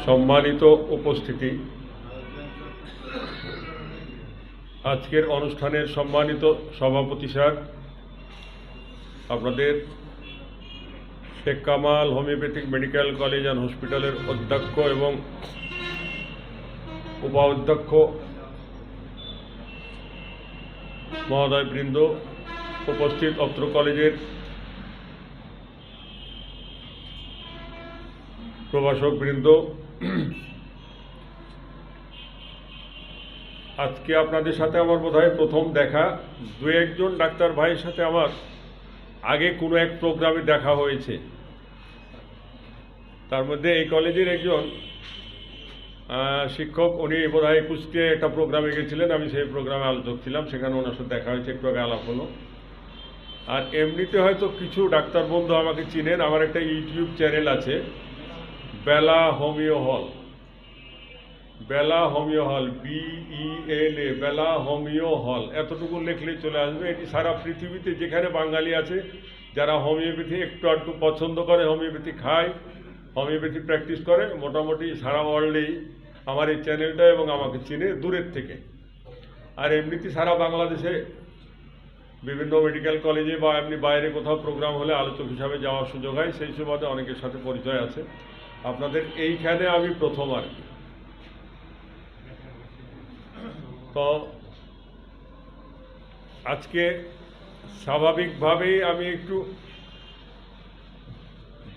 সম্মানিত উপস্থিতি, আজকের অনুষ্ঠানের সম্মানিত সভাপতি স্যার, আপনাদের Sheikh Kamal homeopathic medical college and হসপিটালের অধ্যক্ষ এবং উপাধ্যক্ষ মহোদয়বৃন্দ, উপস্থিত অত্র কলেজের প্রভাষকবৃন্দ, আজকে আপনাদের সাথে আমার বোধহয় প্রথম দেখা। দু একজন ডাক্তার ভাইয়ের সাথে আমার আগে কোনো এক প্রোগ্রামে দেখা হয়েছে। তার মধ্যে এই কলেজের একজন শিক্ষক, উনি বোধহয় কুষ্টিয়ায় একটা প্রোগ্রামে গেছিলেন, আমি সেই প্রোগ্রামে আলোচক ছিলাম, সেখানে ওনার সাথে দেখা হয়েছে, একটু আগে আলাপ হলো। আর এমনিতে হয়তো কিছু ডাক্তার বন্ধু আমাকে চিনেন। আমার একটা ইউটিউব চ্যানেল আছে, বেলা হোমিও হল, বেলা হোমিও হল, BELA, বেলা হোমিও হল, এতটুকু লিখলে চলে আসবে। এটি সারা পৃথিবীতে যেখানে বাঙালি আছে, যারা হোমিওপ্যাথি একটু আধটু পছন্দ করে, হোমিওপ্যাথি খায়, হোমিওপ্যাথি প্র্যাকটিস করে, মোটামুটি সারা ওয়ার্ল্ডেই আমার এই চ্যানেলটা এবং আমাকে চিনে দূরের থেকে। আর এমনিতে সারা বাংলাদেশে বিভিন্ন মেডিকেল কলেজে বা এমনি বাইরে কোথাও প্রোগ্রাম হলে আলোচক হিসাবে যাওয়ার সুযোগ হয়, সেই সুবাদে অনেকের সাথে পরিচয় আছে। আপনাদের এইখানে আমি প্রথম আর কি। তো আজকে স্বাভাবিকভাবেই আমি একটু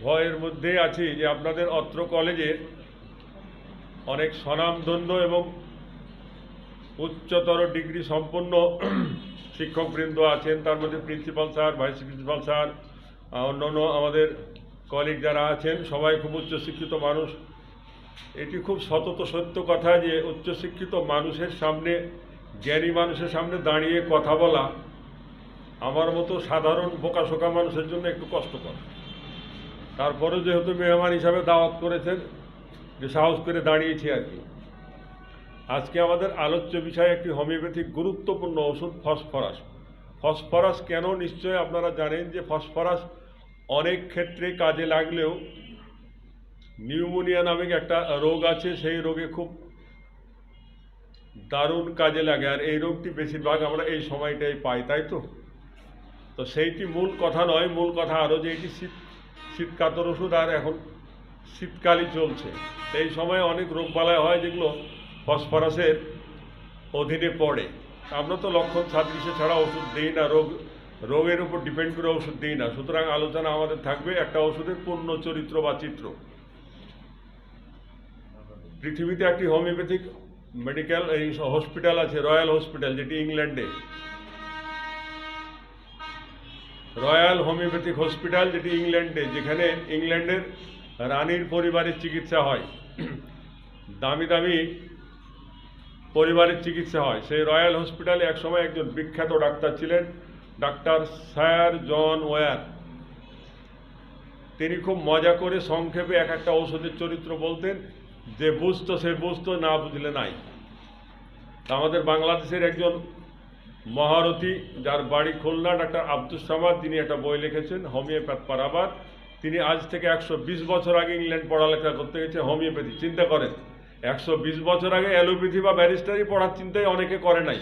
ভয়ের মধ্যে আছি যে আপনাদের অত্র কলেজে অনেক স্বনামধন্য এবং উচ্চতর ডিগ্রি সম্পন্ন শিক্ষকবৃন্দ আছেন। তার মধ্যে principal sir, vice principal sir, অন্যান্য আমাদের কলিগ যারা আছেন, সবাই খুব উচ্চশিক্ষিত মানুষ। এটি খুব সতত সত্য কথা যে উচ্চশিক্ষিত মানুষের সামনে, জ্ঞানী মানুষের সামনে দাঁড়িয়ে কথা বলা আমার মতো সাধারণ বোকাশোকা মানুষের জন্য একটু কষ্টকর। তারপরেও যেহেতু মেহমান হিসাবে দাওয়াত করেছেন, যে সাহস করে দাঁড়িয়েছি আর কি। আজকে আমাদের আলোচ্য বিষয় একটি হোমিওপ্যাথিক গুরুত্বপূর্ণ ওষুধ, ফসফরাস। ফসফরাস কেন, নিশ্চয়ই আপনারা জানেন যে ফসফরাস অনেক ক্ষেত্রে কাজে লাগলেও নিউমোনিয়া নামে একটা রোগ আছে, সেই রোগে খুব দারুণ কাজে লাগে। আর এই রোগটি বেশিরভাগ আমরা এই সময়টাই পাই, তাই তো? তো সেইটি মূল কথা নয়, মূল কথা আরও যে এটি শীতকাতর ওষুধ, আর এখন শীতকালই চলছে। এই সময় অনেক রোগবালাই হয় যেগুলো ফসফরাসের অধীনে পড়ে। আমরা তো লক্ষণ সাদৃশ্য ছাড়া ওষুধ দিই না, রোগের উপর ডিপেন্ড করে ওষুধ দিই না। সুতরাং আলোচনা আমাদের থাকবে একটা ওষুধের পূর্ণ চরিত্র বা চিত্র। পৃথিবীতে একটি হোমিওপ্যাথিক মেডিকেল হসপিটাল আছে, রয়্যাল হসপিটাল, যেটি ইংল্যান্ডে, রয়্যাল হোমিওপ্যাথিক হসপিটাল, যেটি ইংল্যান্ডে, যেখানে ইংল্যান্ডের রানীর পরিবারের চিকিৎসা হয়, দামি দামি পরিবারের চিকিৎসা হয়। সেই রয়্যাল হসপিটালে একসময় একজন বিখ্যাত ডাক্তার ছিলেন, ডাক্তার স্যার জন ওয়্যার। তিনি খুব মজা করে সংক্ষেপে এক একটা ওষুধের চরিত্র বলতেন, যে বুঝতো সে বুঝতো, না বুঝলে নাই। আমাদের বাংলাদেশের একজন মহারথী, যার বাড়ি খুলনা, ডাক্তার আব্দুস সামাদ, তিনি একটা বই লিখেছেন হোমিওপ্যাথ পারাবার। তিনি আজ থেকে 120 বছর আগে ইংল্যান্ড পড়ালেখা করতে গেছে হোমিওপ্যাথি। চিন্তা করেন, 120 বছর আগে অ্যালোপ্যাথি বা ব্যারিস্টারি পড়ার চিন্তাই অনেকে করে নাই,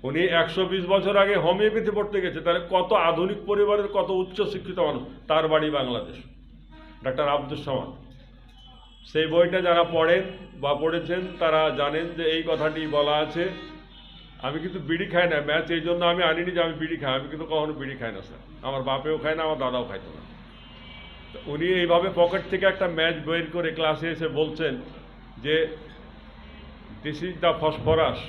উনি 120 বছর আগে হোমিওপ্যাথি পড়তে গেছে। তাহলে কত আধুনিক পরিবারের, কত উচ্চশিক্ষিত মানুষ, তার বাড়ি বাংলাদেশ, ডাক্তার আব্দুস সামাদ। সেই বইটা যারা পড়েন বা পড়েছেন তারা জানেন যে এই কথাটি বলা আছে। আমি কিন্তু বিড়ি খাই না, ম্যাচ এই জন্য আমি আনিনি যে আমি বিড়ি খাই, আমি কিন্তু কখনো বিড়ি খাই না স্যার, আমার বাপেও খায় না, আমার দাদাও খাইতো না। উনি এইভাবে পকেট থেকে একটা ম্যাচ বের করে ক্লাসে এসে বলছেন যে দিস ইজ দ্য ফসফরাস।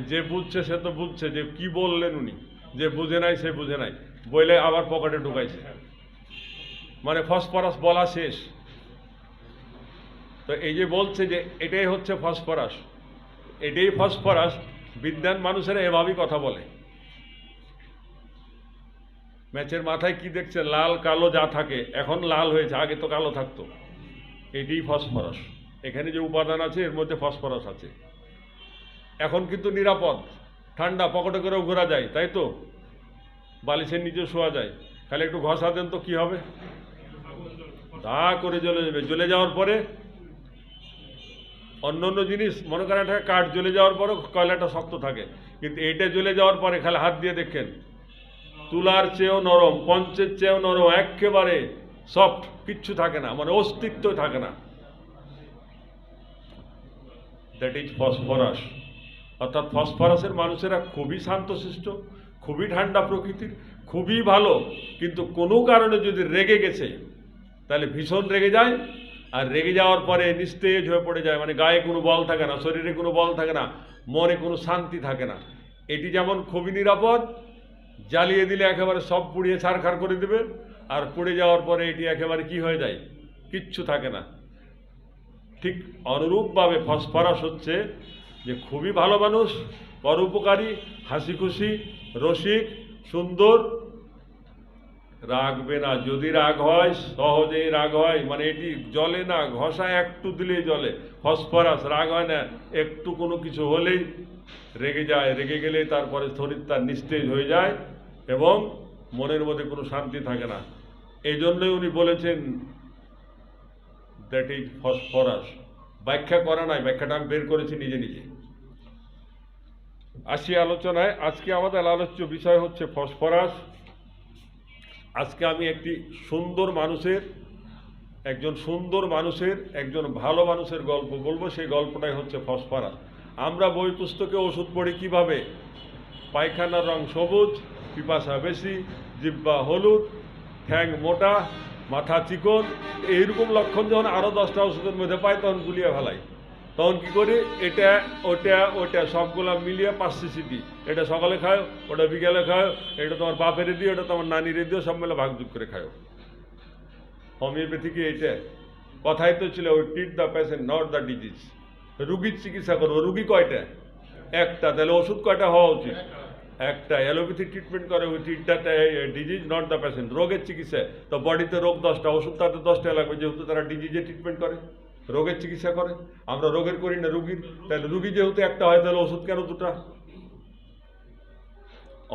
যে বুঝছে সে তো বুঝছে, যে কি বললেন উনি, যে বুঝে নাই সে বুঝে নাই, বইলে আবার পকেটে ঢুকাইছে, মানে ফসফরাস বলা শেষ। তো এই যে বলছে যে এটাই হচ্ছে ফসফরাস, এটাই ফসফরাস, বিদ্বান মানুষেরা এভাবেই কথা বলে। ম্যাচের মাথায় কি দেখছেন, লাল কালো যা থাকে, এখন লাল হয়েছে, আগে তো কালো থাকতো। এটাই ফসফরাস, এখানে যে উপাদান আছে এর মধ্যে ফসফরাস আছে। এখন কিন্তু নিরাপদ, ঠান্ডা, পকেটে করেও ঘোরা যায়, তাই তো? বালিশের নিচে শোয়া যায়, খালি একটু ঘষা দেন তো কি হবে, ধা করে জ্বলে যাবে। জ্বলে যাওয়ার পরে অন্য অন্য জিনিস মনে করেন একটা কাঠ জ্বলে যাওয়ার পরও কয়লাটা শক্ত থাকে, কিন্তু এটা জ্বলে যাওয়ার পরে খালি হাত দিয়ে দেখেন তুলার চেয়েও নরম, পঞ্চের চেয়েও নরম, একেবারে সফট, কিচ্ছু থাকে না, মানে অস্তিত্ব থাকে না। That is phosphorus. অর্থাৎ ফসফরাসের মানুষেরা খুবই শান্তশিষ্ট, খুবই ঠান্ডা প্রকৃতির, খুবই ভালো, কিন্তু কোনো কারণে যদি রেগে গেছে তাহলে ভীষণ রেগে যায়, আর রেগে যাওয়ার পরে নিস্তেজ হয়ে পড়ে যায়, মানে গায়ে কোনো বল থাকে না, শরীরে কোনো বল থাকে না, মনে কোনো শান্তি থাকে না। এটি যেমন খুবই নিরাপদ, জ্বালিয়ে দিলে একেবারে সব পুড়িয়ে ছারখার করে দেবে, আর পুড়ে যাওয়ার পরে এটি একেবারে কি হয়ে যায়, কিচ্ছু থাকে না। ঠিক অনুরূপভাবে ফসফরাস হচ্ছে যে খুবই ভালো মানুষ, পরোপকারী, হাসি খুশি, রসিক, সুন্দর, রাগবে না। যদি রাগ হয় সহজেই রাগ হয়, মানে এটি জ্বলে না, ঘষায় একটু দিলেই জ্বলে। ফসফরাস রাগ হয় না, একটু কোনো কিছু হলেই রেগে যায়, রেগে গেলেই তারপরে শরীর তার নিস্তেজ হয়ে যায় এবং মনের মধ্যে কোনো শান্তি থাকে না। এই জন্যই উনি বলেছেন দ্যাট ইজ ফসফরাস। ব্যাখ্যা করা নাই, ব্যাখ্যাটা আমি বের করেছি নিজে নিজে। আসি আলোচনায়। আজকে আমাদের আলোচ্য বিষয় হচ্ছে ফসফরাস। আজকে আমি একটি সুন্দর মানুষের, একজন ভালো মানুষের গল্প বলবো। সেই গল্পটাই হচ্ছে ফসফরাস। আমরা বই পুস্তকে ওষুধ পড়ি কিভাবে, পায়খানার রং সবুজ, পিপাসা বেশি, জিহ্বা হলুদ, ঠ্যাং মোটা, মাথা চিকন, এইরকম লক্ষণ যখন আরও 10টা ওষুধের মধ্যে পাই তখন গুলিয়ে ফেলাই। তখন কী করি, এটা ওটা সবগুলা মিলিয়ে 5 cc দিই। এটা সকালে খাও, ওটা বিকেলে খাও, এটা তোমার বাপেরে দিও, এটা তোমার নানিরে দিও, সব মিলে ভাগযোগ করে খাও। হোমিওপ্যাথি কি এইটা? কথাই তো ছিল ওই treat the patient not the disease. রুগীর চিকিৎসা করবো। রুগী কয়টা? একটা। তাহলে ওষুধ কয়টা হওয়া উচিত? একটা। অ্যালোপ্যাথি ট্রিটমেন্ট করে ওই ট্রিটটা ডিজিজ নট দ্য পেশেন্ট, রোগের চিকিৎসা। তো বডিতে রোগ 10টা, ওষুধ তাতে 10টা লাগবে, যেহেতু তারা ডিজিজে ট্রিটমেন্ট করে, রোগের চিকিৎসা করে। আমরা রোগের করি না, রুগীর। তাহলে রুগী যেহেতু একটা হয় তাহলে ওষুধ কেন 2টা?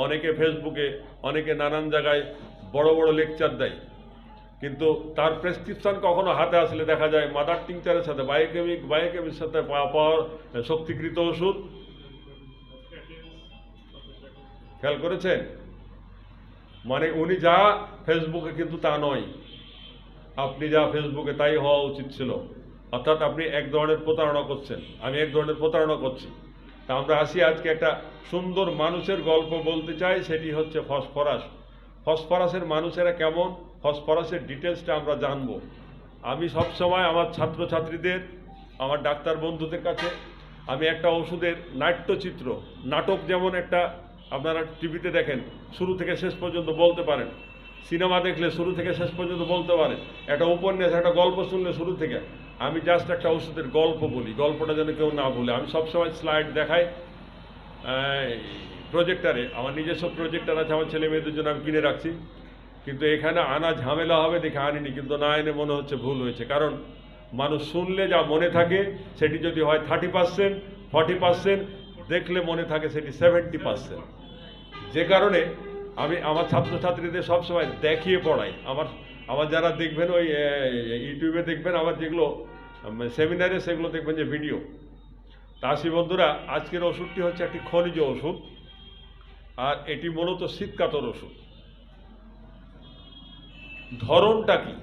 অনেকে ফেসবুকে, অনেকে নানান জায়গায় বড় বড় লেকচার দেয়, কিন্তু তার প্রেসক্রিপশন কখনো হাতে আসলে দেখা যায় মাদার টিংচারের সাথে বায়োকেমির সাথে পাওয়ার শক্তিকৃত ওষুধ। খেয়াল করেছেন? মানে উনি যা ফেসবুকে কিন্তু তা নয়, আপনি যা ফেসবুকে তাই হওয়া উচিত ছিল। অর্থাৎ আপনি এক ধরনের প্রতারণা করছেন, আমি এক ধরনের প্রতারণা করছি। তা আমরা আসি আজকে একটা সুন্দর মানুষের গল্প বলতে চাই, সেটি হচ্ছে ফসফরাস। ফসফরাসের মানুষেরা কেমন, ফসফরাসের ডিটেলসটা আমরা জানব। আমি সবসময় আমার ছাত্রছাত্রীদের, আমার ডাক্তার বন্ধুদের কাছে আমি একটা ওষুধের নাট্যচিত্র, নাটক যেমন একটা আপনারা টিভিতে দেখেন শুরু থেকে শেষ পর্যন্ত বলতে পারেন, সিনেমা দেখলে শুরু থেকে শেষ পর্যন্ত বলতে পারেন, একটা উপন্যাস, একটা গল্প শুনলে শুরু থেকে, আমি জাস্ট একটা ওষুধের গল্প বলি, গল্পটা যেন কেউ না ভুলে। আমি সবসময় স্লাইড দেখাই প্রজেক্টারে, আমার নিজস্ব প্রজেক্টার আছে, আমার ছেলে মেয়েদের জন্য আমি কিনে রাখছি, কিন্তু এখানে আনা ঝামেলা হবে দেখে আনিনি, কিন্তু না এনে মনে হচ্ছে ভুল হয়েছে। কারণ মানুষ শুনলে যা মনে থাকে সেটি যদি হয় 30%, 40%, দেখলে মনে থাকে সেটি 70%। যে কারণে আমি আমার ছাত্রছাত্রীদের সবসময় দেখিয়ে পড়াই। আমার যারা দেখবেন ওই ইউটিউবে দেখবেন, আমার যেগুলো সেমিনারে সেগুলো দেখবেন যে ভিডিও। তা আসি বন্ধুরা, আজকের ওষুধটি হচ্ছে একটি খনিজ ওষুধ, আর এটি মূলত শীতকাতর ওষুধ। ধরনটা কি?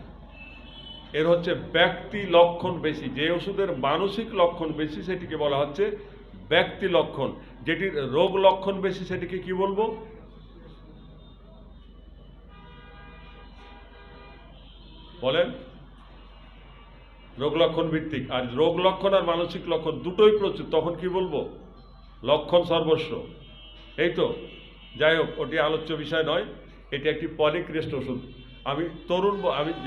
এর হচ্ছে ব্যক্তি লক্ষণ বেশি। যে ওষুধের মানসিক লক্ষণ বেশি সেটিকে বলা হচ্ছে ব্যক্তি লক্ষণ। যেটির রোগ লক্ষণ বেশি সেটিকে কি বলবো? বলেন। রোগ লক্ষণ ভিত্তিক। আর রোগ লক্ষণ আর মানসিক লক্ষণ দুটোই প্রচুর, তখন কি বলবো? লক্ষণ সর্বস্ব। এই তো, যাই হোক, ওটি আলোচ্য বিষয় নয়। এটি একটি পলিক্রেস্ট ওষুধ। আমি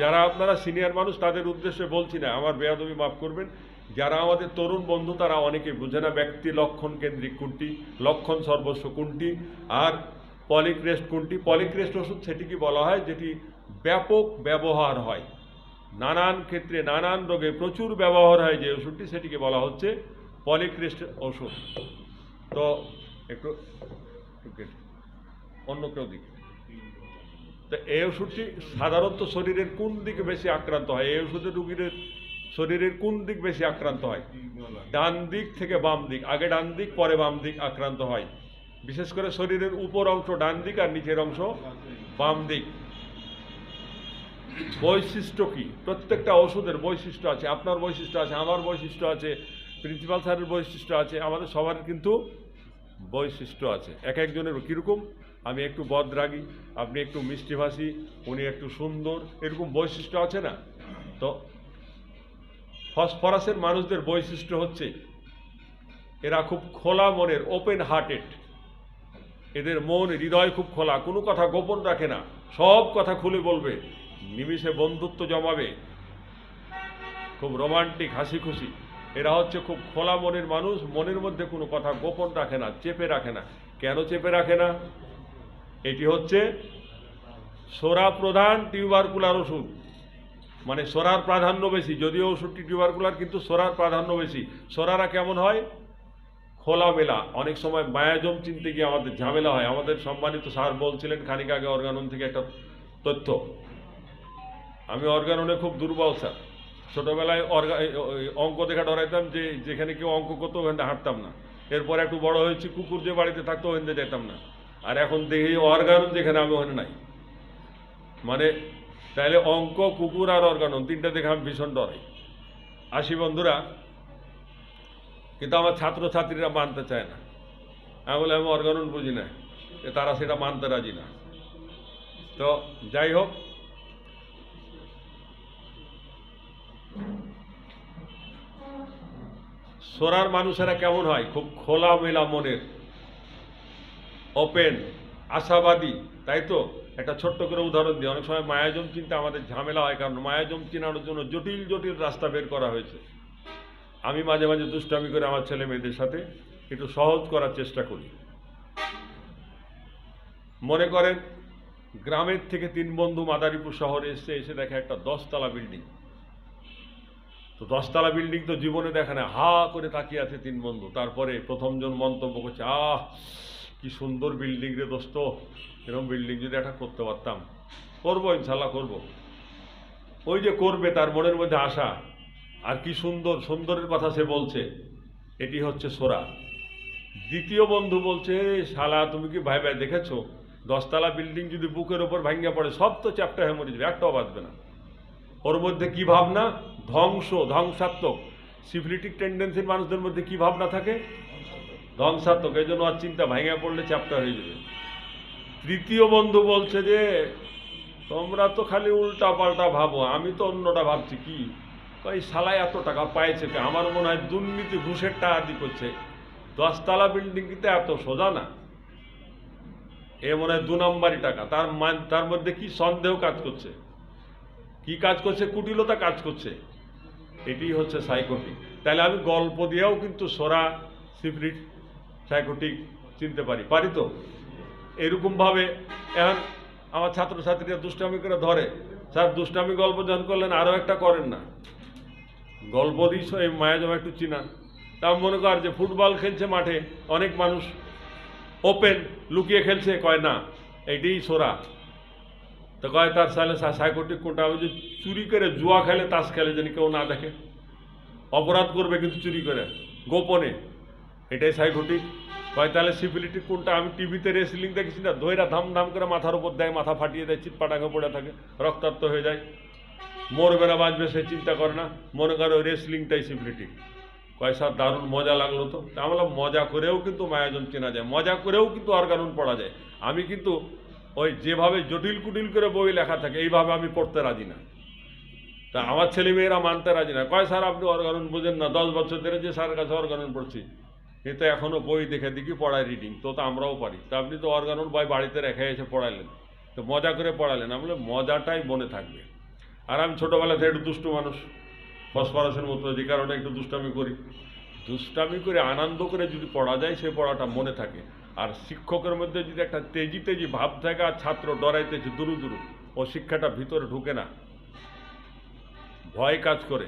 যারা আপনারা সিনিয়র মানুষ তাদের উদ্দেশ্যে বলছি না, আমার বেয়াদবি মাফ করবেন। যারা আমাদের তরুণ বন্ধু তারা অনেকে বুঝে না ব্যক্তি লক্ষণ কেন্দ্রিক কোনটি, লক্ষণ সর্বস্ব কোনটি, আর পলিক্রেস্ট কোনটি। পলিক্রেস্ট ওষুধ সেটিকে বলা হয় যেটি ব্যাপক ব্যবহার হয়, নানান ক্ষেত্রে নানান রোগে প্রচুর ব্যবহার হয় যে ওষুধটি, সেটিকে বলা হচ্ছে পলিক্রেস্ট ওষুধ। তো একটু অন্য কেউ দিকে। তো তো এই ওষুধটি সাধারণত শরীরের কোন দিকে বেশি আক্রান্ত হয়? এই ওষুধের রুগীদের শরীরের কোন দিক বেশি আক্রান্ত হয়? ডান দিক থেকে বাম দিক, আগে ডান দিক পরে বাম দিক আক্রান্ত হয়। বিশেষ করে শরীরের উপর অংশ ডান দিক আর নিচের অংশ বাম দিক। বৈশিষ্ট্য কি? প্রত্যেকটা ওষুধের বৈশিষ্ট্য আছে, আপনার বৈশিষ্ট্য আছে, আমার বৈশিষ্ট্য আছে, প্রিন্সিপাল স্যারের বৈশিষ্ট্য আছে, আমাদের সবার কিন্তু বৈশিষ্ট্য আছে। এক একজনের কীরকম, আমি একটু বদরাগী, আপনি একটু মিষ্টিভাষী, উনি একটু সুন্দর, এরকম বৈশিষ্ট্য আছে না? তো ফসফরাসের মানুষদের বৈশিষ্ট্য হচ্ছে এরা খুব খোলা মনের, ওপেন হার্টেড। এদের মন হৃদয় খুব খোলা, কোনো কথা গোপন রাখে না, সব কথা খুলে বলবে, নিমিষে বন্ধুত্ব জমাবে, খুব রোমান্টিক, হাসি খুশি। এরা হচ্ছে খুব খোলা মনের মানুষ, মনের মধ্যে কোনো কথা গোপন রাখে না, চেপে রাখে না। কেন চেপে রাখে না? এটি হচ্ছে সোরা প্রধান টিউবারকুলার ওষুধ, মানে সোরার প্রাধান্য বেশি। যদিও ওষুধটি টিউবারকুলার, কিন্তু সোরার প্রাধান্য বেশি। সোরারা কেমন হয়? খোলামেলা। অনেক সময় মায়াজম চিনতে গিয়ে আমাদের ঝামেলা হয়। আমাদের সম্মানিত স্যার বলছিলেন খানিক আগে অর্গানন থেকে একটা তথ্য। আমি অর্গাননে খুব দুর্বল স্যার। ছোটোবেলায় অঙ্ক দেখা ডরাইতাম, যে যেখানে কেউ অঙ্ক করতো ওখানে হাঁটতাম না। এরপর একটু বড় হয়েছি, কুকুর যে বাড়িতে থাকতো ওখানে যেতাম না। আর এখন দেখি অর্গানন যেখানে, আমি ওখানে নাই। মানে তাইলে অঙ্ক, কুকুর আর অর্গানন, তিনটা দেখে আমি ভীষণ ডরাই। আসি বন্ধুরা, কিন্তু আমার ছাত্রছাত্রীরা মানতে চায় না। আমি বলে আমি অর্গানন বুঝি না, তারা সেটা মানতে রাজি না। তো যাই হোক, সোরার মানুষেরা কেমন হয়? খুব খোলামেলা মনের, ওপেন, আশাবাদী, তাই তো? একটা ছোট্ট করে উদাহরণ দিই। অনেক সময় মায়াজম চিনতে আমাদের ঝামেলা হয়, কারণ মায়াজম চিনানোর জন্য জটিল জটিল রাস্তা বের করা হয়েছে। আমি মাঝে মাঝে দুষ্টামি করে আমার ছেলে মেয়েদের সাথে একটু সহজ করার চেষ্টা করি। মনে করেন গ্রামের থেকে 3 বন্ধু মাদারীপুর শহরে এসে দেখে একটা 10তলা বিল্ডিং। তো 10তলা বিল্ডিং তো জীবনে দেখে না, হা করে তাকিয়ে আছে 3 বন্ধু। তারপরে প্রথমজন মন্তব্য করছে, আহ কি সুন্দর বিল্ডিং রে দোস্ত, এরকম বিল্ডিং যদি একটা করতে পারতাম। করবো, ইনশাল্লাহ করবো। ওই যে করবে, তার মনের মধ্যে আশা, আর কি সুন্দর, সুন্দরের কথা সে বলছে। এটি হচ্ছে সোরা। দ্বিতীয় বন্ধু বলছে, শালা তুমি কি ভাই ভাই দেখেছো 10তলা বিল্ডিং যদি বুকের ওপর ভাঙ্গা পড়ে সব তো চ্যাপ্টা হয়ে মরে যাবে, একটাও বাঁচবে না। ওর মধ্যে কি ভাবনা? ধ্বংসাত্মক। সিফিলিটিক টেন্ডেন্সির মানুষদের মধ্যে কি ভাবনা থাকে? ধ্বংসাত্মক। এই জন্য আর চিন্তা, ভাঙা পড়লে চ্যাপ্টা হয়ে যাবে। তৃতীয় বন্ধু বলছে যে তোমরা তো খালি উল্টা পাল্টা ভাবো, আমি তো অন্যটা ভাবছি। কি? এই শালায় এত টাকা পাইছে, আমার মনে হয় দুর্নীতি, ঘুষের টাকা দিয়ে করছে। 10তলা বিল্ডিং কিন্তু এত সোজা না, এ মনে হয় 2 নম্বরই টাকা। তার মধ্যে কি সন্দেহ কাজ করছে? কি কাজ করছে? কুটিলতা কাজ করছে। এটি হচ্ছে সাইকোটিক। তাহলে আমি গল্প দিয়েও কিন্তু সোরা, সিফিলিট, সাইকোটিক চিনতে পারি তো? এরকমভাবে এখন আমার ছাত্রছাত্রীরা দুষ্টামি করে ধরে, স্যার দুষ্টামি গল্প যখন করলেন আরও একটা করেন না, গল্প দিস এই মায়াজম একটু চিনান। তা মনে কর যে ফুটবল খেলছে মাঠে, অনেক মানুষ ওপেন লুকিয়ে খেলছে, কয় না এইটাই সোরা। তো কয় তার সালে সাইকোটিক কোনটা? আমি যে চুরি করে জুয়া খেলে, তাস খেলে, যেন কেউ না দেখে, অপরাধ করবে কিন্তু চুরি করে গোপনে, এটাই সাইকোটিক। কয় তাহলে সিফিলিটিক কোনটা? আমি টিভিতে রেসলিং দেখেছি না, দইরা ধাম ধাম করে মাথার উপর দেয়, মাথা ফাটিয়ে দেয়, চিৎপাটাকে পড়ে থাকে, রক্তাক্ত হয়ে যায়, মরবে না বাঁচবে সে চিন্তা করে না, মনে করো রেসলিংটাই সিফিলিটিক। কয় স্যার দারুণ মজা লাগলো তো। তা বললাম মজা করেও কিন্তু মায়াজম চেনা যায়, মজা করেও কিন্তু অর্গানন পড়া যায়। আমি কিন্তু ওই যেভাবে জটিল কুটিল করে বই লেখা থাকে এইভাবে আমি পড়তে রাজি না। তা আমার ছেলে মেয়েরা মানতে রাজি না। কয় স্যার আপনি অর্গানন বোঝেন না, 10 বছর ধরে যে স্যারের কাছে অর্গানন পড়ছি, কিন্তু এখনও বই দেখে দেখি পড়ায় রিডিং, তো আমরাও পারি। তা আপনি তো অর্গানন বই বাড়িতে রেখে এসে পড়ালেন, তো মজা করে পড়ালেন। আমি বলে মজাটাই মনে থাকবে। আর আমি ছোটোবেলা থেকে একটু দুষ্টু মানুষ, ফসফরাসের মতো, যে কারণে একটু দুষ্টামি করি। দুষ্টামি করে আনন্দ করে যদি পড়া যায়, সে পড়াটা মনে থাকে। আর শিক্ষকের মধ্যে যদি একটা তেজি তেজি ভাব থাকে, আর ছাত্র ডরাইতেছে দুরু দুরু, ও শিক্ষাটা ভিতরে ঢুকে না, ভয় কাজ করে।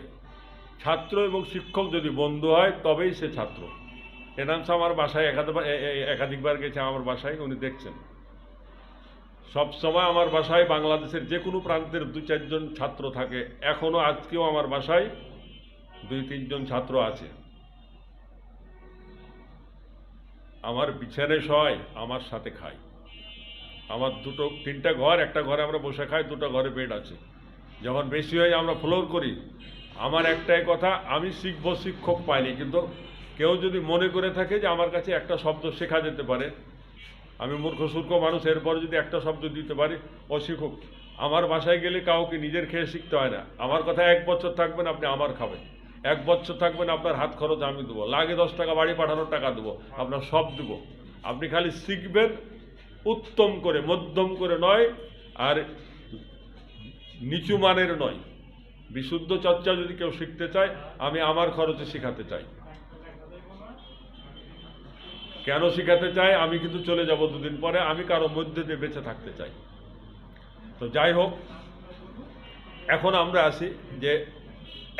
ছাত্র এবং শিক্ষক যদি বন্ধু হয় তবেই সে ছাত্র। এনামস আমার বাসায় একাধিকবার গেছে, আমার বাসায়, উনি দেখছেন। সব সময় আমার বাসায় বাংলাদেশের যে কোনো প্রান্তের 2-4 জন ছাত্র থাকে। এখনো আজকেও আমার বাসায় 2-3 জন ছাত্র আছে। আমার বিছানায় শয়, আমার সাথে খায়। আমার 3টা ঘর, একটা ঘরে আমরা বসে খাই, 2টা ঘরে বেড আছে। যখন বেশি হয় আমরা ফ্লোর করি। আমার একটাই কথা, আমি শিখবো, শিক্ষক পাইনি, কিন্তু কেউ যদি মনে করে থাকে যে আমার কাছে একটা শব্দ শেখা যেতে পারে, আমি মূর্খ সূর্খ মানুষ, এরপরে যদি একটা শব্দ দিতে পারি, ও শিখুক। আমার বাসায় গেলে কাউকে নিজের খেয়ে শিখতে হয় না। আমার কথা, 1 বছর থাকবেন আপনি আমার খাবেন, 1 বছর থাকবেন আপনার হাত খরচ আমি দেবো, লাগে 10 টাকা বাড়ি পাঠানোর টাকা দেবো, আপনার সব দেবো। আপনি খালি শিখবেন, উত্তম করে, মধ্যম করে নয়, আর নিচু মানের নয়। বিশুদ্ধ চর্চা যদি কেউ শিখতে চায়, আমি আমার খরচে শেখাতে চাই। কেন শিখাতে চাই? আমি কিন্তু চলে যাব 2 দিন পরে, আমি কারো মধ্যে দিয়ে বেঁচে থাকতে চাই। তো যাই হোক, এখন আমরা আসি যে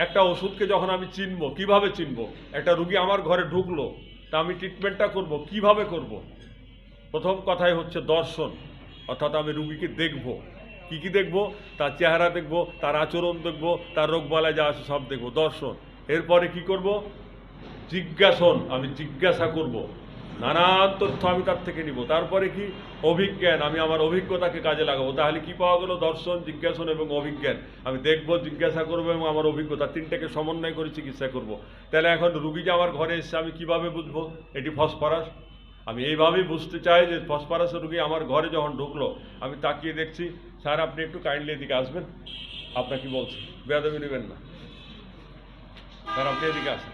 একটা ওষুধকে যখন আমি চিনব, কিভাবে চিনব? একটা রুগী আমার ঘরে ঢুকলো, তা আমি ট্রিটমেন্টটা করব, কিভাবে করব? প্রথম কথাই হচ্ছে দর্শন, অর্থাৎ আমি রুগীকে দেখব। কি কি দেখব? তার চেহারা দেখব, তার আচরণ দেখব, তার রোগবালাই যা আছে সব দেখব, দর্শন। এরপরে কি করব? জিজ্ঞাসন, আমি জিজ্ঞাসা করব, নানান তথ্য আমি তার থেকে নিব। তারপরে কি? অভিজ্ঞান, আমি আমার অভিজ্ঞতাকে কাজে লাগাবো। তাহলে কি পাওয়া গেল? দর্শন, জিজ্ঞাসন এবং অভিজ্ঞান। আমি দেখব, জিজ্ঞাসা করবো এবং আমার অভিজ্ঞতা, 3টাকে সমন্বয় করে চিকিৎসা করব। তাহলে এখন রুগী যে আমার ঘরে এসছে, আমি কিভাবে বুঝবো এটি ফসফরাস? আমি এইভাবেই বুঝতে চাই যে ফসফরাসের রুগী আমার ঘরে যখন ঢুকলো, আমি তাকিয়ে দেখছি, স্যার আপনি একটু কাইন্ডলি এদিকে আসবেন, আপনার কি বলছি, বেয়াদবি নেবেন না, স্যার আপনি এদিকে আসেন।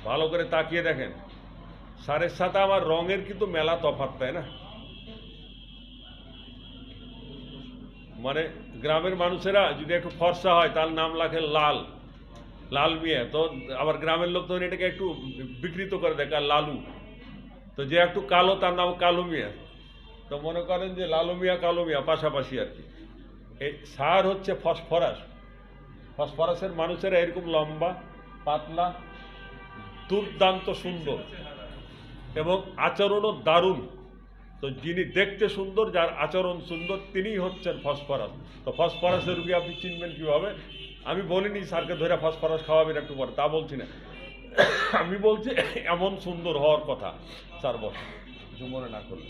ভালো করে তাকিয়ে দেখেন, স্যারের সাথে আমার রঙের কিন্তু মেলা তফাৎ, তাই না? মানে গ্রামের মানুষেরা যদি একটু ফর্সা হয়, তার নাম রাখে লাল, লাল মিয়া। তো আবার গ্রামের লোক তখন এটাকে একটু বিকৃত করে দেখে লালু। তো যে একটু কালো, তার নাম কালো মিয়া। তো মনে করেন যে লালু মিয়া কালো মিয়া পাশাপাশি আর কি। এই সার হচ্ছে ফসফরাস। ফসফরাসের মানুষেরা এরকম লম্বা, পাতলা, দুর্দান্ত সুন্দর এবং আচরণও দারুণ। তো যিনি দেখতে সুন্দর, যার আচরণ সুন্দর, তিনিই হচ্ছেন ফসফরাস। তো ফসফরাসের রুগী আপনি চিনবেন কীভাবে? আমি বলিনি স্যারকে ধরে ফসফরাস খাওয়াবেন একটু পরে, তা বলছি না। আমি বলছি এমন সুন্দর হওয়ার কথা। স্যার বস, কিছু মনে না করলে।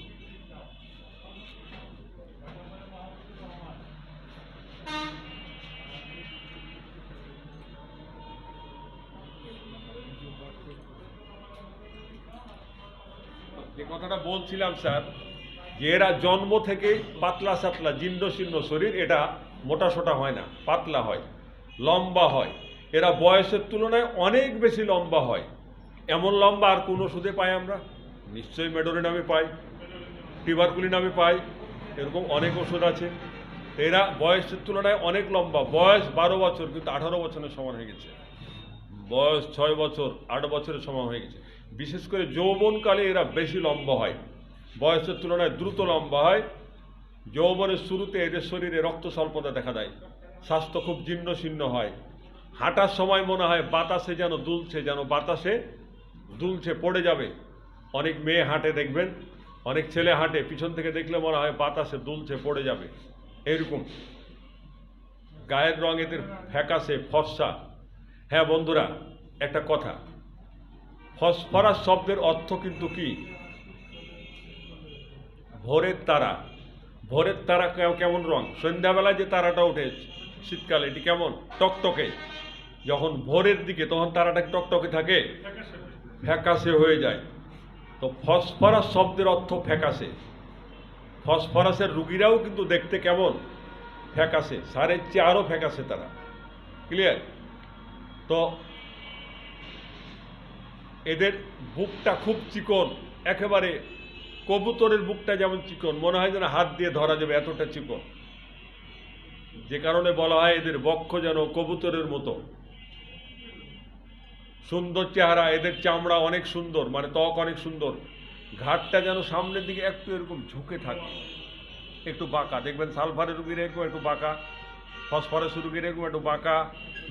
যে কথাটা বলছিলাম স্যার, যে এরা জন্ম থেকে পাতলা সাতলা, জীর্ণ শীর্ণ শরীর, এটা মোটা সোটা হয় না, পাতলা হয়, লম্বা হয়। এরা বয়সের তুলনায় অনেক বেশি লম্বা হয়। এমন লম্বা আর কোন ওষুধে পাই আমরা? নিশ্চয়ই মেডোরি নামে পাই, টিবারকুলি নামে পাই, এরকম অনেক ওষুধ আছে। এরা বয়সের তুলনায় অনেক লম্বা। বয়স 12 বছর, কিন্তু 18 বছরের সমান হয়ে গেছে। বয়স 6 বছর, 8 বছরের সমান হয়ে গেছে। বিশেষ করে যৌবনকালে এরা বেশি লম্বা হয়, বয়সের তুলনায় দ্রুত লম্বা হয়। যৌবনের শুরুতে এদের শরীরে রক্ত স্বল্পতা দেখা দেয়, স্বাস্থ্য খুব জীর্ণ শীর্ণ হয়। হাঁটার সময় মনে হয় বাতাসে যেন দুলছে, যেন বাতাসে দুলছে, পড়ে যাবে। অনেক মেয়ে হাঁটে দেখবেন, অনেক ছেলে হাঁটে, পিছন থেকে দেখলে মনে হয় বাতাসে দুলছে, পড়ে যাবে, এরকম। গায়ের রং এদের ফ্যাকাশে, ফর্সা। হ্যাঁ বন্ধুরা, একটা কথা, ফসফরাস শব্দের অর্থ কিন্তু কি? ভোরের তারা। ভোরের তারা কেমন রং? সন্ধ্যাবেলায় যে তারাটা ওঠে শীতকালে, এটি কেমন? টকটকে। যখন ভোরের দিকে, তখন তারাটা টকটকে থাকে, ফ্যাকাশে হয়ে যায়। তো ফসফরাস শব্দের অর্থ ফ্যাকাশে। ফসফরাসের রুগীরাও কিন্তু দেখতে কেমন? ফ্যাকাশে, সারের চেয়ে আরও ফ্যাকাশে তারা। ক্লিয়ার? তো এদের বুকটা খুব চিকন, একেবারে কবুতরের বুকটা যেমন চিকন, মনে হয় যেন হাত দিয়ে ধরা যাবে, এতটা চিকন। যে কারণে বলা হয় এদের বক্ষ যেন কবুতরের মতো। সুন্দর চেহারা, এদের চামড়া অনেক সুন্দর, মানে ত্বক অনেক সুন্দর। ঘাটটা যেন সামনের দিকে একটু এরকম ঝুঁকে থাকে, একটু বাঁকা। দেখবেন সালফারের রুগীরা এরকম একটু বাঁকা, ফসফরাস রুগীরা এরকম একটু বাঁকা,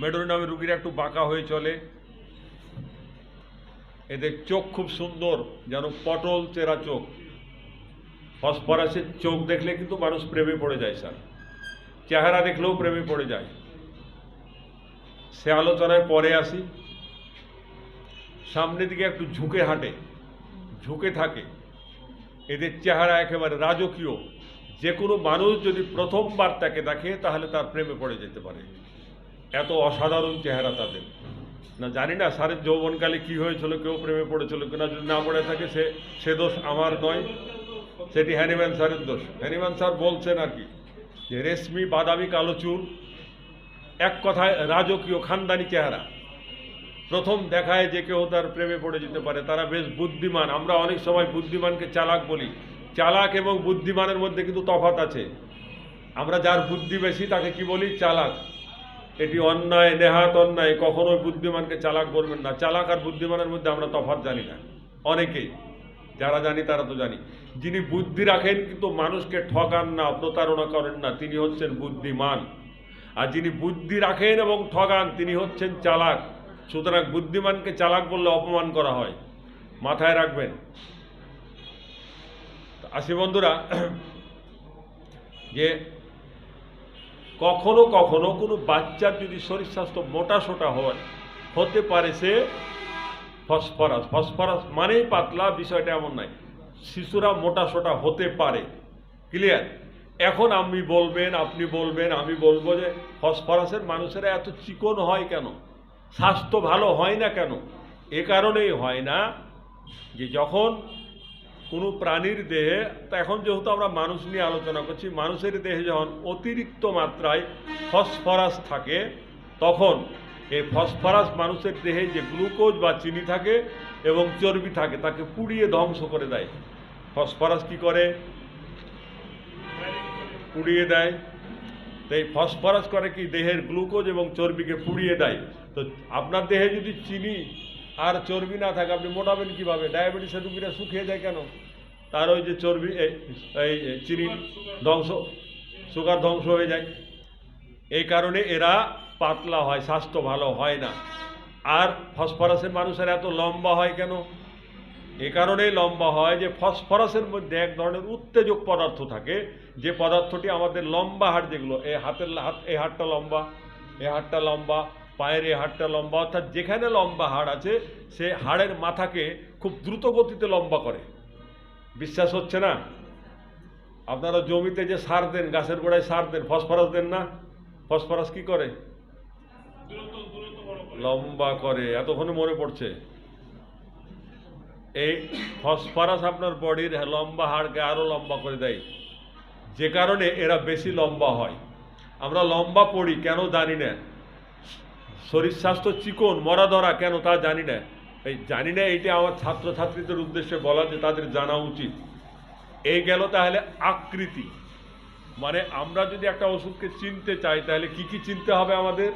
মেডোরিনামের রুগীরা একটু বাঁকা হয়ে চলে। এদের চোখ খুব সুন্দর, যেন পটল চেরা চোখ। ফসফরাসের চোখ দেখলে কিন্তু মানুষ প্রেমে পড়ে যায় স্যার, চেহারা দেখলেও প্রেমে পড়ে যায়। সে আলোচনায় পরে আসি। সামনের দিকে একটু ঝুঁকে হাঁটে, ঝুঁকে থাকে, এদের চেহারা একেবারে রাজকীয়। যে কোনো মানুষ যদি প্রথমবার তাকে দেখে তাহলে তার প্রেমে পড়ে যেতে পারে, এত অসাধারণ চেহারা তাদের। না জানি না স্যারের যৌবনকালে কী হয়েছিল, কেউ প্রেমে পড়েছিল কিনা। যদি না পড়ে থাকে সে দোষ আমার নয়, সেটি হ্যানিম্যান স্যারের দোষ। হ্যানিম্যান স্যার বলছেন আর কি, যে রেশমি বাদামি কালো চুল, এক কথায় রাজকীয় খানদানি চেহারা। প্রথম দেখায় যে কেউ তার প্রেমে পড়ে যেতে পারে। তারা বেশ বুদ্ধিমান। আমরা অনেক সময় বুদ্ধিমানকে চালাক বলি। চালাক এবং বুদ্ধিমানের মধ্যে কিন্তু তফাৎ আছে। আমরা যার বুদ্ধি বেশি তাকে কি বলি? চালাক। এটি অন্যায়, নেহাত অন্যায়। কখনোই বুদ্ধিমানকে চালাক বলবেন না। চালাক আর বুদ্ধিমানের মধ্যে আমরা তফাৎ জানি না, অনেকেই। যারা জানি তারা তো জানি। যিনি বুদ্ধি রাখেন কিন্তু মানুষকে ঠকান না, প্রতারণা করেন না, তিনি হচ্ছেন বুদ্ধিমান। আর যিনি বুদ্ধি রাখেন এবং ঠকান তিনি হচ্ছেন চালাক। সুতরাং বুদ্ধিমানকে চালাক বললে অপমান করা হয়, মাথায় রাখবেন। আসি বন্ধুরা, যে কখনো কখনো কোনো বাচ্চার যদি শরীর স্বাস্থ্য মোটা সোটা হয়, হতে পারে সে ফসফরাস। ফসফরাস মানেই পাতলা, বিষয়টা এমন নয়। শিশুরা মোটা সোটা হতে পারে, ক্লিয়ার? এখন আপনি বলবেন, আমি বলবো যে ফসফরাসের মানুষেরা এত চিকন হয় কেন, স্বাস্থ্য ভালো হয় না কেন? এ কারণেই হয় না যে যখন কোনো প্রাণীর দেহে, তা এখন যেহেতু আমরা মানুষ নিয়ে আলোচনা করছি, মানুষের দেহে যখন অতিরিক্ত মাত্রায় ফসফরাস থাকে, তখন এই ফসফরাস মানুষের দেহে যে গ্লুকোজ বা চিনি থাকে এবং চর্বি থাকে তাকে পুড়িয়ে ধ্বংস করে দেয়। ফসফরাস কি করে? পুড়িয়ে দেয়। তো এই ফসফরাস করে কি? দেহের গ্লুকোজ এবং চর্বিকে পুড়িয়ে দেয়। তো আপনার দেহে যদি চিনি আর চর্বি না থাকে, আপনি মোটাবেন কীভাবে? ডায়াবেটিসের রুগীরা শুকিয়ে যায় কেন? তার ওই যে চর্বি, এই চিনি ধ্বংস, সুগার ধ্বংস হয়ে যায়। এই কারণে এরা পাতলা হয়, স্বাস্থ্য ভালো হয় না। আর ফসফরাসের মানুষের এত লম্বা হয় কেন? এ কারণেই লম্বা হয় যে ফসফরাসের মধ্যে এক ধরনের উত্তেজক পদার্থ থাকে, যে পদার্থটি আমাদের লম্বা হাড়, যেগুলো এই এই হাড়টা লম্বা, এই হাড়টা লম্বা, পায়ের এই হাড়টা লম্বা, অর্থাৎ যেখানে লম্বা হাড় আছে সে হাড়ের মাথাকে খুব দ্রুত গতিতে লম্বা করে। বিশ্বাস হচ্ছে না? আপনারা জমিতে যে সার দেন, গাছের গোড়ায় সার দেন, ফসফরাস দেন না? ফসফরাস কি করে? লম্বা করে। এতক্ষণে মনে পড়ছে, এই ফসফরাস আপনার বডির লম্বা হাড়কে আরো লম্বা করে দেয়, যে কারণে এরা বেশি লম্বা হয়। আমরা লম্বা পড়ি কেন জানি না, শরীর স্বাস্থ্য চিকন মরা ধরা কেন তা জানি না। এই জানি না, এইটা আমার ছাত্রছাত্রীদের উদ্দেশ্যে বলা, যে তাদের জানা উচিত। এই গেল তাহলে আকৃতি। মানে আমরা যদি একটা ওষুধকে চিনতে চাই তাহলে কি কি চিনতে হবে আমাদের?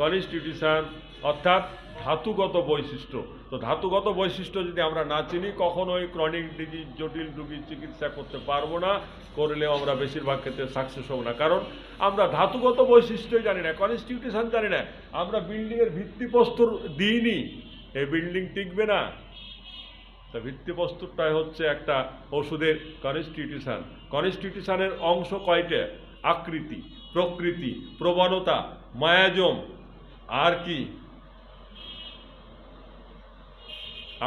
কনস্টিটিউশন অর্থাৎ ধাতুগত বৈশিষ্ট্য। তো ধাতুগত বৈশিষ্ট্য যদি আমরা না চিনি, কখনোই ক্রনিক ডিজিজ, জটিল রোগীর চিকিৎসা করতে পারবো না, করলেও আমরা বেশিরভাগ ক্ষেত্রে সাকসেস হব না। কারণ আমরা ধাতুগত বৈশিষ্ট্যই জানি না, কনস্টিটিউশন জানি না। আমরা বিল্ডিংয়ের ভিত্তিপ্রস্তর দিইনি, এই বিল্ডিং টিকবে না। তা ভিত্তিপ্রস্তরটাই হচ্ছে একটা ওষুধের কনস্টিটিউশন। কনস্টিটিউশনের অংশ কয়টা? আকৃতি, প্রকৃতি, প্রবণতা, মায়াজম, আর কি?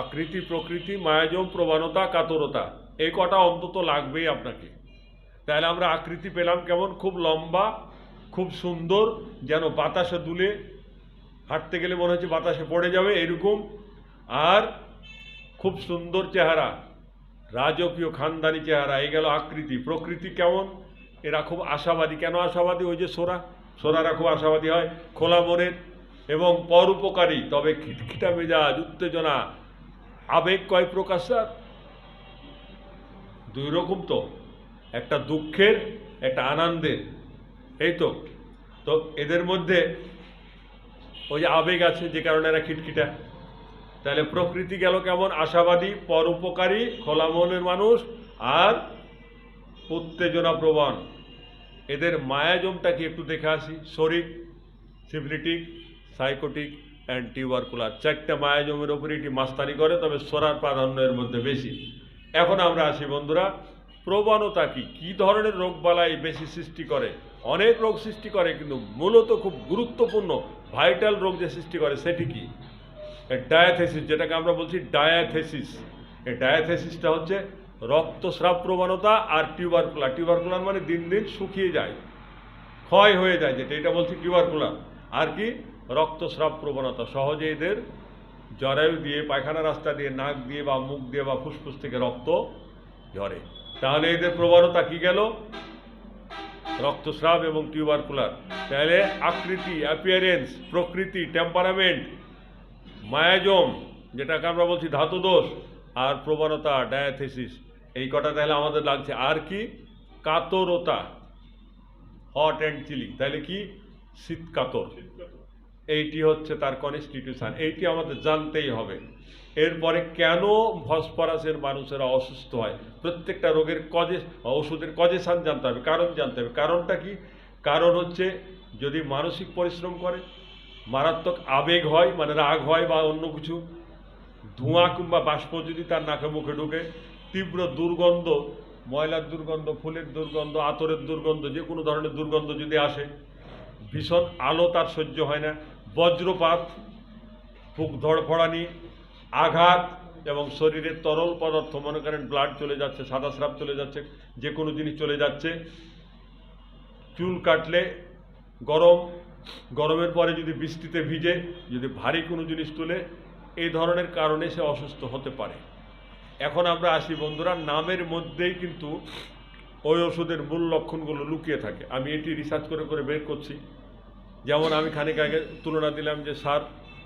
আকৃতি, প্রকৃতি, মায়াজম, প্রবণতা, কাতরতা, এই কটা অন্তত লাগবেই আপনাকে। তাহলে আমরা আকৃতি পেলাম কেমন? খুব লম্বা, খুব সুন্দর, যেন বাতাসে দুলে, হাঁটতে গেলে মনে হচ্ছে বাতাসে পড়ে যাবে এরকম। আর খুব সুন্দর চেহারা, রাজকীয় খানদানি চেহারা। এই গেল আকৃতি। প্রকৃতি কেমন? এরা খুব আশাবাদী। কেন আশাবাদী? ওই যে সোরারা খুব আশাবাদী হয়, খোলা মনের এবং পরোপকারী, তবে খিটখিটা মেজাজ, উত্তেজনা। আবেগ কয় প্রকার স্যার? দুই রকম তো, একটা দুঃখের, একটা আনন্দের, এই তো। তো এদের মধ্যে ওই যে আবেগ আছে, যে কারণে এরা খিটখিটা। তাহলে প্রকৃতি গেল কেমন? আশাবাদী, পরোপকারী, খোলা মনের মানুষ, আর উত্তেজনা প্রবণ। এদের মায়াজমটা কি একটু দেখে আসি। শরিক, সিফিলিটিক, সাইকোটিক, অ্যান্ড টিউবারকুলার। 4টা মায়াজমের ওপরে এটি মাস্তানি করে, তবে সোরার প্রাধান্য এর মধ্যে বেশি। এখন আমরা আসি বন্ধুরা, প্রবণতা কি, কী ধরনের রোগবালাই বেশি সৃষ্টি করে? অনেক রোগ সৃষ্টি করে, কিন্তু মূলত খুব গুরুত্বপূর্ণ ভাইটাল রোগ যে সৃষ্টি করে সেটি কি? ডায়াথেসিস, যেটাকে আমরা বলছি ডায়াথেসিস। এই ডায়াথেসিসটা হচ্ছে রক্তস্রাব প্রবণতা আর টিউবারকুলার। টিউবারকুলার মানে দিন দিন শুকিয়ে যায়, ক্ষয় হয়ে যায়, যেটা এটা বলছি টিউবারকুলার। আর কি? রক্তস্রাব প্রবণতা। সহজে এদের জরায়ু দিয়ে, পায়খানা রাস্তা দিয়ে, নাক দিয়ে বা মুখ দিয়ে বা ফুসফুস থেকে রক্ত ঝরে। তাহলে এদের প্রবণতা কি গেল? রক্তস্রাব এবং টিউবারকুলার। তাহলে আকৃতি, অ্যাপিয়ারেন্স, প্রকৃতি, টেম্পারামেন্ট, মায়াজম যেটাকে আমরা বলছি ধাতুদোষ, আর প্রবণতা ডায়াথেসিস, এই কটা তাহলে আমাদের লাগছে। আর কি? কাতরতা, হট অ্যান্ড চিলি, তাহলে কি? শীত কাতর। এইটি হচ্ছে তার কনস্টিটিউশন, এইটি আমাদের জানতেই হবে। এরপরে কেন ফসফরাসের মানুষেরা অসুস্থ হয়? প্রত্যেকটা রোগের কজে, ওষুধের কজেশন জানতে হবে, কারণ জানতে হবে। কারণটা কি? কারণ হচ্ছে যদি মানসিক পরিশ্রম করে, মারাত্মক আবেগ হয় মানে রাগ হয় বা অন্য কিছু, ধোঁয়া কিংবা বাষ্প যদি তার নাকে মুখে ঢুকে, তীব্র দুর্গন্ধ, ময়লার দুর্গন্ধ, ফুলের দুর্গন্ধ, আতরের দুর্গন্ধ, যে কোনো ধরনের দুর্গন্ধ যদি আসে, ভীষণ আলো তার সহ্য হয় না, বজ্রপাত, বুক ধড়ফড়ানি, আঘাত এবং শরীরের তরল পদার্থ, মনে করেন ব্লাড চলে যাচ্ছে, সাদা স্রাব চলে যাচ্ছে, যে কোনো জিনিস চলে যাচ্ছে, চুল কাটলে গরম, গরমের পরে যদি বৃষ্টিতে ভিজে, যদি ভারী কোনো জিনিস তুলে, এই ধরনের কারণে সে অসুস্থ হতে পারে। এখন আমরা আসি বন্ধুরা, নামের মধ্যেই কিন্তু ওই ওষুধের মূল লক্ষণগুলো লুকিয়ে থাকে। আমি এটি রিসার্চ করে করে বের করছি। যেমন আমি খানিক আগে তুলনা দিলাম যে স্যার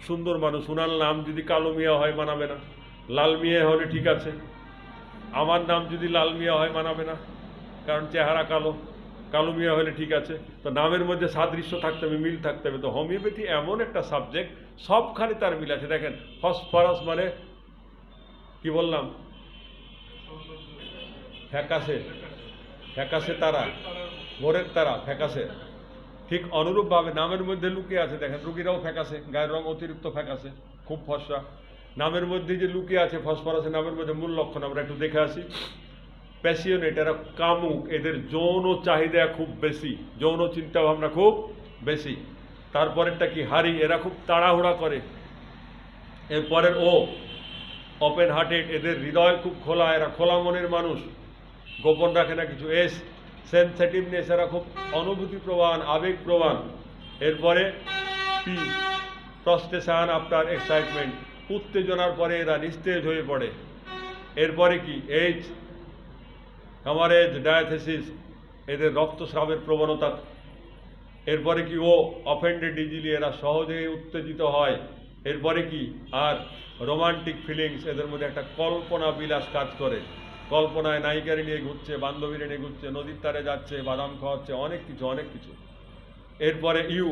সুন্দর মানুষ, উনার নাম যদি কালো মিয়া হয় মানাবে না, লাল মিয়া হলে ঠিক আছে। আমার নাম যদি লাল মিয়া হয় মানাবে না, কারণ চেহারা কালো, কালো মিয়া হলে ঠিক আছে। তো নামের মধ্যে সাদৃশ্য থাকতে হবে, মিল থাকতে হবে। তো হোমিওপ্যাথি এমন একটা সাবজেক্ট, সবখানে তার মিল আছে। দেখেন ফসফরাস মানে কি বললাম? ফ্যাকাশে, ফ্যাকাশে তারা, ভোরের তারা, ফ্যাকাশে। ঠিক অনুরূপভাবে নামের মধ্যে লুকিয়ে আছে। দেখেন রুগীরাও ফ্যাকাশে, গায়ের রং অতিরিক্ত ফ্যাকাশে, খুব ফর্সা। নামের মধ্যে যে লুকিয়ে আছে ফসফরাসের, নামের মধ্যে মূল লক্ষণ আমরা একটু দেখে আসি। প্যাশিওনেট, এরা কামুক, এদের যৌন চাহিদা খুব বেশি, যৌন চিন্তা ভাবনা খুব বেশি। তারপরেরটা কি? হারি, এরা খুব তাড়াহুড়া করে। এরপরের ও ওপেন হার্টেড, এদের হৃদয় খুব খোলা, এরা খোলা মনের মানুষ, গোপন রাখে না কিছু। এস সেন্সিটিভনেস, এরা খুব অনুভূতি প্রবণ, আবেগ প্রবণ। এরপরে পি ফ্রাস্ট্রেশন আফটার এক্সাইটমেন্ট, উত্তেজনার পরে এরা নিস্তেজ হয়ে পড়ে। এরপরে কি? এইচ হ্যামারেজ, ডায়াথেসিস, এদের রক্তস্রাবের প্রবণতা। এরপরে কি? ও অফেন্ডেড ইজিলি, এরা সহজে উত্তেজিত হয়। এরপরে কি? আর রোমান্টিক ফিলিংস, এদের মধ্যে একটা কল্পনা বিলাস কাজ করে, কল্পনায় নায়িকারে নিয়ে ঘুরছে, বান্ধবীরে নিয়ে ঘুরছে, নদীর ধারে যাচ্ছে, বাদাম খাওয়াচ্ছে, অনেক কিছু অনেক কিছু। এরপরে ইউ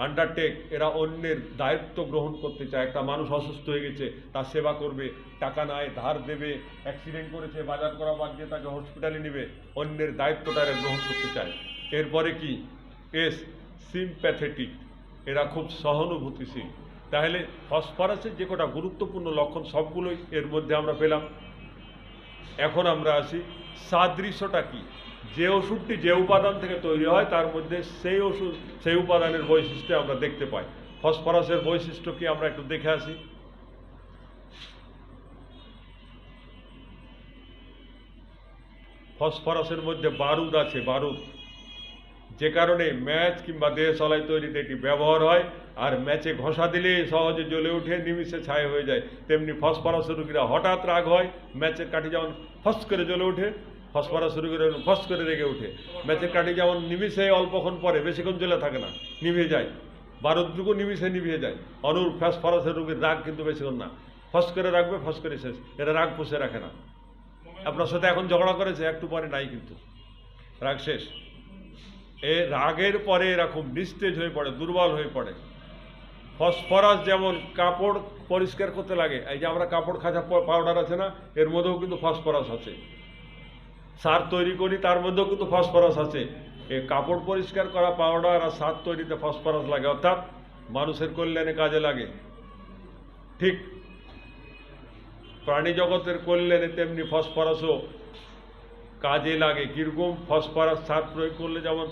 আন্ডারটেক, এরা অন্যের দায়িত্ব গ্রহণ করতে চায়। একটা মানুষ অসুস্থ হয়ে গেছে, তার সেবা করবে, টাকা নাই ধার দেবে, অ্যাক্সিডেন্ট করেছে, বাজার করা বাদ দিয়ে তাকে হসপিটালে নেবে, অন্যের দায়িত্বটা এরা গ্রহণ করতে চায়। এরপরে কি? এস সিম্প্যাথেটিক, এরা খুব সহানুভূতিশীল। তাহলে ফসফরাসের যে কটা গুরুত্বপূর্ণ লক্ষণ সবগুলোই এর মধ্যে আমরা পেলাম। এখন আমরা আসি সাদৃশ্যটা কি। যে ওষুধটি যে উপাদান থেকে তৈরি হয় তার মধ্যে সেই ওষুধ সেই উপাদানের বৈশিষ্ট্য আমরা দেখতে পাই। ফসফরাসের বৈশিষ্ট্য কি আমরা একটু দেখে আসি। ফসফরাসের মধ্যে বারুদ আছে, বারুদ, যে কারণে ম্যাচ কিংবা দেশলাই তৈরিতে এটি ব্যবহার হয়। আর ম্যাচে ঘষা দিলে সহজে জ্বলে উঠে নিমিষে ছাই হয়ে যায়। তেমনি ফসফরাসের রোগীরা হঠাৎ রাগ হয়, ম্যাচের কাঠি যেমন ফস করে জ্বলে উঠে, ফসফরাস রোগীরা ফস করে রেগে উঠে। ম্যাচের কাঠি যেমন নিমিষে অল্পক্ষণ পরে, বেশিক্ষণ জ্বলে থাকে না, নিভে যায়, বারুদটুকু নিমিষে নিভে যায়। অনুর ফসফরাসের রোগীর রাগ কিন্তু বেশিক্ষণ না, ফস করে রাখবে, ফস করে শেষ। এরা রাগ পুষে রাখে না। আপনার সাথে এখন ঝগড়া করেছে, একটু পরে নাই, কিন্তু রাগ শেষ। এ রাগের পরে এরা খুব নিস্তেজ হয়ে পড়ে, দুর্বল হয়ে পড়ে। ফসফরাস যেমন কাপড় পরিষ্কার করতে লাগে, এই যে আমরা কাপড় খাঁচা পাউডার আছে না, এর মধ্যেও কিন্তু ফসফরাস আছে। সার তৈরি করি, তার মধ্যেও কিন্তু ফসফরাস আছে। এই কাপড় পরিষ্কার করা পাউডার আর সার তৈরিতে ফসফরাস লাগে। অর্থাৎ মানুষের কল্যাণে কাজে লাগে, ঠিক প্রাণী জগতের কল্যাণে তেমনি ফসফরাসও কাজে লাগে। কীরকম? ফসফরাস সার প্রয়োগ করলে, যেমন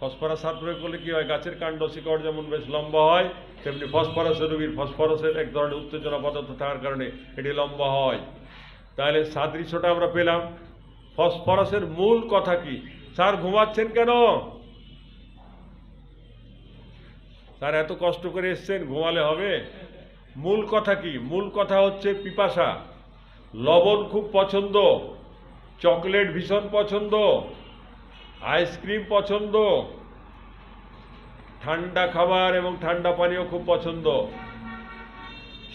ফসফরাস সার প্রয়োগ করলে কী হয়, গাছের কাণ্ড শিকড় যেমন বেশ লম্বা হয়, তেমনি ফসফরাসের রোগীর ফসফরাসের এক ধরনের উত্তেজনা পদার্থ থাকার কারণে এটি লম্বা হয়। তাহলে সাদৃশ্যটা আমরা পেলাম। ফসফরাসের মূল কথা কি? স্যার ঘুমাচ্ছেন কেন? স্যার এত কষ্ট করে এসছেন, ঘুমালে হবে? মূল কথা কি? মূল কথা হচ্ছে পিপাসা। লবণ খুব পছন্দ, চকলেট ভীষণ পছন্দ, আইসক্রিম পছন্দ, ঠান্ডা খাবার এবং ঠান্ডা পানীয় খুব পছন্দ।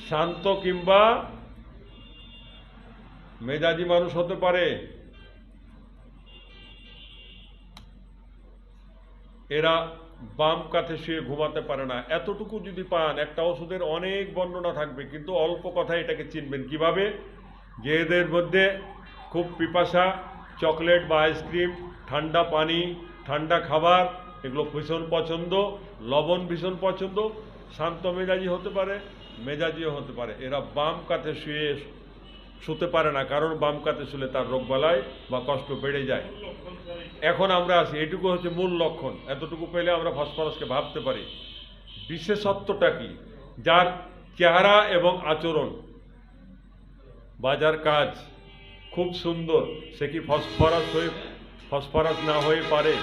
শান্ত কিংবা মেজাজি মানুষ হতে পারে। এরা বাম কাঁধে শুয়ে ঘুমাতে পারে না। এতটুকু যদি পান, একটা ওষুধের অনেক বর্ণনা থাকবে, কিন্তু অল্প কথায় এটাকে চিনবেন কিভাবে? যে এদের মধ্যে খুব পিপাসা, চকলেট বা আইসক্রিম, ঠান্ডা পানি, ঠান্ডা খাবার এগুলো ভীষণ পছন্দ, লবণ ভীষণ পছন্দ, শান্ত মেজাজি হতে পারে, মেজাজিও হতে পারে। এরা বাম কাঁধে শুয়ে শুতে পারে না, কারণ বাম কাঁধে শুলে তার রোগবালাই বা কষ্ট বেড়ে যায়। এখন আমরা আসি, এটুকু হচ্ছে মূল লক্ষণ। এতটুকু পেলে আমরা ফসফরাসকে ভাবতে পারি। বিশেষত্বটা কি? যার চেহারা এবং আচরণ বা যার কাজ খুব সুন্দর, সে কি ফসফরাস না হয়ে পারে?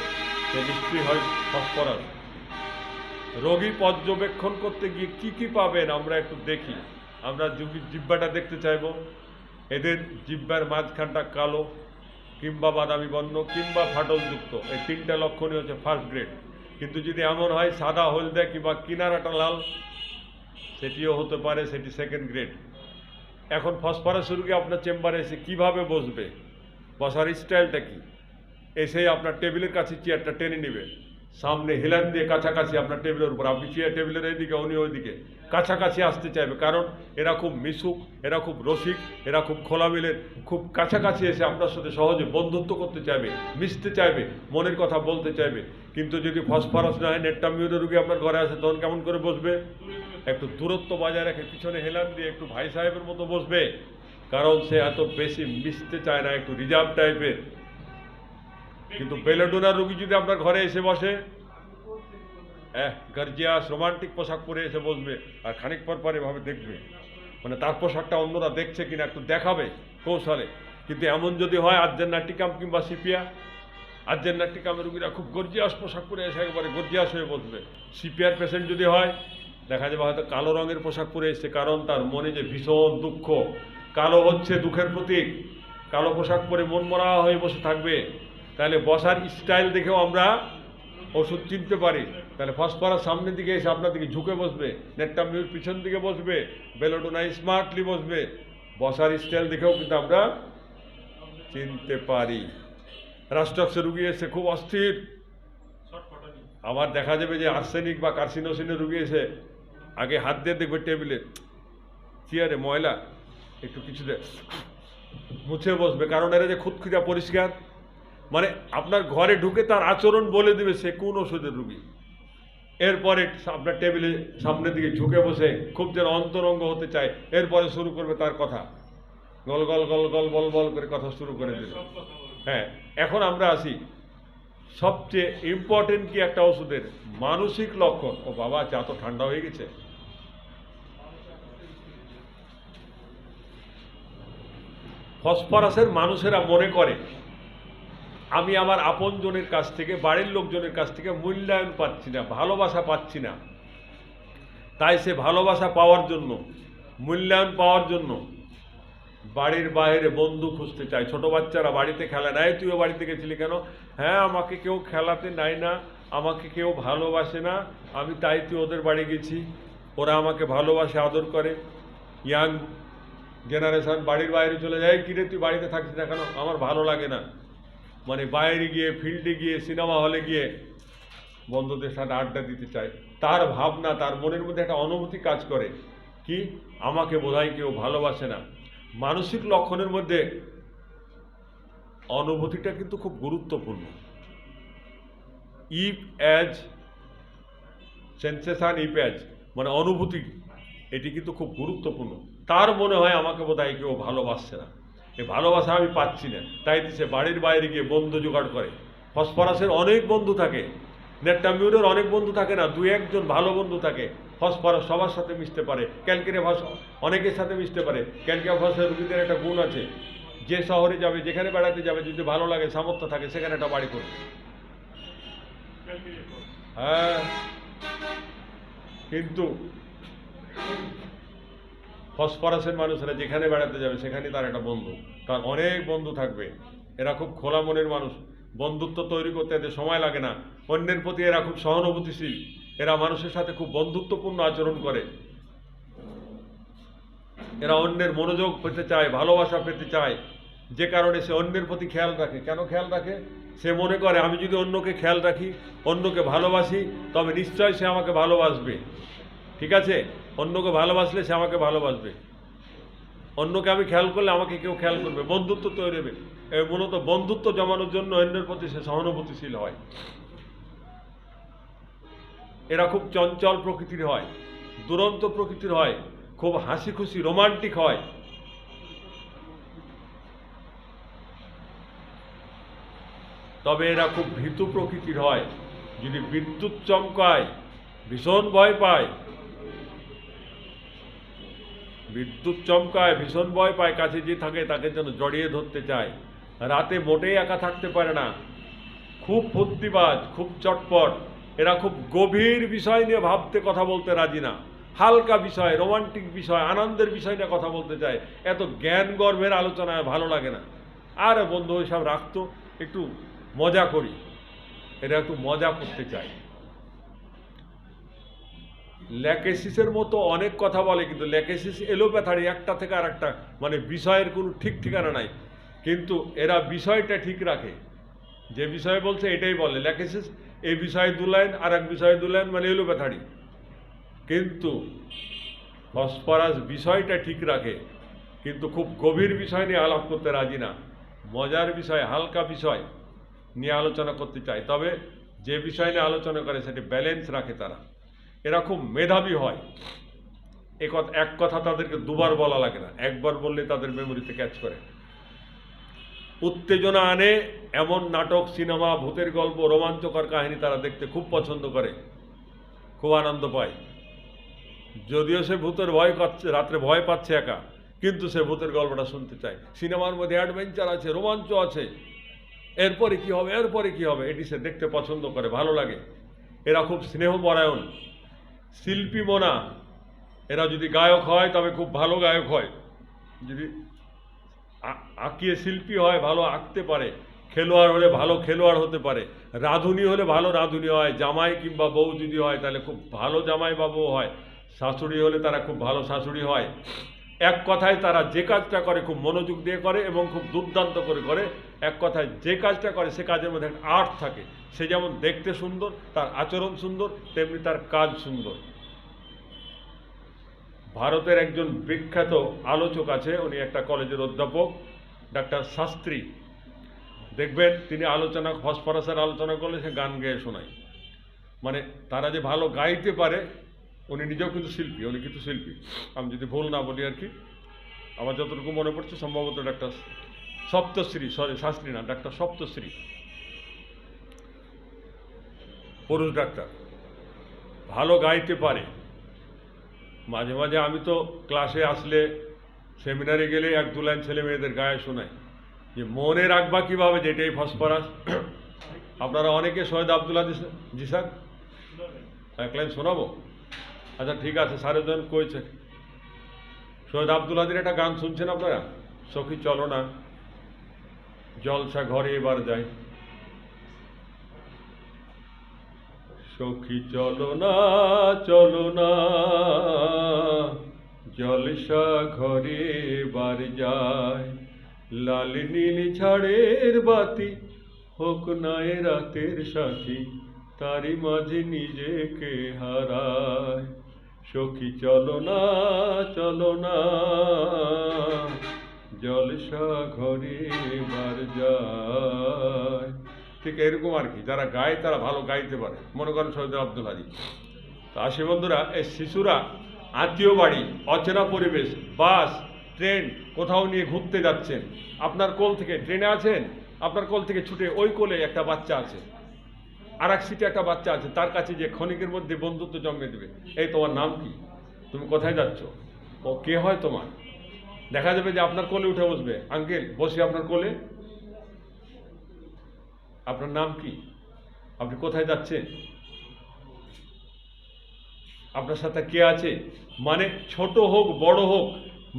সে নিশ্চয়ই হয় ফসফরাস। রোগী পর্যবেক্ষণ করতে গিয়ে কি কি পাবেন আমরা একটু দেখি। আমরা জিহ্বাটা দেখতে চাইব। এদের জিহ্বার মাঝখানটা কালো কিংবা বাদামি বর্ণ কিংবা ফাটলযুক্ত, এই তিনটা লক্ষণই হচ্ছে ফার্স্ট গ্রেড। কিন্তু যদি এমন হয় সাদা হলদে কিংবা কিনারাটা লাল, সেটিও হতে পারে, সেটি সেকেন্ড গ্রেড। এখন ফসফরাস রোগী আপনার চেম্বারে এসে কীভাবে বসবে, বসার স্টাইলটা কি? এসে আপনার টেবিলের কাছে চেয়ারটা টেনে নেবে, সামনে হেলান দিয়ে কাছাকাছি আপনার টেবিলের উপর, আপনি চেয়ার টেবিলের এইদিকে, উনি ওইদিকে, কাছাকাছি আসতে চাইবে। কারণ এরা খুব মিশুক, এরা খুব রসিক, এরা খুব খোলামেলের, খুব কাছাকাছি এসে আপনার সাথে সহজে বন্ধুত্ব করতে চাইবে, মিশতে চাইবে, মনের কথা বলতে চাইবে। কিন্তু যদি ফসফরাস না হয়, নেট্টামিউরের রোগী আপনার ঘরে আসে, তখন কেমন করে বসবে? একটু দূরত্ব বজায় রেখে পিছনে হেলান দিয়ে একটু ভাই সাহেবের মতো বসবে, কারণ সে এত বেশি মিশতে চায় না, একটু রিজার্ভ টাইপের। কিন্তু বেলেডোনার রোগী যদি আপনার ঘরে এসে বসে, গর্জিয়াস রোমান্টিক পোশাক পরে এসে বসবে, আর খানিক পর পর এভাবে দেখবে, মানে তার পোশাকটা অন্যরা দেখছে কিনা একটু দেখাবে কৌশলে। কিন্তু এমন যদি হয় আর্জেন্টিনাম কিংবা সিপিয়া, আর্জেন্টিনামের রোগীরা খুব গর্জিয়াস পোশাক পরে এসে একেবারে গর্জিয়াস হয়ে বসবে। সিপিআর পেশেন্ট যদি হয়, দেখা যাবে হয়তো কালো রঙের পোশাক পরে এসছে, কারণ তার মনে যে ভীষণ দুঃখ। কালো হচ্ছে দুঃখের প্রতীক। কালো পোশাক পরে মন মরা হয়ে বসে থাকবে। তাহলে বসার স্টাইল দেখেও আমরা ওষুধ চিনতে পারি। তাহলে ফসফরাস সামনের দিকে এসে আপনার দিকে ঝুঁকে বসবে, নেট্টামিউর পিছন দিকে বসবে, বেলোডোনা স্মার্টলি বসবে। বসার স্টাইল দেখেও কিন্তু আমরা চিনতে পারি। রাস্টক্সের রুগী এসে খুব অস্থির, আবার দেখা যাবে যে আর্সেনিক বা কার্সিনোসিনের রুগী এসে আগে হাত দিয়ে দেখবে টেবিলে, চেয়ারে ময়লা, একটু কিছুতে মুছে বসবে, কারণ এরা যে খুঁতখুঁতা পরিষ্কার, মানে আপনার ঘরে ঢুকে তার আচরণ বলে দেবে সে কোন ওষুধের রুগী। এরপরে আপনার টেবিলে সামনের দিকে ঝুঁকে বসে খুব যেন অন্তরঙ্গ হতে চায়, এরপরে শুরু করবে তার কথা, গল গল গল গল বল বল করে কথা শুরু করে দেবে। হ্যাঁ, এখন আমরা আসি সবচেয়ে ইম্পর্টেন্ট কি একটা ওষুধের মানসিক লক্ষণ। ও বাবা, চা তো ঠান্ডা হয়ে গেছে। ফসফরাসের মানুষেরা মনে করে আমি আমার আপনজনের কাছ থেকে, বাড়ির লোকজনের কাছ থেকে মূল্যায়ন পাচ্ছি না, ভালোবাসা পাচ্ছি না। তাই সে ভালোবাসা পাওয়ার জন্য, মূল্যায়ন পাওয়ার জন্য বাড়ির বাইরে বন্ধু খুঁজতে চায়। ছোট বাচ্চারা বাড়িতে খেলা নেয়, তুইও বাড়িতে গেছিলি কেন? হ্যাঁ, আমাকে কেউ খেলাতে নেয় না, আমাকে কেউ ভালোবাসে না, আমি তাই তুই ওদের বাড়ি গেছি, ওরা আমাকে ভালোবাসে, আদর করে। ইয়াং জেনারেশন বাড়ির বাইরে চলে যায়, কিরে তুই বাড়িতে থাকিস না কেন? আমার ভালো লাগে না। মানে বাইরে গিয়ে, ফিল্ডে গিয়ে, সিনেমা হলে গিয়ে বন্ধুদের সাথে আড্ডা দিতে চায়। তার ভাবনা, তার মনের মধ্যে একটা অনুভূতি কাজ করে কি, আমাকে বোধহয় কেউ ভালোবাসে না। মানসিক লক্ষণের মধ্যে অনুভূতিটা কিন্তু খুব গুরুত্বপূর্ণ। ইফ অ্যাজ সেন্সেশন ইপ্যাজ মানে অনুভূতি, এটি কিন্তু খুব গুরুত্বপূর্ণ। তার মনে হয় আমাকে বোধহয় কেউ ভালোবাসছে না, এই ভালোবাসা আমি পাচ্ছি না, তাই সে বাড়ির বাইরে গিয়ে বন্ধু জোগাড় করে। ফসফরাসের অনেক বন্ধু থাকে, নেট্টামিউরের অনেক বন্ধু থাকে না, দু একজন ভালো বন্ধু থাকে। ফসফরাস সবার সাথে মিশতে পারে, ক্যালকেরিয়াভাস অনেকের সাথে মিশতে পারে। ক্যালকেরিয়াভাসের রোগীদের একটা গুণ আছে, যে শহরে যাবে, যেখানে বেড়াতে যাবে, যদি ভালো লাগে, সামর্থ্য থাকে, সেখানে একটা বাড়ি করবে। হ্যাঁ, কিন্তু ফসফরাসের মানুষেরা যেখানে বেড়াতে যাবে সেখানে তার একটা বন্ধু, তার অনেক বন্ধু থাকবে। এরা খুব খোলা মনের মানুষ, বন্ধুত্ব তৈরি করতে এদের সময় লাগে না। অন্যের প্রতি এরা খুব সহানুভূতিশীল, এরা মানুষের সাথে খুব বন্ধুত্বপূর্ণ আচরণ করে। এরা অন্যের মনোযোগ পেতে চায়, ভালোবাসা পেতে চায়, যে কারণে সে অন্যের প্রতি খেয়াল রাখে। কেন খেয়াল রাখে? সে মনে করে আমি যদি অন্যকে খেয়াল রাখি, অন্যকে ভালোবাসি, তবে নিশ্চয় সে আমাকে ভালোবাসবে। ঠিক আছে, অন্যকে ভালোবাসলে সে আমাকে ভালোবাসবে, অন্যকে আমি খেয়াল করলে আমাকে কেউ খেয়াল করবে, বন্ধুত্ব তৈরি হবে। মূলত বন্ধুত্ব জমানোর জন্য অন্যের প্রতি সে সহানুভূতিশীল হয়। এরা খুব চঞ্চল প্রকৃতির হয়, দুরন্ত প্রকৃতির হয়, খুব হাসি খুশি রোমান্টিক হয়। তবে এরা খুব ভীতু প্রকৃতির হয়, যদি বিদ্যুৎ চমকায় ভীষণ ভয় পায়, বিদ্যুৎ চমকায় ভীষণ ভয় পায়, কাছে যে থাকে তাকে যেন জড়িয়ে ধরতে চায়। রাতে মোটেই একা থাকতে পারে না, খুব ফুর্তিবাজ, খুব চটপট। এরা খুব গভীর বিষয় নিয়ে ভাবতে কথা বলতে রাজি না, হালকা বিষয়, রোমান্টিক বিষয়, আনন্দের বিষয় নিয়ে কথা বলতে চায়। এত জ্ঞান গর্ভের আলোচনায় ভালো লাগে না। আর বন্ধু ওইসব রাখতো, একটু মজা করি, এরা একটু মজা করতে চায়। ল্যাকেসিসের মতো অনেক কথা বলে, কিন্তু ল্যাকেসিস এলোপ্যাথারি, একটা থেকে আর একটা, মানে বিষয়ের কোনো ঠিক ঠিকানা নাই, কিন্তু এরা বিষয়টা ঠিক রাখে। যে বিষয়ে বলছে এটাই বলে। ল্যাকেসিস এই বিষয়ে 2 লাইন, আর এক বিষয়ে 2 লাইন, মানে এলোপ্যাথারি। কিন্তু ফসফরাস বিষয়টা ঠিক রাখে, কিন্তু খুব গভীর বিষয় নিয়ে আলাপ করতে রাজি না, মজার বিষয়, হালকা বিষয় নিয়ে আলোচনা করতে চায়। তবে যে বিষয় নিয়ে আলোচনা করে সেটি ব্যালেন্স রাখে তারা। এরা খুব মেধাবী হয়, এক কথা তাদেরকে 2 বার বলা লাগে না, একবার বললে তাদের মেমোরিতে ক্যাচ করে। উত্তেজনা আনে এমন নাটক, সিনেমা, ভূতের গল্প, রোমাঞ্চকর কাহিনী তারা দেখতে খুব পছন্দ করে, খুব আনন্দ পায়। যদিও সে ভূতের ভয় পাচ্ছে, রাত্রে ভয় পাচ্ছে একা, কিন্তু সে ভূতের গল্পটা শুনতে চায়। সিনেমার মধ্যে অ্যাডভেঞ্চার আছে, রোমাঞ্চ আছে, এরপরে কি হবে, এরপরে কি হবে, এটি সে দেখতে পছন্দ করে, ভালো লাগে। এরা খুব স্নেহপরায়ণ, শিল্পী মনা। এরা যদি গায়ক হয় তবে খুব ভালো গায়ক হয়, যদি আঁকিয়ে শিল্পী হয়, ভালো আঁকতে পারে, খেলোয়াড় হলে ভালো খেলোয়াড় হতে পারে, রাঁধুনি হলে ভালো রাঁধুনি হয়, জামাই কিংবা বউ যদি হয় তাহলে খুব ভালো জামাই বা বউ হয়, শাশুড়ি হলে তারা খুব ভালো শাশুড়ি হয়। এক কথায় তারা যে কাজটা করে খুব মনোযোগ দিয়ে করে এবং খুব দুর্দান্ত করে করে। এক কথায় যে কাজটা করে সে কাজের মধ্যে একটা আর্ট থাকে। সে যেমন দেখতে সুন্দর, তার আচরণ সুন্দর, তেমনি তার কাজ সুন্দর। ভারতের একজন বিখ্যাত আলোচক আছে, উনি একটা কলেজের অধ্যাপক, ডাক্তার শাস্ত্রী। দেখবেন তিনি আলোচনা, ফসফরাসের আলোচনা করলে সে গান গেয়ে শোনায়। মানে তারা যে ভালো গাইতে পারে, উনি নিজেও কিন্তু শিল্পী, উনি কিন্তু শিল্পী, আমি যদি ভুল না বলি আর কি। আমার যতটুকু মনে পড়ছে সম্ভবত ডাক্তার সপ্তশ্রী, সরি শাস্ত্রী না, ডাক্তার সপ্তশ্রী, পুরুষ ডাক্তার, ভালো গাইতে পারে। মাঝে মাঝে আমি তো ক্লাসে আসলে, সেমিনারে গেলে 1-2 লাইন ছেলে মেয়েদের গায়ে শোনাই, যে মনে রাখবা কীভাবে, যেটাই ফসফরাস। আপনারা অনেকে সৈয়দ আব্দুল হাদী, জি স্যার, 1 লাইন শোনাবো? আচ্ছা ঠিক আছে, সাড়ে জন কইছে। সৈয়দ আব্দুল হাদীর একটা গান শুনছেন আপনারা? সখী চলো না জলসা ঘরে এবার যাই, সখী চলো না জলসা ঘরে এবার যায়, লাল নীল ঝাড়ের বাতি হোক না এ রাতের সাথী, তারি মাঝে নিজেকে হারায়, সখী চলো না জলসা ঘরে এবার যায়। ঠিক এরকম আর কি, যারা গায় তারা ভালো গাইতে পারে। মনে করেন সৈয়দ আব্দুল হাদী, তো আসি বন্ধুরা, এই শিশুরা আত্মীয় বাড়ি, অচেনা পরিবেশ, বাস, ট্রেন কোথাও নিয়ে ঘুরতে যাচ্ছেন, আপনার কোল থেকে, ট্রেনে আছেন, আপনার কোল থেকে ছুটে ওই কোলে একটা বাচ্চা আছে, আর এক সিটে একটা বাচ্চা আছে, তার কাছে যে ক্ষণিকের মধ্যে বন্ধুত্ব জন্মে দেবে। এই তোমার নাম কি, তুমি কোথায় যাচ্ছ, ও কে হয় তোমার। দেখা যাবে যে আপনার কোলে উঠে বসবে, আঙ্কেল বসি আপনার কোলে, আপনার নাম কি, আপনি কোথায় যাচ্ছেন, আপনার সাথে কে আছে। মানে ছোট হোক বড় হোক,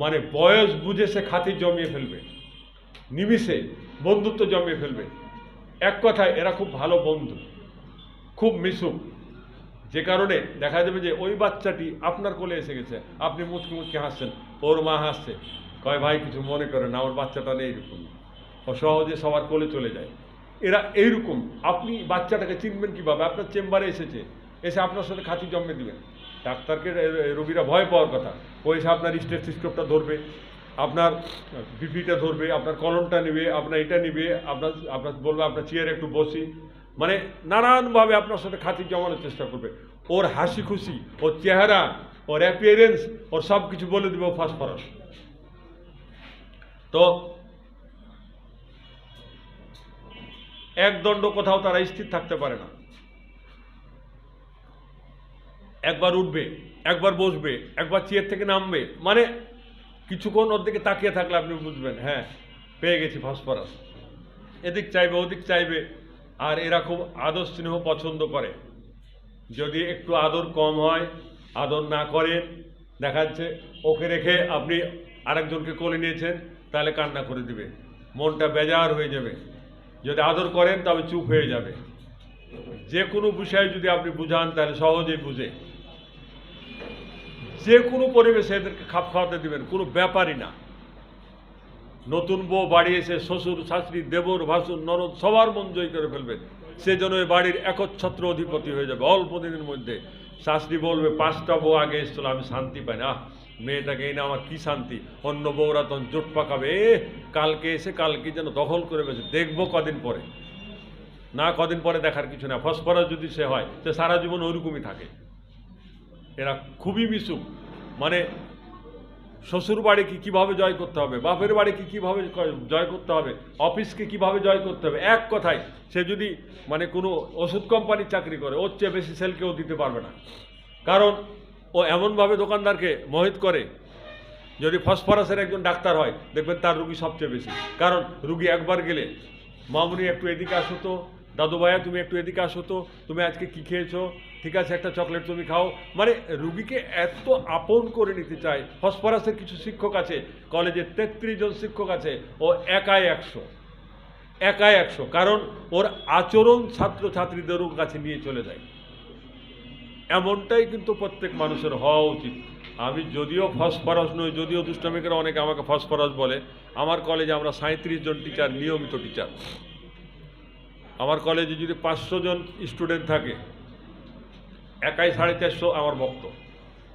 মানে বয়স বুঝে সে খাতির জমিয়ে ফেলবে, নিমিষে বন্ধুত্ব জমিয়ে ফেলবে। এক কথায় এরা খুব ভালো বন্ধু, খুব মিশুক, যে কারণে দেখা যাবে যে ওই বাচ্চাটি আপনার কোলে এসে গেছে, আপনি মুচকি মুচকি হাসছেন, ওর মা হাসছে, কয় ভাই কিছু মনে করে না, ওর বাচ্চাটা নেই, এরকম ও সহজে সবার কোলে চলে যায়। এরা এইরকম। আপনি বাচ্চাটাকে চিনবেন কীভাবে, আপনার চেম্বারে এসে আপনার সাথে খাতির জন্মে দেবেন। ডাক্তারকে রোগীরা ভয় পাওয়ার কথা, ও এসে আপনার স্টেথোস্কোপটা ধরবে, আপনার বিপিটা ধরবে, আপনার কলমটা নেবে, আপনার এটা নেবে, আপনার বলবে আপনার চেয়ারে একটু বসি, মানে নানানভাবে আপনার সাথে খাতির জমানোর চেষ্টা করবে। ওর হাসি খুশি, ওর চেহারা, ওর অ্যাপিয়ারেন্স, ওর সব কিছু বলে দেবে ফসফরাস। তো একদণ্ড কোথাও তারা স্থির থাকতে পারে না, একবার উঠবে, একবার বসবে, একবার চেয়ার থেকে নামবে, মানে কিছুক্ষণ ওর দিকে তাকিয়ে থাকলে আপনি বুঝবেন হ্যাঁ পেয়ে গেছি ফসফরাস। এদিক চাইবে ওদিক চাইবে, আর এরা খুব আদর স্নেহ পছন্দ করে। যদি একটু আদর কম হয়, আদর না করে, দেখা যাচ্ছে ওকে রেখে আপনি আরেকজনকে কোলে নিয়েছেন, তাহলে কান্না করে দিবে, মনটা বেজার হয়ে যাবে। যদি আদর করেন তবে চুপ হয়ে যাবে। যে কোনো বিষয়ে যদি আপনি বুঝান তাহলে সহজেই বুঝে, যে কোনো পরিবেশে এদেরকে খাপ খাওয়াতে দিবেন, কোনো ব্যাপারই না। নতুন বউ বাড়ি এসে শ্বশুর শাশুড়ি দেবর ভাসুর ননদ সবার মন জয় করে ফেলবেন, সেজন্য ওই বাড়ির একচ্ছত্র অধিপতি হয়ে যাবে অল্প দিনের মধ্যে। শাশুড়ি বলবে 5টা বউ আগে এসছিল, আমি শান্তি পাই না, মেয়েটাকে এই না আমার কি শান্তি। অন্য বউরা তখন জোট পাকাবে, কালকে এসে কালকে যেন দখল করে বেছে, দেখবো কদিন পরে, না কদিন পরে দেখার কিছু না। ফসফরাস যদি সে হয়, সে সারা জীবন ওইরকমই থাকে। এরা খুবই মিশুক, মানে শ্বশুর বাড়িকে কীভাবে জয় করতে হবে, বাপের বাড়িকে কীভাবে জয় করতে হবে, অফিসকে কীভাবে জয় করতে হবে। এক কথায় সে যদি মানে কোনো ওষুধ কোম্পানির চাকরি করে, ওর চেয়ে বেশি সেল কেউ দিতে পারবে না, কারণ ও এমনভাবে দোকানদারকে মোহিত করে। যদি ফসফরাসের একজন ডাক্তার হয়, দেখবেন তার রুগী সবচেয়ে বেশি, কারণ রুগী একবার গেলে, মামুনি একটু এদিকে আসো তো, দাদু ভাইয়া তুমি একটু এদিকে আসো তো, তুমি আজকে কী খেয়েছো, ঠিক আছে একটা চকলেট তুমি খাও, মানে রুগীকে এত আপন করে নিতে চায়। ফসফরাসের কিছু শিক্ষক আছে কলেজে, 33 জন শিক্ষক আছে, ও একাই 100, কারণ ওর আচরণ ছাত্রছাত্রীদেরও কাছে নিয়ে চলে যায়। এমনটাই কিন্তু প্রত্যেক মানুষের হওয়া উচিত। আমি যদিও ফসফরাস নই, যদিও দুষ্টামিকেরা অনেকে আমাকে ফসফরাস বলে, আমার কলেজে আমরা 37 জন টিচার, নিয়মিত টিচার। আমার কলেজে যদি 500 জন স্টুডেন্ট থাকে, একাই 450 আমার ভক্ত।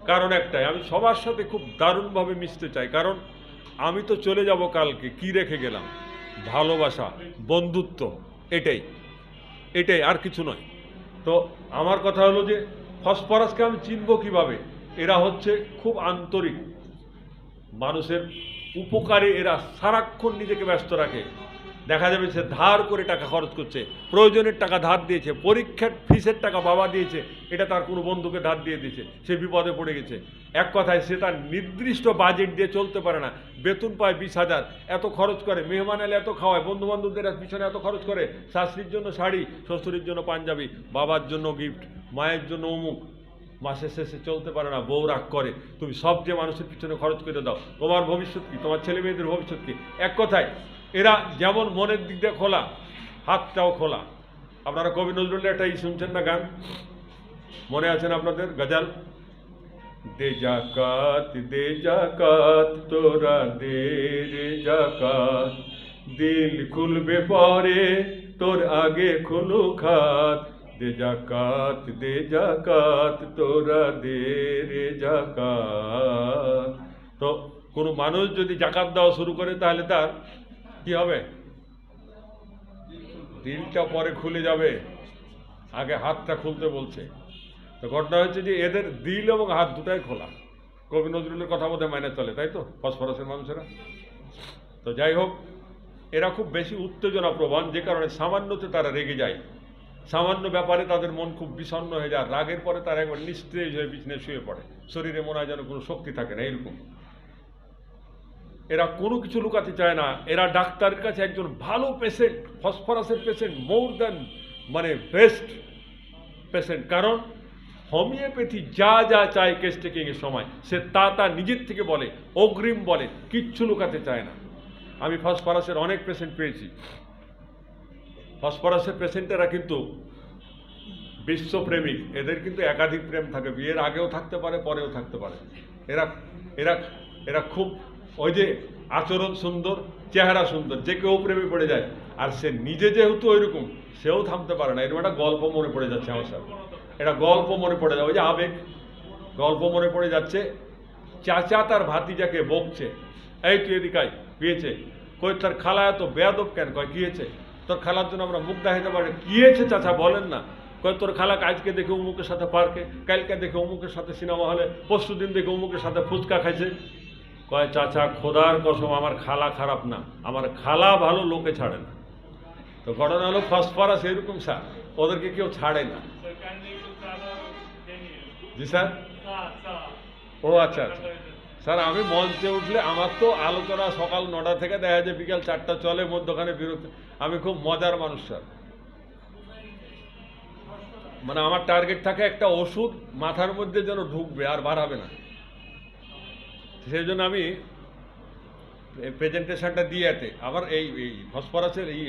কারণ একটাই, আমি সবার সাথে খুব দারুণভাবে মিশতে চাই, কারণ আমি তো চলে যাব কালকে, কি রেখে গেলাম, ভালোবাসা, বন্ধুত্ব, এটাই আর কিছু নয়। তো আমার কথা হলো যে ফসফরাসকে আমি চিনব কিভাবে। এরা হচ্ছে খুব আন্তরিক, মানুষের উপকারে এরা সারাক্ষণ নিজেকে ব্যস্ত রাখে। দেখা যাবে সে ধার করে টাকা খরচ করছে, প্রয়োজনের টাকা ধার দিয়েছে, পরীক্ষার ফিসের টাকা বাবা দিয়েছে, এটা তার কোনো বন্ধুকে ধার দিয়ে দিয়েছে, সে বিপদে পড়ে গেছে। এক কথায় সে তার নির্দিষ্ট বাজেট দিয়ে চলতে পারে না, বেতন পায় 20,000, এত খরচ করে, মেহমান এলে এত খাওয়ায়, বন্ধুবান্ধবদের পিছনে এত খরচ করে, শাশুড়ির জন্য শাড়ি, শ্বশুরের জন্য পাঞ্জাবি, বাবার জন্য গিফট, মায়ের জন্য অমুক, মাসের শেষে চলতে পারে না, বউ রাগ করে, তুমি সব যে মানুষের পিছনে খরচ করে দাও, তোমার ভবিষ্যৎ কি, তোমার ছেলে মেয়েদের ভবিষ্যৎ কি। এক কথায় এরা যেমন মনের দিক দিয়ে খোলা, হাতটাও খোলা। আপনারা কবি নজরুলের একটা শুনছেন না গান, মনে আছেন আপনাদের গজাল, দে জাকাত তোরা দে রে জাকাত, দিল খুলবে পরে তোর আগে খুলু খাত, দে জাকাত তোরা দে রে জাকাত। তো কোনো মানুষ যদি জাকাত দেওয়া শুরু করে, তাহলে তার কি হবে, দিলটা পরে খুলে যাবে, আগে হাতটা খুলতে বলছে। তো ঘটনা হচ্ছে যে এদের দিল এবং হাত দুটাই খোলা। কবি নজরুলের কথা বোধহয় মাইনে চলে, তাই তো, ফসফরাসের মানুষেরা। তো যাই হোক, এরা খুব বেশি উত্তেজনা প্রবণ, যে কারণে সামান্যতে তারা রেগে যায়, সামান্য ব্যাপারে তাদের মন খুব বিষণ্ণ হয়ে যায়, রাগের পরে তারা একবার নিস্তেজ হয়ে বিছানায় শুয়ে পড়ে, শরীরে মনে হয় যেন কোনো শক্তি থাকে না, এরকম। এরা কোনো কিছু লুকাতে চায় না। এরা ডাক্তারের কাছে একজন ভালো পেশেন্ট, ফসফরাসের পেশেন্ট, মোর দ্যান মানে বেস্ট পেশেন্ট। কারণ হোমিওপ্যাথি যা যা চায় কেস টেকিংয়ের সময় সে তা নিজের থেকে বলে, অগ্রিম বলে, কিচ্ছু লুকাতে চায় না। আমি ফসফরাসের অনেক পেশেন্ট পেয়েছি। ফসফরাসের পেশেন্টেরা কিন্তু বিশ্বপ্রেমিক, এদের কিন্তু একাধিক প্রেম থাকে, বিয়ের আগেও থাকতে পারে, পরেও থাকতে পারে। এরা এরা এরা খুব ওই যে আচরণ সুন্দর, চেহারা সুন্দর, যে কেউ প্রেমে পড়ে যায়। আর সে নিজে যেহেতু ওইরকম, সেও থামতে পারে না। এরকম একটা গল্প মনে পড়ে যাচ্ছে আমার সাথে, এটা গল্প মনে পড়ে যায়, ওই যে আবেগ, গল্প মনে পড়ে যাচ্ছে। চাচা তার ভাতিজাকে বকছে, এই তুই এদিকাই গিয়েছে, কই তার খালা এত বেয়াদব কেন? কয় গিয়েছে, তোর খালার জন্য আমরা মুখ দেখাতে পারি। গিয়েছে চাচা, বলেন না। কয় তোর খালাকে আজকে দেখে অমুকের সাথে পার্কে, কালকে দেখে অমুকের সাথে সিনেমা হলে, পরশু দিন দেখে অমুকের সাথে ফুচকা খাইছে। কয় চাচা খোদার কসম আমার খালা খারাপ না, আমার খালা ভালো, লোকে ছাড়ে না। তো ঘটনা হলো ফসফরাস এরকম স্যার, ওদেরকে কেউ ছাড়ে না। জি স্যার। ও আচ্ছা আচ্ছা স্যার, আমি মঞ্চে উঠলে আমার তো আলোচনা সকাল 9টা থেকে দেখা যায় বিকাল 4টা চলে, মধ্যখানে বিরতি। আমি খুব মজার মানুষ স্যার, মানে আমার টার্গেট থাকে একটা ওষুধ মাথার মধ্যে যেন ঢুকবে আর বাড়াবে না। সেই জন্য আমি প্রেজেন্টেশনটা দিয়েতে আমার এই ফসফরাসের এই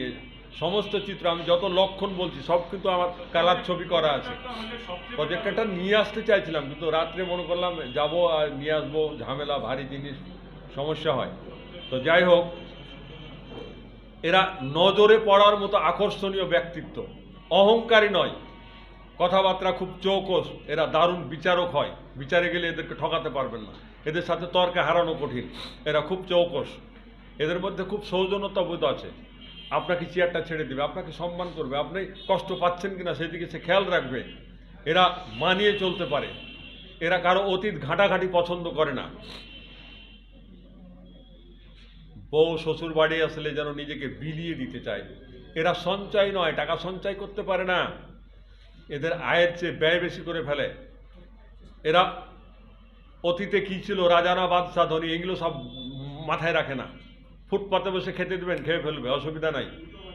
সমস্ত চিত্র, আমি যত লক্ষণ বলছি সব কিন্তু আমার কালার ছবি করা আছে। প্রজেক্টরটা নিয়ে আসতে চাইছিলাম, কিন্তু রাত্রে মনে করলাম যাব আর নিয়ে আসবো, ঝামেলা, ভারী জিনিস, সমস্যা হয়। তো যাই হোক, এরা নজরে পড়ার মতো আকর্ষণীয় ব্যক্তিত্ব, অহংকারী নয়, কথাবার্তা খুব চৌকস। এরা দারুণ বিচারক হয়, বিচারে গেলে এদেরকে ঠকাতে পারবেন না, এদের সাথে তর্কে হারানো কঠিন। এরা খুব চৌকস, এদের মধ্যে খুব সৌজন্যতা বোধ আছে। আপনাকে চেয়ারটা ছেড়ে দেবে, আপনাকে সম্মান করবে, আপনি কষ্ট পাচ্ছেন কিনা সেদিকে সে খেয়াল রাখবে। এরা মানিয়ে চলতে পারে, এরা কারো অতীত ঘাঁটাঘাঁটি পছন্দ করে না। বউ শ্বশুর বাড়ি আসলে যেন নিজেকে বিলিয়ে দিতে চায়। এরা সঞ্চয় নয়, টাকা সঞ্চয় করতে পারে না, এদের আয়ের চেয়ে ব্যয় বেশি করে ফেলে। এরা অতীতে কী ছিল, রাজারা বাদশাহ ধনী, এগুলো সব মাথায় রাখে না। ফুটপাতে বসে খেতে দেবেন, খেয়ে ফেলবে, অসুবিধা নাই।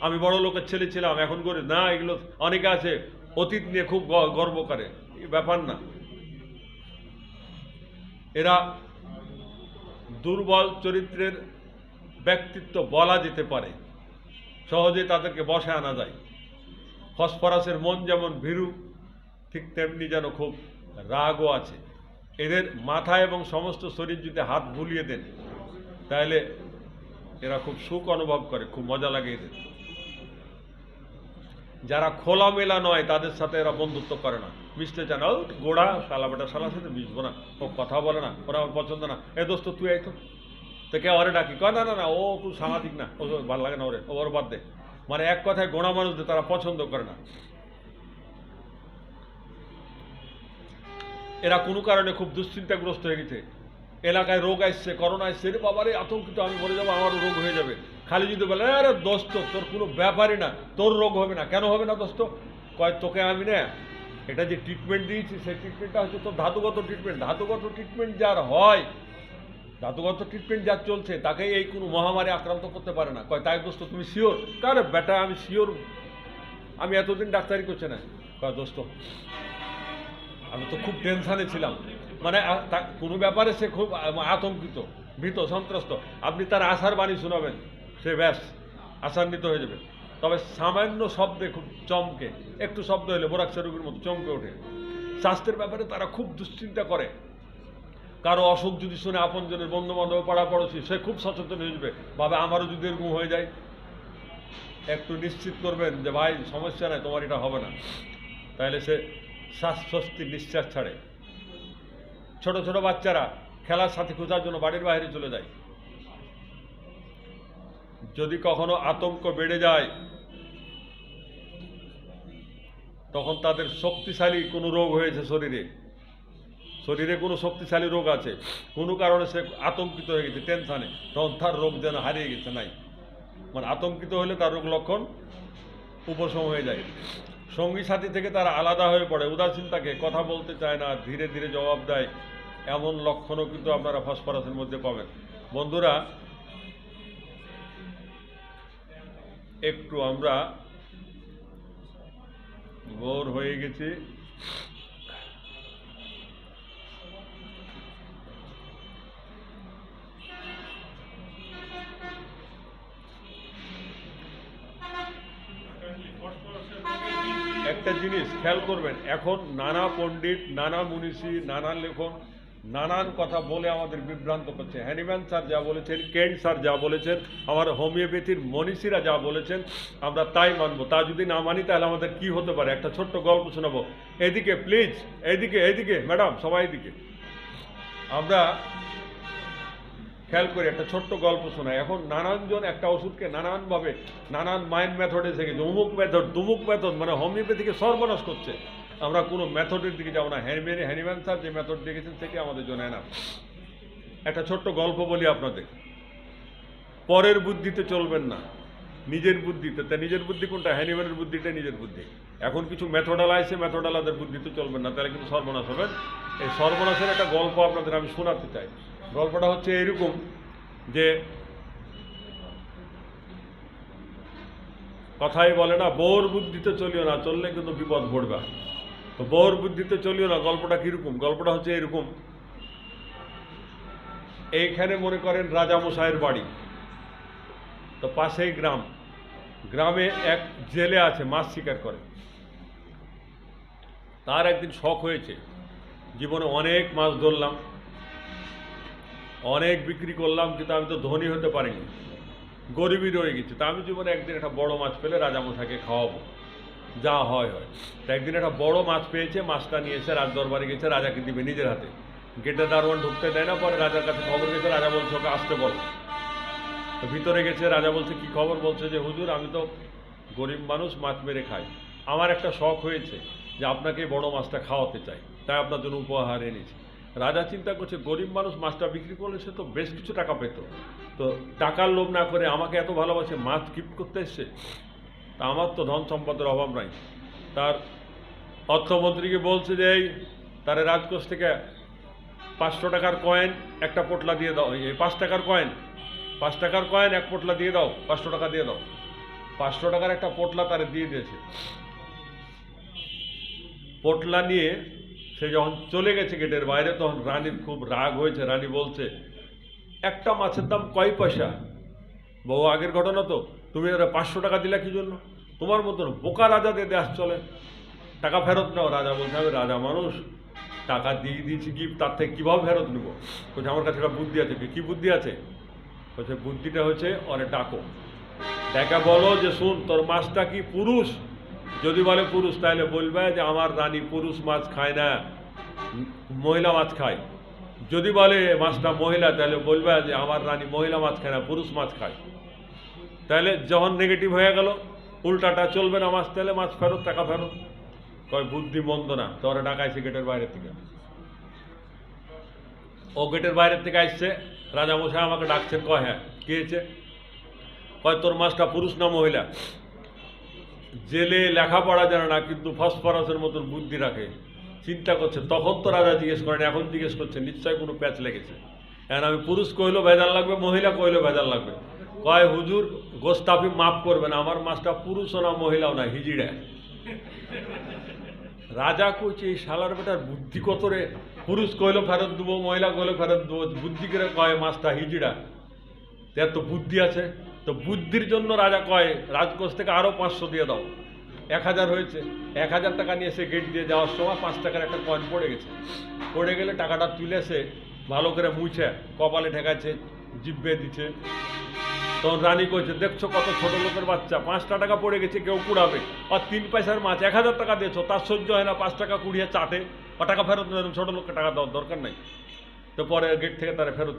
আমি বড় লোকের ছেলে ছিলাম, এখন করে না, এগুলো অনেকে আছে অতীত নিয়ে খুব গর্ব করে, এই ব্যাপার না। এরা দুর্বল চরিত্রের ব্যক্তিত্ব বলা যেতে পারে, সহজে তাদেরকে বসে আনা যায়। ফসফরাসের মন যেমন ভীরু, ঠিক তেমনি যেন খুব রাগও আছে। এদের মাথা এবং সমস্ত শরীর যদি হাত বুলিয়ে দেন তাহলে এরা খুব সুখ অনুভব করে, খুব মজা লাগে এদের। যারা খোলামেলা নয় তাদের সাথে এরা বন্ধুত্ব করে না, মিশতে চায় না। ও গোড়া শালা বেটা, শালার সাথে মিশবো না, ও কথা বলে না, ওরা আমার পছন্দ না। এ দোস্ত তুই আইতো, তো কে ওরে ডাকি, কয় না না না, ও খুব সামাজিক না, ও ভালো লাগে না, ওর বাদ দে। মানে এক কথায় গোড়া মানুষদের তারা পছন্দ করে না। এরা কোনো কারণে খুব দুশ্চিন্তাগ্রস্ত হয়ে গেছে। এলাকায় রোগ আসছে, করোনা আসছে, রে বাবারে আতঙ্কিত, আমি মরে যাবো, আমারও রোগ হয়ে যাবে। খালি যদি বলে আরে দোস্ত তোর কোনো ব্যাপারই না, তোর রোগ হবে না। কেন হবে না দোস্ত? কয় তোকে আমি না এটা যে ট্রিটমেন্ট দিয়েছি সেই ট্রিটমেন্টটা হচ্ছে তোর ধাতুগত ট্রিটমেন্ট। ধাতুগত ট্রিটমেন্ট যার হয়, ধাতুগত ট্রিটমেন্ট যার চলছে, তাকে এই কোনো মহামারী আক্রান্ত করতে পারে না। কয় তাই দোস্ত তুমি শিওর? কারে বেটা আমি শিওর, আমি এতদিন ডাক্তারি করছি না। কয় দোস্ত আমি তো খুব টেনশানে ছিলাম, মানে কোনো ব্যাপারে সে খুব আতঙ্কিত, ভীত, সন্ত্রস্ত। আপনি তার আশার বাণী শোনাবেন, সে ব্যাস আশান্বিত হয়ে যাবে। তবে সামান্য শব্দে খুব চমকে, একটু শব্দ হলে বোরাক্সা রোগীর মতো চমকে ওঠে। স্বাস্থ্যের ব্যাপারে তারা খুব দুশ্চিন্তা করে। কারো অসুখ যদি শুনে, আপনজনের বন্ধু বান্ধব, পাড়া পড়োশি, সে খুব সচেতন হয়ে যাবে, ভাবে আমারও যদি এরকম হয়ে যায়। একটু নিশ্চিত করবেন যে ভাই সমস্যা নাই, তোমার এটা হবে না, তাহলে সে স্বস্তির নিঃশ্বাস ছাড়ে। ছোট ছোট বাচ্চারা খেলার সাথে খোঁজার জন্য বাড়ির বাইরে চলে যায়। যদি কখনো আতঙ্ক বেড়ে যায়, তখন তাদের শক্তিশালী কোনো রোগ হয়েছে, শরীরে কোনো শক্তিশালী রোগ আছে, কোনো কারণে সে আতঙ্কিত হয়ে গেছে, টেনশানে, তখন তার রোগ যেন হারিয়ে গেছে নাই। মানে আতঙ্কিত হলে তার রোগ লক্ষণ উপশম হয়ে যায়। সঙ্গী সাথী থেকে তারা আলাদা হয়ে পড়ে, উদাসীন থাকে, কথা বলতে চায় না, ধীরে ধীরে জবাব দেয়, এমন লক্ষণও কিন্তু আপনারা ফসফরাসের মধ্যে পাবেন। বন্ধুরা, একটু আমরা বোর হয়ে গেছি, একটা জিনিস খেয়াল করবেন, এখন নানা পণ্ডিত, নানা মনীষী, নানা লেখন, নানান কথা বলে আমাদের বিভ্রান্ত করছে। হ্যানিম্যান স্যার যা বলেছেন, কেন্ট স্যার যা বলেছেন, আমার হোমিওপ্যাথির মনীষীরা যা বলেছেন, আমরা তাই মানবো। তা যদি না মানি তাহলে আমাদের কি হতে পারে? একটা ছোট্ট গল্প শোনাবো। এদিকে প্লিজ, এইদিকে ম্যাডাম, সবাই এদিকে। আমরা খেয়াল করে একটা ছোট্ট গল্প শোনায়। এখন নানানজন একটা ওষুধকে নানানভাবে, নানান মাইন্ড মেথডে থেকে, অমুক মেথড, তুমুক মেথড, মানে হোমিওপ্যাথিকে সর্বনাশ করছে। আমরা কোনো মেথডের দিকে যাবো না। হ্যানিম্যান স্যার যে মেথড দেখেছেন সেটি আমাদের জন্য না। একটা ছোট্ট গল্প বলি আপনাদের। পরের বুদ্ধিতে চলবেন না, নিজের বুদ্ধিতে। তা নিজের বুদ্ধি কোনটা? হ্যানিম্যানের বুদ্ধিটা নিজের বুদ্ধি। এখন কিছু মেথডাল আছে, মেথডালাদের বুদ্ধিতে চলবেন না, তাহলে কিন্তু সর্বনাশ হবেন। এই সর্বনাশের একটা গল্প আপনাদের আমি শোনাতে চাই। গল্পটা হচ্ছে এরকম যে, কথাই বলে না, বউর বুদ্ধিতে চলিও না, চললে কিন্তু বিপদ ঘটবে। তো বউর বুদ্ধিতে চলিও না, গল্পটা কিরকম? গল্পটা হচ্ছে এরকম, এইখানে মনে করেন রাজামশাইয়ের বাড়ি, তো পাশেই গ্রামে এক জেলে আছে, মাছ শিকার করে। তার একদিন শখ হয়েছে, জীবনে অনেক মাছ ধরলাম, অনেক বিক্রি করলাম, কিন্তু আমি তো ধনী হতে পারিনি, গরিবই রয়ে গেছে। তা আমি জীবনে একদিন একটা বড় মাছ পেলে রাজামশাইকে খাওয়াবো, যা হয়। তা একদিন একটা বড় মাছ পেয়েছে, মাছটা নিয়ে এসে রাজ দরবারে গেছে, রাজাকে দিবে নিজের হাতে। গেটে দারোয়ান ঢুকতে দেয় না, পরে রাজার কাছে খবর গেছে, রাজা বলছে ওকে আসতে বলো। তো ভিতরে গেছে, রাজা বলছে কি খবর? বলছে যে হুজুর, আমি তো গরিব মানুষ, মাছ মেরে খাই, আমার একটা শখ হয়েছে যে আপনাকে বড় মাছটা খাওয়াতে চাই, তাই আপনার জন্য উপহার এনেছি। রাজা চিন্তা করছে, গরিব মানুষ মাছটা বিক্রি করলে সে তো বেশ কিছু টাকা পেত, তো টাকার লোভ না করে আমাকে এত ভালোবাসে, মাছ গিফট করতে এসছে, তা আমার তো ধন সম্পদের অভাব নাই। তার অর্থমন্ত্রীকে বলছে যে এই তার রাজকোষ থেকে 500 টাকার কয়েন একটা পোটলা দিয়ে দাও, এই 5 টাকার কয়েন, 5 টাকার কয়েন এক পোটলা দিয়ে দাও, 500 টাকা দিয়ে দাও। 500 টাকার একটা পোটলা তারে দিয়ে দিয়েছে। পোটলা নিয়ে সে যখন চলে গেছে গেটের বাইরে, তখন রানীর খুব রাগ হয়েছে। রানী বলছে, একটা মাছের দাম কয় পয়সা? বহু আগের ঘটনা তো, তুমি ওরা 500 টাকা দিলা কি জন্য? তোমার মতন বোকা রাজা দিয়ে দেশ চলে, টাকা ফেরত নাও। রাজা বলছে, আমি রাজা মানুষ, টাকা দিয়ে দিয়েছি গিফট, তার থেকে কীভাবে ফেরত নেবো? বলছে আমার কাছে একটা বুদ্ধি আছে। কি বুদ্ধি আছে? বলছে বুদ্ধিটা হচ্ছে, ওরে ডাকো, ডেকে বলো যে শোন, তোর মাছটা কি পুরুষ? যদি বলে পুরুষ, তাহলে বলবে যে আমার রানী পুরুষ মাছ খায় না, মহিলা মাছ খায়। যদি বলে মাছটা মহিলা, তাহলে বলবে যে আমার রানী মহিলা মাছ খায় না, পুরুষ মাছ খায়। তাহলে যখন নেগেটিভ হয়ে গেল, উল্টাটা চলবে না মাছ, তাহলে মাছ ফেরত, টাকা ফেরত। কয় বুদ্ধি মন্দ না, তোরা ডাকাইছে গেটের বাইরে থেকে। ও গেটের বাইরের থেকে আসছে, রাজামশাই আমাকে ডাকছেন। কয় হ্যাঁ, কি হয়েছে? কয় তোর মাছটা পুরুষ না মহিলা? জেলে লেখাপড়া জানে না, কিন্তু ফসফরাসের মতন বুদ্ধি রাখে, চিন্তা করছে। তখন তো রাজা জিজ্ঞেস করেন, এখন জিজ্ঞেস করছে, নিশ্চয় কোনো প্যাচ লেগেছে। এখন আমি পুরুষ কইলেও ভেজাল লাগবে, মহিলা কইলেও ভেজাল লাগবে। কয় হুজুর গোস্তাফি মাফ করবেন, আমার মাছটা পুরুষও না মহিলাও না, হিজিড়া। রাজা কইছে, এই শালার বেটার বুদ্ধি কত রে, পুরুষ কইলেও ফেরত দেবো, মহিলা কইলেও ফেরত দেবো, বুদ্ধি করে কয় মাছটা হিজিড়া, এত বুদ্ধি আছে। তো বুদ্ধির জন্য রাজা কয় রাজকোষ থেকে আরও 500 দিয়ে দাও। 1000 হয়েছে। 1000 টাকা নিয়ে এসে গেট দিয়ে যাওয়ার সময় 5 টাকার একটা কয়েন পড়ে গেছে। পড়ে গেলে টাকাটা তুলে এসে ভালো করে মুছে কপালে ঠেকাচ্ছে, জিব্বে দিচ্ছে। তখন রানী কইছে, দেখছো কত ছোট লোকের বাচ্চা, 5টা টাকা পড়ে গেছে, কেউ কুড়াবে, আর 3 পয়সার মাছ 1000 টাকা দিয়েছো, তার সহ্য হয় না 5 টাকা কুড়িয়ে চাটে, আর টাকা ফেরত নেই, ছোট লোককে টাকা দেওয়ার দরকার নাই। তো পরে গেট থেকে তারা ফেরত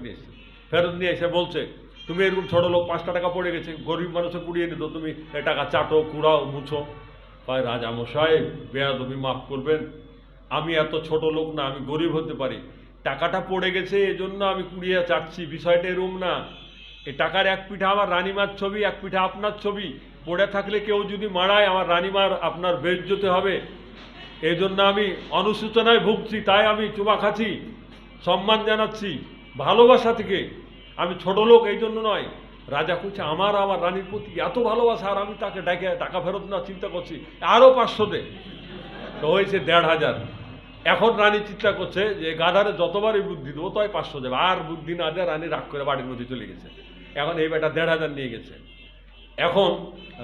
নিয়ে এসে বলছে, তুমি এরকম ছোট লোক, 5টা টাকা পড়ে গেছে, গরিব মানুষে কুড়িয়ে নিত, তুমি এ টাকা চাটো, কুড়াও, মুছো। কয় রাজামশাই বেয়াদবি মাফ করবেন, আমি এত ছোট লোক না, আমি গরিব হতে পারি, টাকাটা পড়ে গেছে এজন্য আমি কুড়িয়ে চাচ্ছি, বিষয়টা এরম না। এই টাকার এক পিঠা আমার রানিমার ছবি, এক পিঠা আপনার ছবি, পড়ে থাকলে কেউ যদি মারায় আমার রানিমার আপনার বেইজ্জতি হবে, এই জন্য আমি অনুশোচনায় ভুগছি, তাই আমি চুমা খাচ্ছি, সম্মান জানাচ্ছি ভালোবাসা থেকে, আমি ছোট লোক এই জন্য নয়। রাজা কইছে আমার রানীর প্রতি এত ভালোবাসা, আর আমি তাকে ডেকে টাকা ফেরত না চিন্তা করছি, আরও 500 দে। তো হয়েছে 1,500। এখন রানী চিন্তা করছে যে গাধারে যতবারই বুদ্ধি দেবো তয় 500 দেবে, আর বুদ্ধি না দেয়, রানী রাগ করে বাড়ির মধ্যে চলে গেছে। এখন এই বেটা 1,500 নিয়ে গেছে। এখন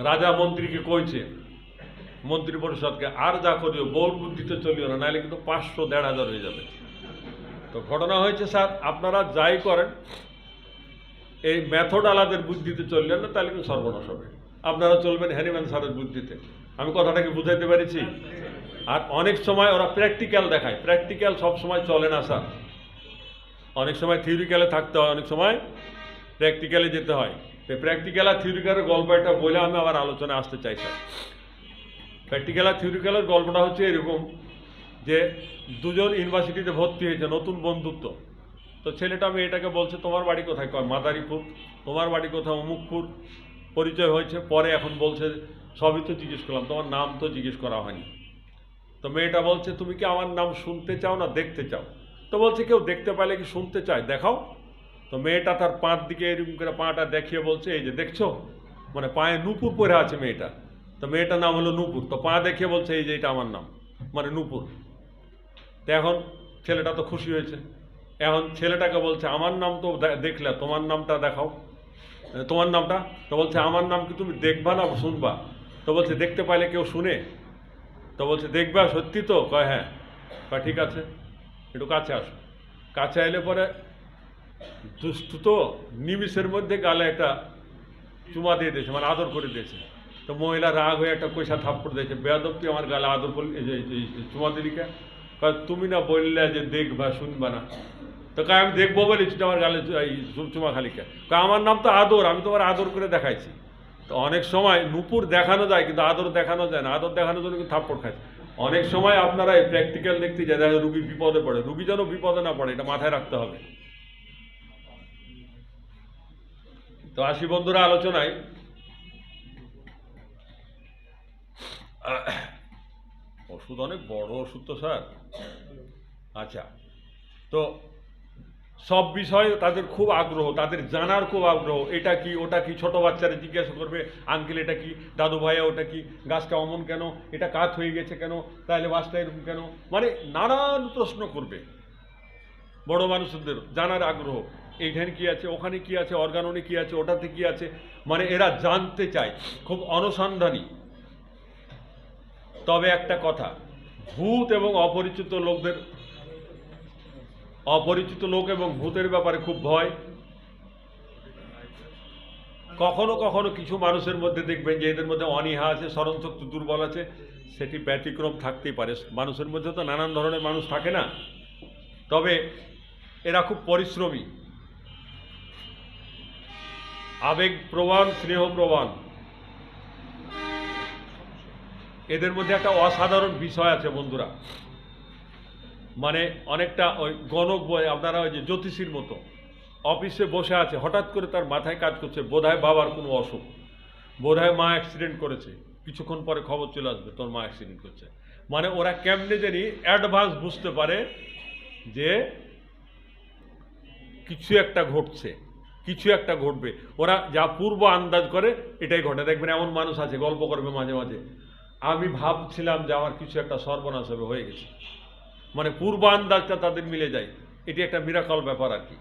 রাজা মন্ত্রীকে কইছে, মন্ত্রী পরিষদকে, আর যা করিও বউর বুদ্ধিতে চলিও না, নাহলে কিন্তু 500 1,500 হয়ে যাবে। তো ঘটনা হয়েছে স্যার, আপনারা যাই করেন এই মেথড আলাদের বুদ্ধিতে চললেন না, তাহলে কিন্তু সর্বনাশ হবে। আপনারা চলবেন হ্যানিম্যান স্যারের বুদ্ধিতে। আমি কথাটাকে বুঝাইতে পেরেছি? আর অনেক সময় ওরা প্র্যাকটিক্যাল দেখায়, প্র্যাকটিক্যাল সব সময় চলে না স্যার। অনেক সময় থিওরিক্যালে থাকতে হয়, অনেক সময় প্র্যাকটিক্যালে যেতে হয়। তো প্র্যাকটিক্যাল আর থিওরিক্যালের গল্প একটা বলে আমি আবার আলোচনায় আসতে চাই স্যার। প্র্যাকটিক্যাল আর থিওরিক্যালের গল্পটা হচ্ছে এরকম যে দুজন ইউনিভার্সিটিতে ভর্তি হয়েছে, নতুন বন্ধুত্ব। তো ছেলেটা মেয়েটাকে বলছে তোমার বাড়ি কোথায়, কয় মাদারীপুর। তোমার বাড়ি কোথায়, অমুকপুর। পরিচয় হয়েছে, পরে এখন বলছে সবই তো জিজ্ঞেস করলাম, তোমার নাম তো জিজ্ঞেস করা হয়নি। তো মেয়েটা বলছে তুমি কি আমার নাম শুনতে চাও না দেখতে চাও? তো বলছে কেউ দেখতে পাইলে কি শুনতে চায়, দেখাও। তো মেয়েটা তার পাঁচ দিকে এরকম করে পাটা দেখিয়ে বলছে এই যে দেখছো, মানে পায়ে নূপুর পরে আছে মেয়েটা। তো মেয়েটার নাম হলো নূপুর। তো পা দেখিয়ে বলছে এই যে এটা আমার নাম, মানে নূপুর। তো এখন ছেলেটা তো খুশি হয়েছে। এখন ছেলেটাকে বলছে আমার নাম তো দেখলে, তোমার নামটা দেখাও, তোমার নামটা। তো বলছে আমার নাম কি তুমি দেখবা না শুনবা? তো বলছে দেখতে পাইলে কেউ শুনে? তো বলছে দেখবা সত্যি তো? কয় হ্যাঁ। কয় ঠিক আছে, একটু কাছে আসো। কাছে এলে পরে দুষ্টু তো নিমিষের মধ্যে গালে একটা চুমা দিয়ে দিয়েছে, মানে আদর করে দিয়েছে। তো মহিলা রাগ হয়ে একটা কইসা থাপ্পড় দিয়েছে, বেয়াদব তুই আমার গালে আদর করলি, চুমা দিলি কে? কয় তুমি না বললে যে দেখবা শুনবা না। তো কয় আমি দেখবো বলেছি আমার গালে চুমা খালি কে? কয় আমার নাম তো আদর, আমি তোমার আদর করে দেখাইছি। তো অনেক সময় নূপুর দেখানো যায় কিন্তু আদর দেখানো যায় না, আদর দেখানোর জন্য কিন্তু থাপ্পড় খাচ্ছে। অনেক সময় আপনারা এই প্র্যাকটিক্যাল দেখতে যায়, দেখা রুগী বিপদে পড়ে, রুগী যেন বিপদে না পড়ে, এটা মাথায় রাখতে হবে। তো আসি বন্ধুরা আলোচনায়। ওষুধ অনেক বড় ওষুধ তো স্যার। আচ্ছা, তো সব বিষয়ে তাদের খুব আগ্রহ, তাদের জানার খুব আগ্রহ, এটা কি ওটা কি, ছোট বাচ্চারা জিজ্ঞাসা করবে আঙ্কেল এটা কি, দাদু ভাইয়া ওটা কি, গাছটা অমন কেন, এটা কাত হয়ে গেছে কেন, তাহলে গাছটা এরকম কেন, মানে নানান প্রশ্ন করবে। বড় মানুষদের জানার আগ্রহ, এইখানে কি আছে, ওখানে কি আছে, অর্গাননে কি আছে, ওটাতে কি আছে, মানে এরা জানতে চায়, খুব অনুসন্ধানী। তবে একটা কথা, ভূত এবং অপরিচিত লোক এবং ভূতের ব্যাপারে খুব ভয়। কখনো কখনো কিছু মানুষের মধ্যে দেখবেন যে এদের মধ্যে অনীহা আছে, স্মরণশক্তি দুর্বল আছে, সেটি ব্যতিক্রম থাকতেই পারে। মানুষের মধ্যে তো নানান ধরনের মানুষ থাকে না। তবে এরা খুব পরিশ্রমী, আবেগপ্রবণ, স্নেহপ্রবণ। এদের মধ্যে একটা অসাধারণ বিষয় আছে বন্ধুরা, মানে অনেকটা ওই গণক বই, আপনারা ওই যে জ্যোতিষীর মতো অফিসে বসে আছে, হঠাৎ করে তার মাথায় কাজ করছে বোধহয় বাবার কোনো অসুখ, বোধহয় মা অ্যাক্সিডেন্ট করেছে, কিছুক্ষণ পরে খবর চলে আসবে তোর মা অ্যাক্সিডেন্ট করছে। মানে ওরা কেমনে জানি অ্যাডভান্স বুঝতে পারে যে কিছু একটা ঘটছে, কিছু একটা ঘটবে। ওরা যা পূর্ব আন্দাজ করে এটাই ঘটে। দেখবেন এমন মানুষ আছে গল্প করবে মাঝে মাঝে, আমি ভাবছিলাম যে আমার কিছু একটা সর্বনাশ হবে, হয়ে গেছে। মানে পূর্ব আন্দাজটা তাদের মিলে যায়, এটি একটা মিরাকল ব্যাপার আর কি।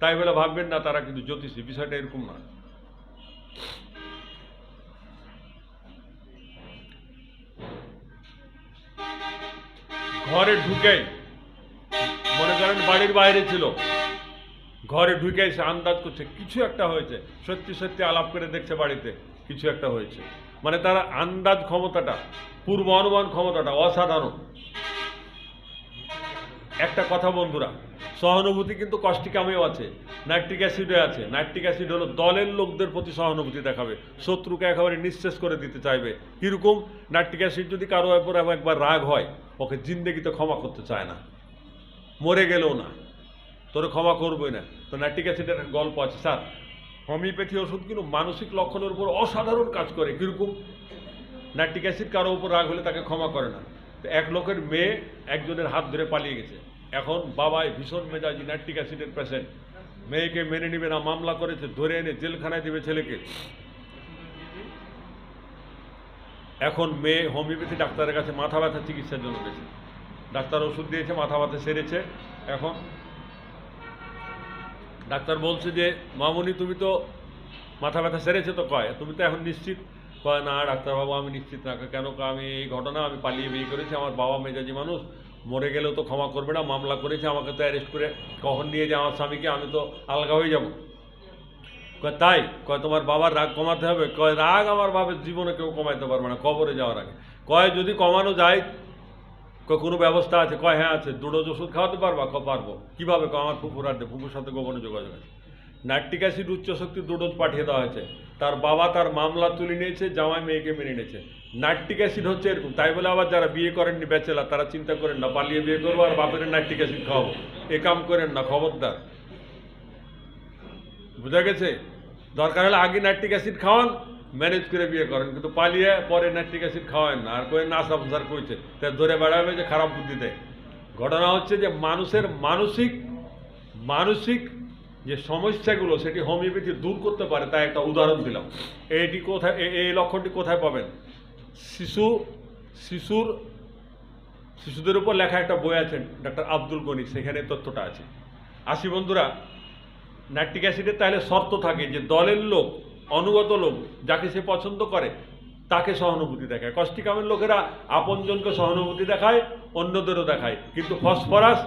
তাই বলে ভাববেন না তারা কিন্তু জ্যোতিষী, বিষয়টা এরকম না। ঘরে ঢুকে মনে করেন বাড়ির বাইরে ছিল, ঘরে ঢুকে এসে আন্দাজ করছে কিছু একটা হয়েছে, সত্যি সত্যি আলাপ করে দেখছে বাড়িতে কিছু একটা হয়েছে। মানে তারা আন্দাজ ক্ষমতাটা, পূর্ব অনুমান ক্ষমতাটা অসাধারণ। একটা কথা বন্ধুরা, সহানুভূতি কিন্তু কস্টিকামেও আছে, নাইট্রিক অ্যাসিডে আছে। নাইট্রিক অ্যাসিড হলো দলের লোকদের প্রতি সহানুভূতি দেখাবে, শত্রুকে একেবারে নিঃশেষ করে দিতে চাইবে। কীরকম? নাইট্রিক অ্যাসিড যদি কারো উপর একবার রাগ হয়, ওকে জিন্দেগিতে ক্ষমা করতে চায় না, মরে গেলেও না, তোরে ক্ষমা করবই না। তো নাইট্রিক অ্যাসিডের একটা গল্প আছে স্যার। হোমিওপ্যাথি ওষুধ কিন্তু মানসিক লক্ষণের উপর অসাধারণ কাজ করে। কীরকম? নাইট্রিক অ্যাসিড কারো উপর রাগ হলে তাকে ক্ষমা করে না। তো এক লোকের মেয়ে একজনের হাত ধরে পালিয়ে গেছে। এখন বাবাই ভীষণ মেজাজি, নাইট্রিক অ্যাসিডের পেশেন্ট, মেয়েকে মেনে নেবে না, মামলা করেছে, ধরে এনে জেলখানায় দেবে ছেলেকে। এখন মেয়ে হোমিওপ্যাথি ডাক্তারের কাছে মাথা ব্যথা চিকিৎসার জন্য গেছে। ডাক্তার ওষুধ দিয়েছে, মাথা ব্যথা সেরেছে। এখন ডাক্তার বলছে যে মামুনি তুমি তো মাথা ব্যথা সেরেছে তো, কয় তুমি তো এখন নিশ্চিত? কয় না ডাক্তারবাবু আমি নিশ্চিত না। কেন? আমি এই ঘটনা, আমি পালিয়ে বিয়ে করেছি, আমার বাবা মেজাজি মানুষ, মরে গেলেও তো ক্ষমা করবে না, মামলা করেছে, আমাকে তো অ্যারেস্ট করে কখন নিয়ে যায় আমার স্বামীকে, আমি তো আলগা হয়ে যাব। কয় তাই? কয় তোমার বাবার রাগ কমাতে হবে? কয় রাগ আমার বাবার জীবনে কেউ কমাইতে পারবে না, কবরে যাওয়ার আগে। কয় যদি কমানো যায় কোনো ব্যবস্থা আছে? কয় হ্যাঁ আছে। 2 ডোজ ওষুধ খাওয়াতে পারবা? পারবো। কীভাবে? আমার ফুফুর আর ফুফুর সাথে গোপনে যোগাযোগ আছে। নাইট্রিক অ্যাসিড উচ্চ শক্তি 2 ডোজ পাঠিয়ে দেওয়া হয়েছে। তার বাবা তার মামলা তুলে নিয়েছে, জামাই মেয়েকে মেনে নিয়েছে। নাইট্রিক অ্যাসিড হচ্ছে এরকম। তাই বলে আবার যারা বিয়ে করেননি ব্যাচেলার, তারা চিন্তা করেন না পালিয়ে বিয়ে করবো আর বাপের নাইট্রিক অ্যাসিড খাওয়াবো, এ কাম করেন না, খবরদার। বুঝা গেছে? দরকার হলে আগে নাইট্রিক অ্যাসিড খাওয়ান, ম্যানেজ করে বিয়ে করেন, কিন্তু পালিয়ে পরে নাইট্রিক অ্যাসিড খাওয়ান না। আর কই না সাবধান কইছে তাই ধরে বেড়াবে যে খারাপ বুদ্ধি দেয়। ঘটনা হচ্ছে যে মানুষের মানসিক যে সমস্যাগুলো সেটি হোমিওপ্যাথি দূর করতে পারে, তাই একটা উদাহরণ দিলাম। এইটি কোথায়, এই লক্ষণটি কোথায় পাবেন? শিশুদের উপর লেখা একটা বই আছে ডাক্তার আব্দুল গনি, সেখানে তথ্যটা আছে। আসি বন্ধুরা, নাইট্রিক অ্যাসিডের তাহলে শর্ত থাকে যে দলের লোক, অনুগত লোক, যাকে সে পছন্দ করে তাকে সহানুভূতি দেখায়। কস্টিকামের লোকেরা আপনজনকে সহানুভূতি দেখায়, অন্যদেরও দেখায়, কিন্তু ফসফরাস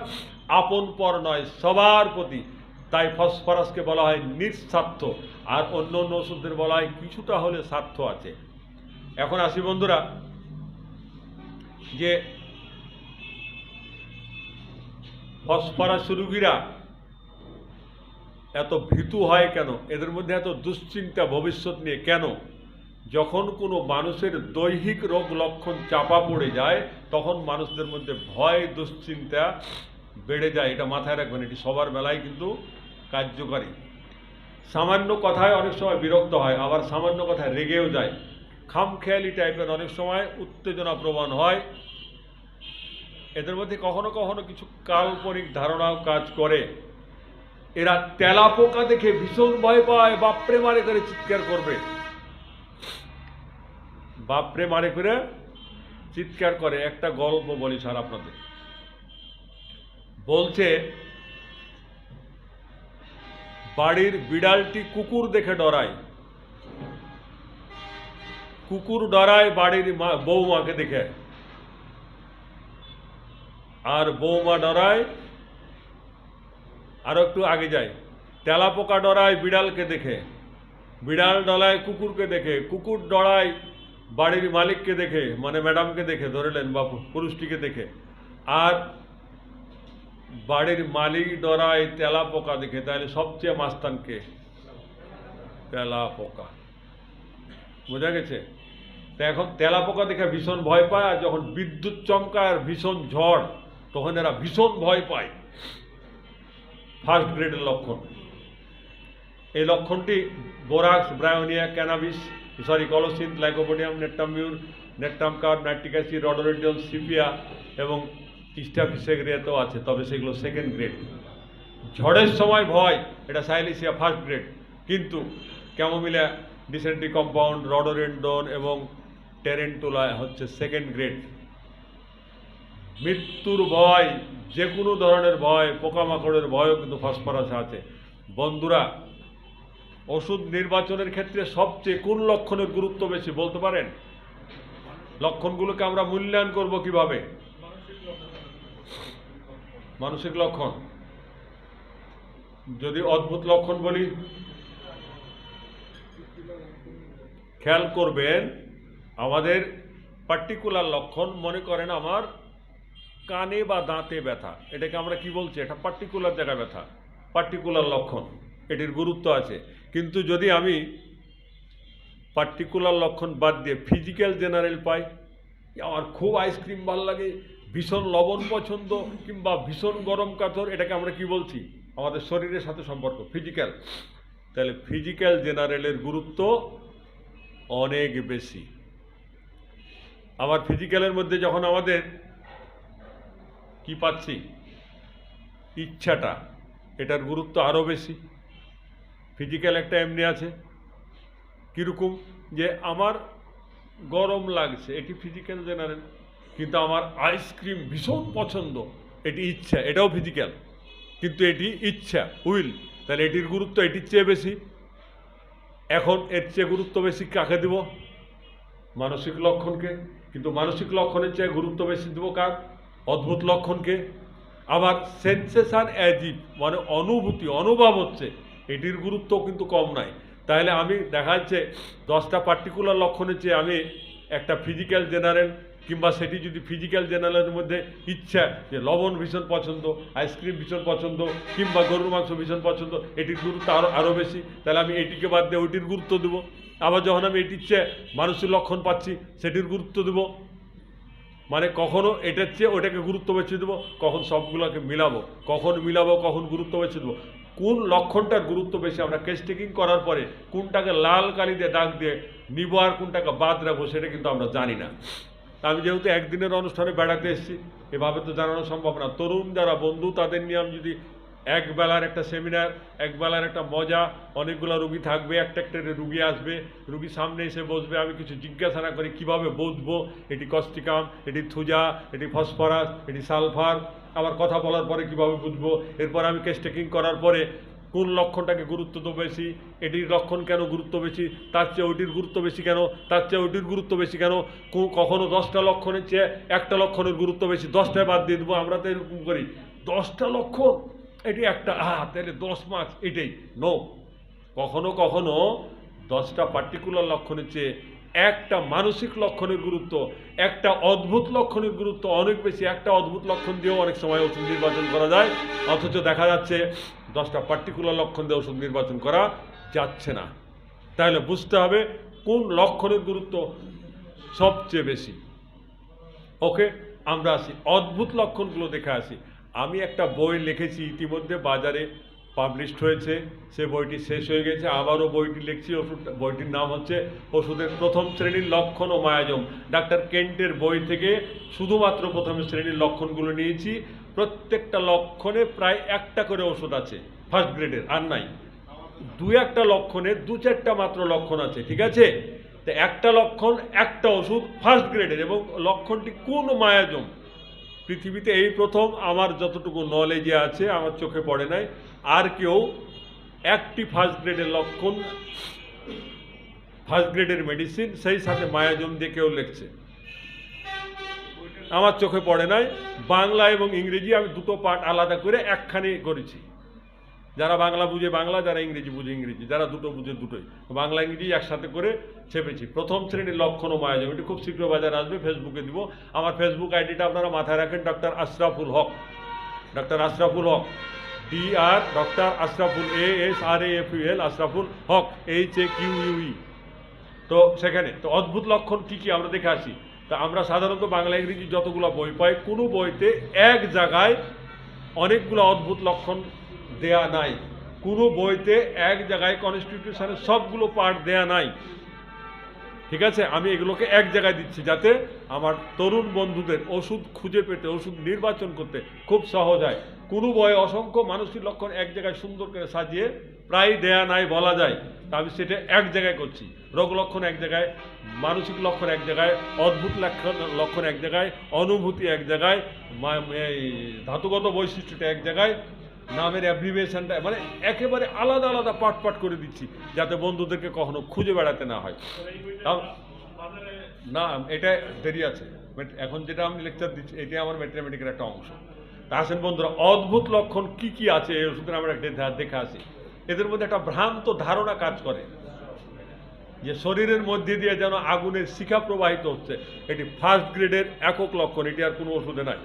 আপন পর নয়, সবার প্রতি। তাই ফসফরাসকে বলা হয় নিঃস্বার্থ, আর অন্য অন্য ওষুধদের বলা হয় কিছুটা হলে স্বার্থ আছে। এখন আসি বন্ধুরা, যে ফসফরাস রোগীরা এত ভীতু হয় কেন? এদের মধ্যে এত দুশ্চিন্তা ভবিষ্যৎ নিয়ে কেন? যখন কোনো মানুষের দৈহিক রোগ লক্ষণ চাপা পড়ে যায়, তখন মানুষদের মধ্যে ভয় দুশ্চিন্তা বেড়ে যায়। এটা মাথায় রাখবেন, এটি সবার বেলায় কিন্তু কার্যকারী। সামান্য কথায় অনেক সময় বিরক্ত হয়, আবার সামান্য কথায় রেগেও যায়। খামখেয়ালি টাইপের অনেক সময় উত্তেজনা প্রবণ হয়। এদের মধ্যে কখনো কখনো কিছু কাল্পনিক ধারণাও কাজ করে। এরা তেলাপোকা দেখে ভীষণ ভয় পায়, বাপরে মারে করে চিৎকার করবে, বাপরে মারে করে চিৎকার করে। একটা গল্প বলি স্যার আপনাদের। বলছে বাড়ির বিড়ালটি কুকুর দেখে ডরায়, কুকুর ডরায় বাড়ির বৌমাকে দেখে, আর বৌমা ডরায়, আরো একটু আগে যায়, তেলাপোকা ডরায় বিড়ালকে দেখে, বিড়াল ডরায় কুকুরকে দেখে, কুকুর ডরায় বাড়ির মালিককে দেখে, মানে ম্যাডামকে দেখে ধরলেন, বা পুরুষটিকে দেখে, আর বাড়ির মালিক ডরায় তেলাপোকা দেখে। তাহলে সবচেয়ে মাস্তানকে? তেলাপোকা। বোঝা গেছে? তো এখন তেলাপোকা দেখে ভীষণ ভয় পায়, আর যখন বিদ্যুৎ চমকায় আর ভীষণ ঝড়, তখন এরা ভীষণ ভয় পায়। ফার্স্ট গ্রেডের লক্ষণ। এই লক্ষণটি borax, Bryonia, cannabis, কলোসিন, lycopodium, নেট্টামিউর, নেট্টামকার, nitric acid, রডোরেডিয়ন, sepia এবং স্ট্যাফিসেগ্রিয়াতেও আছে, তবে সেগুলো সেকেন্ড গ্রেড। ঝড়ের সময় ভয়, এটা সাইলিসিয়া ফার্স্ট গ্রেড, কিন্তু ক্যামোমিলা, ডিসেন্ট্রি কম্পাউন্ড, রডোরেন্ডন এবং টেরেন্টুলা হচ্ছে সেকেন্ড গ্রেড। মৃত্যুর ভয়, যে কোনো ধরনের ভয়, পোকামাকড়ের ভয়ও কিন্তু ফসফরাস আছে। বন্ধুরা, ওষুধ নির্বাচনের ক্ষেত্রে সবচেয়ে কোন লক্ষণের গুরুত্ব বেশি বলতে পারেন? লক্ষণগুলোকে আমরা মূল্যায়ন করব কিভাবে? মানসিক লক্ষণ। যদি অদ্ভুত লক্ষণ বলি, খেয়াল করবেন আমাদের পার্টিকুলার লক্ষণ। মনে করেন আমার কানে বা দাঁতে ব্যথা, এটাকে আমরা কি বলছি, এটা পার্টিকুলার জায়গায় ব্যথা, পার্টিকুলার লক্ষণ, এটির গুরুত্ব আছে। কিন্তু যদি আমি পার্টিকুলার লক্ষণ বাদ দিয়ে ফিজিক্যাল জেনারেল পাই, আমার খুব আইসক্রিম ভালো লাগে, ভীষণ লবণ পছন্দ, কিংবা ভীষণ গরম কাতর, এটাকে আমরা কি বলছি, আমাদের শরীরের সাথে সম্পর্ক, ফিজিক্যাল। তাহলে ফিজিক্যাল জেনারেলের গুরুত্ব অনেক বেশি। আবার ফিজিক্যালের মধ্যে যখন আমাদের কি পাচ্ছি, ইচ্ছাটা, এটার গুরুত্ব আরও বেশি। ফিজিক্যাল একটা এমনি আছে কীরকম, যে আমার গরম লাগছে, এটি ফিজিক্যাল জেনারেল। কিন্তু আমার আইসক্রিম ভীষণ পছন্দ, এটি ইচ্ছা, এটাও ফিজিক্যাল, কিন্তু এটি ইচ্ছা, উইল। তাহলে এটির গুরুত্ব এটির চেয়ে বেশি। এখন এর চেয়ে গুরুত্ব বেশি কাকে দেব, মানসিক লক্ষণকে। কিন্তু মানসিক লক্ষণের চেয়ে গুরুত্ব বেশি দেবো কার, অদ্ভুত লক্ষণকে। আবার সেন্সেশন অ্যাজিভ, মানে অনুভূতি, অনুভব হচ্ছে, এটির গুরুত্ব কিন্তু কম নাই। তাহলে আমি দেখা যাচ্ছে 10টা পার্টিকুলার লক্ষণের চেয়ে আমি একটা ফিজিক্যাল জেনারেল, কিংবা সেটি যদি ফিজিক্যাল জেনারেলের মধ্যে ইচ্ছা, যে লবণ ভীষণ পছন্দ, আইসক্রিম ভীষণ পছন্দ, কিংবা গরুর মাংস ভীষণ পছন্দ, এটির গুরুত্ব আরও বেশি। তাহলে আমি এটিকে বাদ দিয়ে ওইটির গুরুত্ব দেবো। আবার যখন আমি এটির চেয়ে মানুষের লক্ষণ পাচ্ছি, সেটির গুরুত্ব দেবো। মানে কখনো এটার চেয়ে ওটাকে গুরুত্ব বেশি দেবো, কখন সবগুলোকে মিলাবো, কখন গুরুত্ব বেশি দেবো। কোন লক্ষণটার গুরুত্ব বেশি, আমরা কেস টেকিং করার পরে কোনটাকে লাল কালি দিয়ে দাগ দিয়ে নিব আর কোনটাকে বাদ রাখবো, সেটা কিন্তু আমরা জানি না। আমি যেহেতু একদিনের অনুষ্ঠানে বেড়াতে এসেছি, এভাবে তো জানানো সম্ভব না। তরুণ যারা বন্ধু, তাদের নিয়ে আমি যদি একবেলার একটা সেমিনার, একবেলার একটা মজা, অনেকগুলো রুগী থাকবে, একটা রুগী আসবে, রুগী সামনে এসে বসবে, আমি কিছু জিজ্ঞাসা না করে কীভাবে বুঝবো এটি কস্টিকাম, এটি থুজা, এটি ফসফরাস, এটি সালফার, আবার কথা বলার পরে কীভাবে বুঝবো। এরপর আমি কেস টেকিং করার পরে কোন লক্ষণটাকে গুরুত্ব তো বেশি, এটির লক্ষণ কেন গুরুত্ব বেশি, তার চেয়ে ওইটির গুরুত্ব বেশি কেন, তার চেয়ে ওইটির গুরুত্ব বেশি কেন, কখনো 10টা লক্ষণের চেয়ে একটা লক্ষণের গুরুত্ব বেশি, 10টায় বাদ দিয়ে দেবো। আমরা তো এরকম করি, 10টা লক্ষণ, এটি একটা, তাহলে 10 মার্কস, এটাই নো। কখনো কখনো 10টা পার্টিকুলার লক্ষণের চেয়ে একটা মানসিক লক্ষণের গুরুত্ব, একটা অদ্ভুত লক্ষণের গুরুত্ব অনেক বেশি। একটা অদ্ভুত লক্ষণ দিয়েও অনেক সময় ওষুধ নির্বাচন করা যায়, অথচ দেখা যাচ্ছে 10টা পার্টিকুলার লক্ষণ দিয়ে ওষুধ নির্বাচন করা যাচ্ছে না। তাহলে বুঝতে হবে কোন লক্ষণের গুরুত্ব সবচেয়ে বেশি। ওকে, আমরা আসি অদ্ভুত লক্ষণগুলো দেখে আসি। আমি একটা বই লিখেছি, ইতিমধ্যে বাজারে পাবলিশড হয়েছে, সে বইটি শেষ হয়ে গেছে, আবারও বইটি লিখছি। বইটির নাম হচ্ছে ওষুধের প্রথম শ্রেণীর লক্ষণ ও মায়াজম। ডাক্তার কেন্টের বই থেকে শুধুমাত্র প্রথম শ্রেণীর লক্ষণগুলো নিয়েছি। প্রত্যেকটা লক্ষণে প্রায় একটা করে ওষুধ আছে, ফার্স্ট গ্রেডের, আর নাই। 2-1টা লক্ষণে 2-4টা মাত্র লক্ষণ আছে, ঠিক আছে। তো একটা লক্ষণ, একটা ওষুধ ফার্স্ট গ্রেডের, এবং লক্ষণটি কোন মায়াজম। পৃথিবীতে এই প্রথম, আমার যতটুকু নলেজে আছে, আমার চোখে পড়ে নাই আর কেউ একটি ফার্স্ট গ্রেডের লক্ষণ, ফার্স্ট গ্রেডের মেডিসিন, সেই সাথে মায়াজম দিয়ে কেউ লিখছে, আমার চোখে পড়ে নাই। বাংলা এবং ইংরেজি আমি দুটো পার্ট আলাদা করে একখানে করেছি। যারা বাংলা বুঝে বাংলা, যারা ইংরেজি বুঝে ইংরেজি, যারা দুটো বুঝে দুটোই, বাংলা ইংরেজি একসাথে করে ছেপেছি। প্রথম শ্রেণীর লক্ষণ ও মায়াজম, এটি খুব শীঘ্র বাজারে আসবে, ফেসবুকে দিব। আমার ফেসবুক আইডিটা আপনারা মাথায় রাখেন, ডক্টর আশরাফুল হক, ডক্টর আশরাফুল হক, ডক্টর আশরাফুল, ASRAFUL, আশরাফুল হক, HAQUE। তো সেখানে তো অদ্ভুত লক্ষণ কী কী আমরা দেখে আসি। তা আমরা সাধারণত বাংলা ইংরেজি যতগুলো বই পাই, কোনো বইতে এক জায়গায় অনেকগুলো অদ্ভুত লক্ষণ দেয়া নাই। কোনো বইতে এক জায়গায় কনস্টিটিউশনের সবগুলো পার্ট দেয়া নাই, ঠিক আছে। আমি এগুলোকে এক জায়গায় দিচ্ছি যাতে আমার তরুণ বন্ধুদের ওষুধ খুঁজে পেতে, ওষুধ নির্বাচন করতে খুব সহজ হয়। কোনো বইয়ে অসংখ্য মানসিক লক্ষণ এক জায়গায় সুন্দর করে সাজিয়ে প্রায় দেয়া নাই বলা যায়। তা আমি সেটা এক জায়গায় করছি। রোগ লক্ষণ এক জায়গায়, মানসিক লক্ষণ এক জায়গায়, অদ্ভুত লক্ষণ এক জায়গায়, অনুভূতি এক জায়গায়, ধাতুগত বৈশিষ্ট্যটা এক জায়গায়, নামের অ্যাব্রিভিয়েশনটা, মানে একেবারে আলাদা আলাদা পার্ট পার্ট করে দিচ্ছি যাতে বন্ধুদেরকে কখনো খুঁজে বেড়াতে না হয়। না, এটা দেরি আছে। এখন যেটা আমি লেকচার দিচ্ছি, এটা আমার ম্যাথমেটিকের একটা অংশ। তা আসেন বন্ধুরা, অদ্ভুত লক্ষণ কি কি আছে এই ওষুধের আমরা দেখে আসি। এদের মধ্যে একটা ভ্রান্ত ধারণা কাজ করে যে শরীরের মধ্যে দিয়ে যেন আগুনের শিখা প্রবাহিত হচ্ছে, এটি ফার্স্ট গ্রেডের একক লক্ষণ, এটি আর কোনো ওষুধে নাই।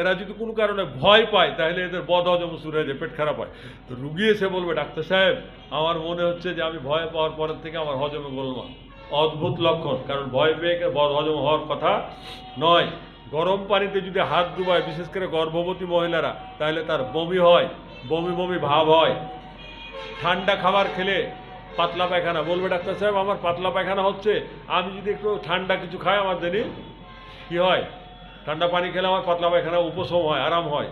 এরা যদি কোনো কারণে ভয় পায় তাহলে এদের বদহজম শুরু হয়ে যায়, পেট খারাপ হয়। তো রুগী এসে বলবে, ডাক্তার সাহেব আমার মনে হচ্ছে যে আমি ভয় পাওয়ার পরের থেকে আমার হজমে গোলমাল। অদ্ভুত লক্ষণ, কারণ ভয় পেয়ে বদহজম হওয়ার কথা নয়। গরম পানিতে যদি হাত ডুবায়, বিশেষ করে গর্ভবতী মহিলারা, তাহলে তার বমি হয়, বমি বমি ভাব হয়। ঠান্ডা খাবার খেলে পাতলা পায়খানা, বলবে ডাক্তার সাহেব আমার পাতলা পায়খানা হচ্ছে, আমি যদি একটু ঠান্ডা কিছু খাই আমার জানি কী হয়, ঠান্ডা পানি খেলে আমার পাতলা পায়খানা উপশম হয়, আরাম হয়।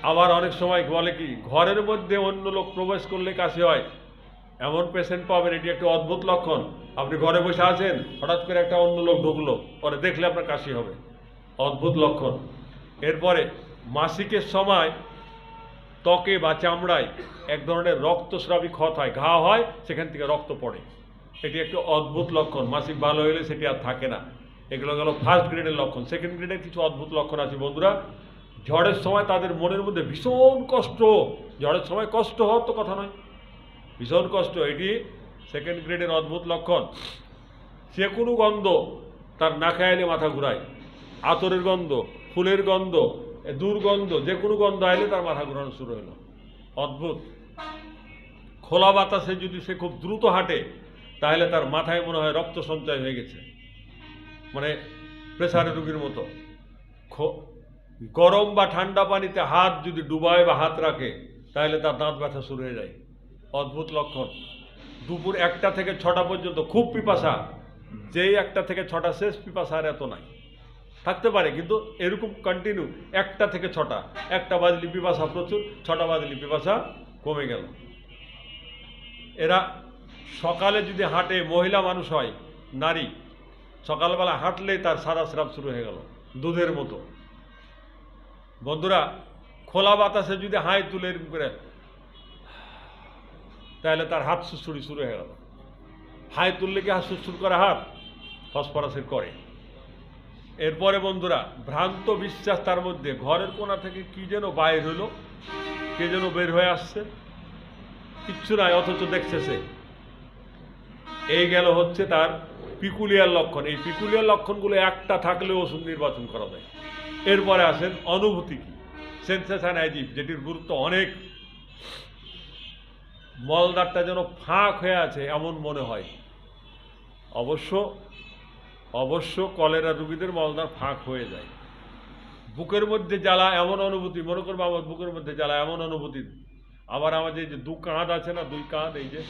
আবার অনেক সময় বলে কি, ঘরের মধ্যে অন্য লোক প্রবেশ করলে কাশি হয়। এমন পেশেন্ট পাবেন, এটি একটি অদ্ভুত লক্ষণ। আপনি ঘরে বসে আছেন, হঠাৎ করে একটা অন্য লোক ঢুকলো, পরে দেখলে আপনার কাশি হবে, অদ্ভুত লক্ষণ। এরপরে মাসিকের সময় ত্বকে বা চামড়ায় এক ধরনের রক্তস্রাবী ক্ষত হয়, ঘা হয়, সেখান থেকে রক্ত পড়ে, এটি একটি অদ্ভুত লক্ষণ। মাসিক ভালো হলে সেটি আর থাকে না। এগুলো গেল ফার্স্ট গ্রেডের লক্ষণ। সেকেন্ড গ্রেডের কিছু অদ্ভুত লক্ষণ আছে বন্ধুরা। ঝড়ের সময় তাদের মনের মধ্যে ভীষণ কষ্ট, ঝড়ের সময় কষ্ট হওয়ার তো কথা নয়, ভীষণ কষ্ট, এটি সেকেন্ড গ্রেডের অদ্ভুত লক্ষণ। যে কোনো গন্ধ তার নাকে এলে মাথা ঘুরায়, আতরের গন্ধ, ফুলের গন্ধ, দুর্গন্ধ, যে কোনো গন্ধ আইলে তার মাথা ঘুরানো শুরু হলো, অদ্ভুত। খোলা বাতাসে যদি সে খুব দ্রুত হাঁটে তাহলে তার মাথায় মনে হয় রক্ত সঞ্চয় হয়ে গেছে, মানে প্রেসারের রোগীর মতো। গরম বা ঠান্ডা পানিতে হাত যদি ডুবায় বা হাত রাখে তাহলে তার দাঁত ব্যথা শুরু হয়ে যায়, অদ্ভুত লক্ষণ। দুপুর 1টা থেকে 6টা পর্যন্ত খুব পিপাসা, যেই 1টা থেকে 6টা শেষ, পিপাসা আর এত নাই, থাকতে পারে কিন্তু এরকম কন্টিনিউ 1টা থেকে 6টা, 1টা বাজলি পিপাসা প্রচুর, 6টা বাজলি পিপাসা কমে গেল। এরা সকালে যদি হাঁটে, মহিলা মানুষ হয়, নারী সকালবেলা হাঁটলেই তার সাদা স্রাব শুরু হয়ে গেল, দুধের মতো। বন্ধুরা, খোলা বাতাসে যদি হাই তুলে এরকম করে, তাহলে তার হাত সুড়সুড়ি শুরু হয়ে গেল। হাই তুললে কি হাত সুড়সুড় করে? হাত ফসফরাসের করে। এরপরে বন্ধুরা, ভ্রান্ত বিশ্বাস তার মধ্যে, ঘরের কোণা থেকে কি যেন বাইর হলো, কে যেন বের হয়ে আসছে, কিচ্ছু নাই অথচ দেখছে সে। এই গেল হচ্ছে তার পিকুলিয়ার লক্ষণ। এই পিকুলিয়ার লক্ষণগুলো একটা থাকলে ওষুধ নির্বাচন করা যায়। এরপরে আসেন অনুভূতি কি, সেন্সেশন অ্যাজিভ, যেটির গুরুত্ব অনেক। মলদারটা যেন ফাঁক হয়ে আছে এমন মনে হয়। অবশ্য কলেরা রোগীদের মলদার ফাঁক হয়ে যায়। বুকের মধ্যে জ্বালা এমন অনুভূতি, মনে করবো আমার বুকের মধ্যে জ্বালা এমন অনুভূতি। আবার আমাদের যে দু কাঁধ আছে না, দুই কাঁধ, এই যে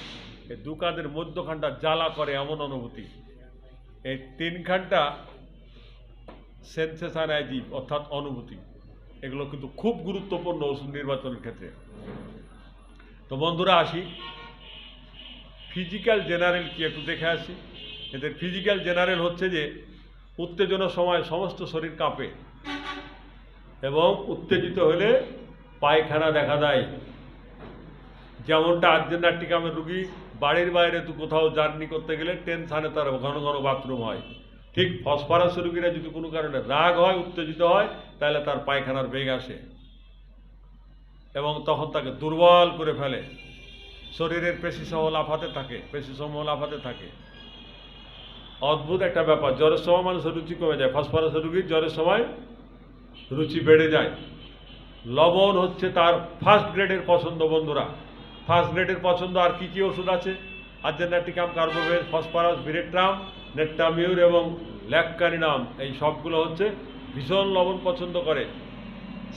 এই দু কাঁধের মধ্যখানটা জ্বালা করে এমন অনুভূতি। এই 3খানটা সেন্সেশন অ্যাজিভ অর্থাৎ অনুভূতি, এগুলো কিন্তু খুব গুরুত্বপূর্ণ ওষুধ নির্বাচনের ক্ষেত্রে। তো বন্ধুরা আসি ফিজিক্যাল জেনারেল কি একটু দেখে আসি। এদের ফিজিক্যাল জেনারেল হচ্ছে যে উত্তেজনার সময় সমস্ত শরীর কাঁপে এবং উত্তেজিত হলে পায়খানা দেখা দেয়। যেমনটা আর্জেন্টাটিকামের রুগী বাড়ির বাইরে তো কোথাও জার্নি করতে গেলে টেনশানে তার ঘন ঘন বাথরুম হয়, ঠিক ফসফরাস রুগীরা যদি কোনো কারণে রাগ হয়, উত্তেজিত হয়, তাহলে তার পায়খানার বেগ আসে এবং তখন তাকে দুর্বল করে ফেলে। শরীরের পেশিসহ লাফাতে থাকে। অদ্ভুত একটা ব্যাপার। জ্বরের সময় মানুষের রুচি কমে যায়, ফসফরাস রুগীর জ্বরের সময় রুচি বেড়ে যায়। লবণ হচ্ছে তার ফার্স্ট গ্রেডের পছন্দ বন্ধুরা। ফার্স্ট গ্রেডের পছন্দ। আর কি কি ওষুধ আছে? আর্জেন্টাটিকাম, কার্বোভেজ, ফসফরাস, ভিরেট্রাম, নেট্টামিউর এবং ল্যাক্কানিনাম, এই সবগুলো হচ্ছে ভীষণ লবণ পছন্দ করে।